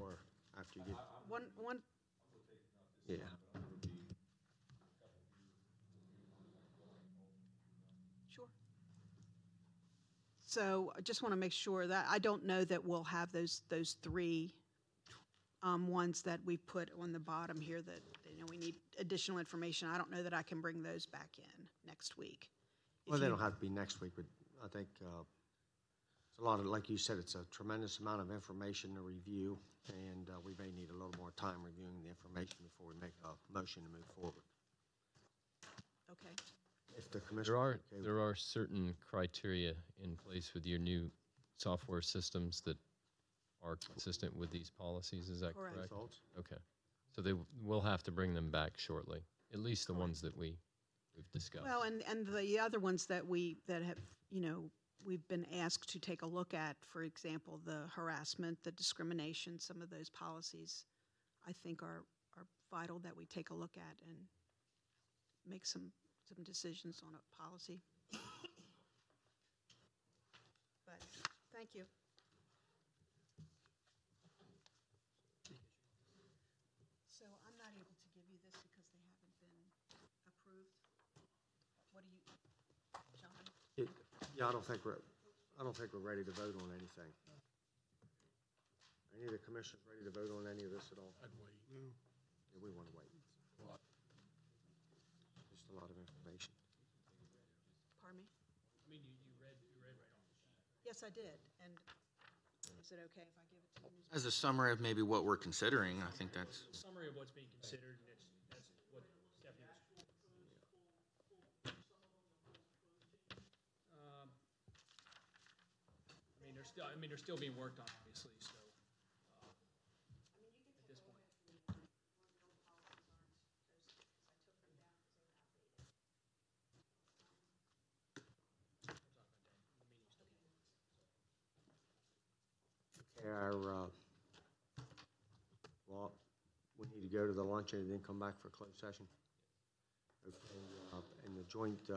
Or after you get? One, Yeah. sure. So I just want to make sure that, I don't know that we'll have those three ones that we put on the bottom here that, we need additional information. I don't know that I can bring those back in next week. Well, they don't have to be next week, but I think it's a lot of, like you said, it's a tremendous amount of information to review, and we may need a little more time reviewing the information before we make a motion to move forward. Okay. If the commissioner. There are certain criteria in place with your new software systems that are consistent with these policies. Is that correct? Results. Okay. So they will have to bring them back shortly, at least the ones that we've discussed. Well, and the other ones that have, we've been asked to take a look at, for example, the harassment, the discrimination, some of those policies, I think are vital that we take a look at and make some decisions on a policy. But thank you. So I'm not able to give you this because they haven't been approved. What do you, John? Yeah, I don't think we're ready to vote on anything. Any of the commissioners ready to vote on any of this at all? I'd wait. Yeah, we want to wait. Just a lot of information. Pardon me? I mean, you read right on the sheet. Yes, I did. And is it okay if I give it to you? As a summary of maybe what we're considering, I think that's. Summary of what's being considered, and that's what Stephanie was. They're still being worked on, obviously. So at this point. Well, we need to go to the luncheon and then come back for closed session. Okay, and the Joint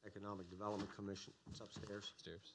Economic Development Commission, it's upstairs. Upstairs.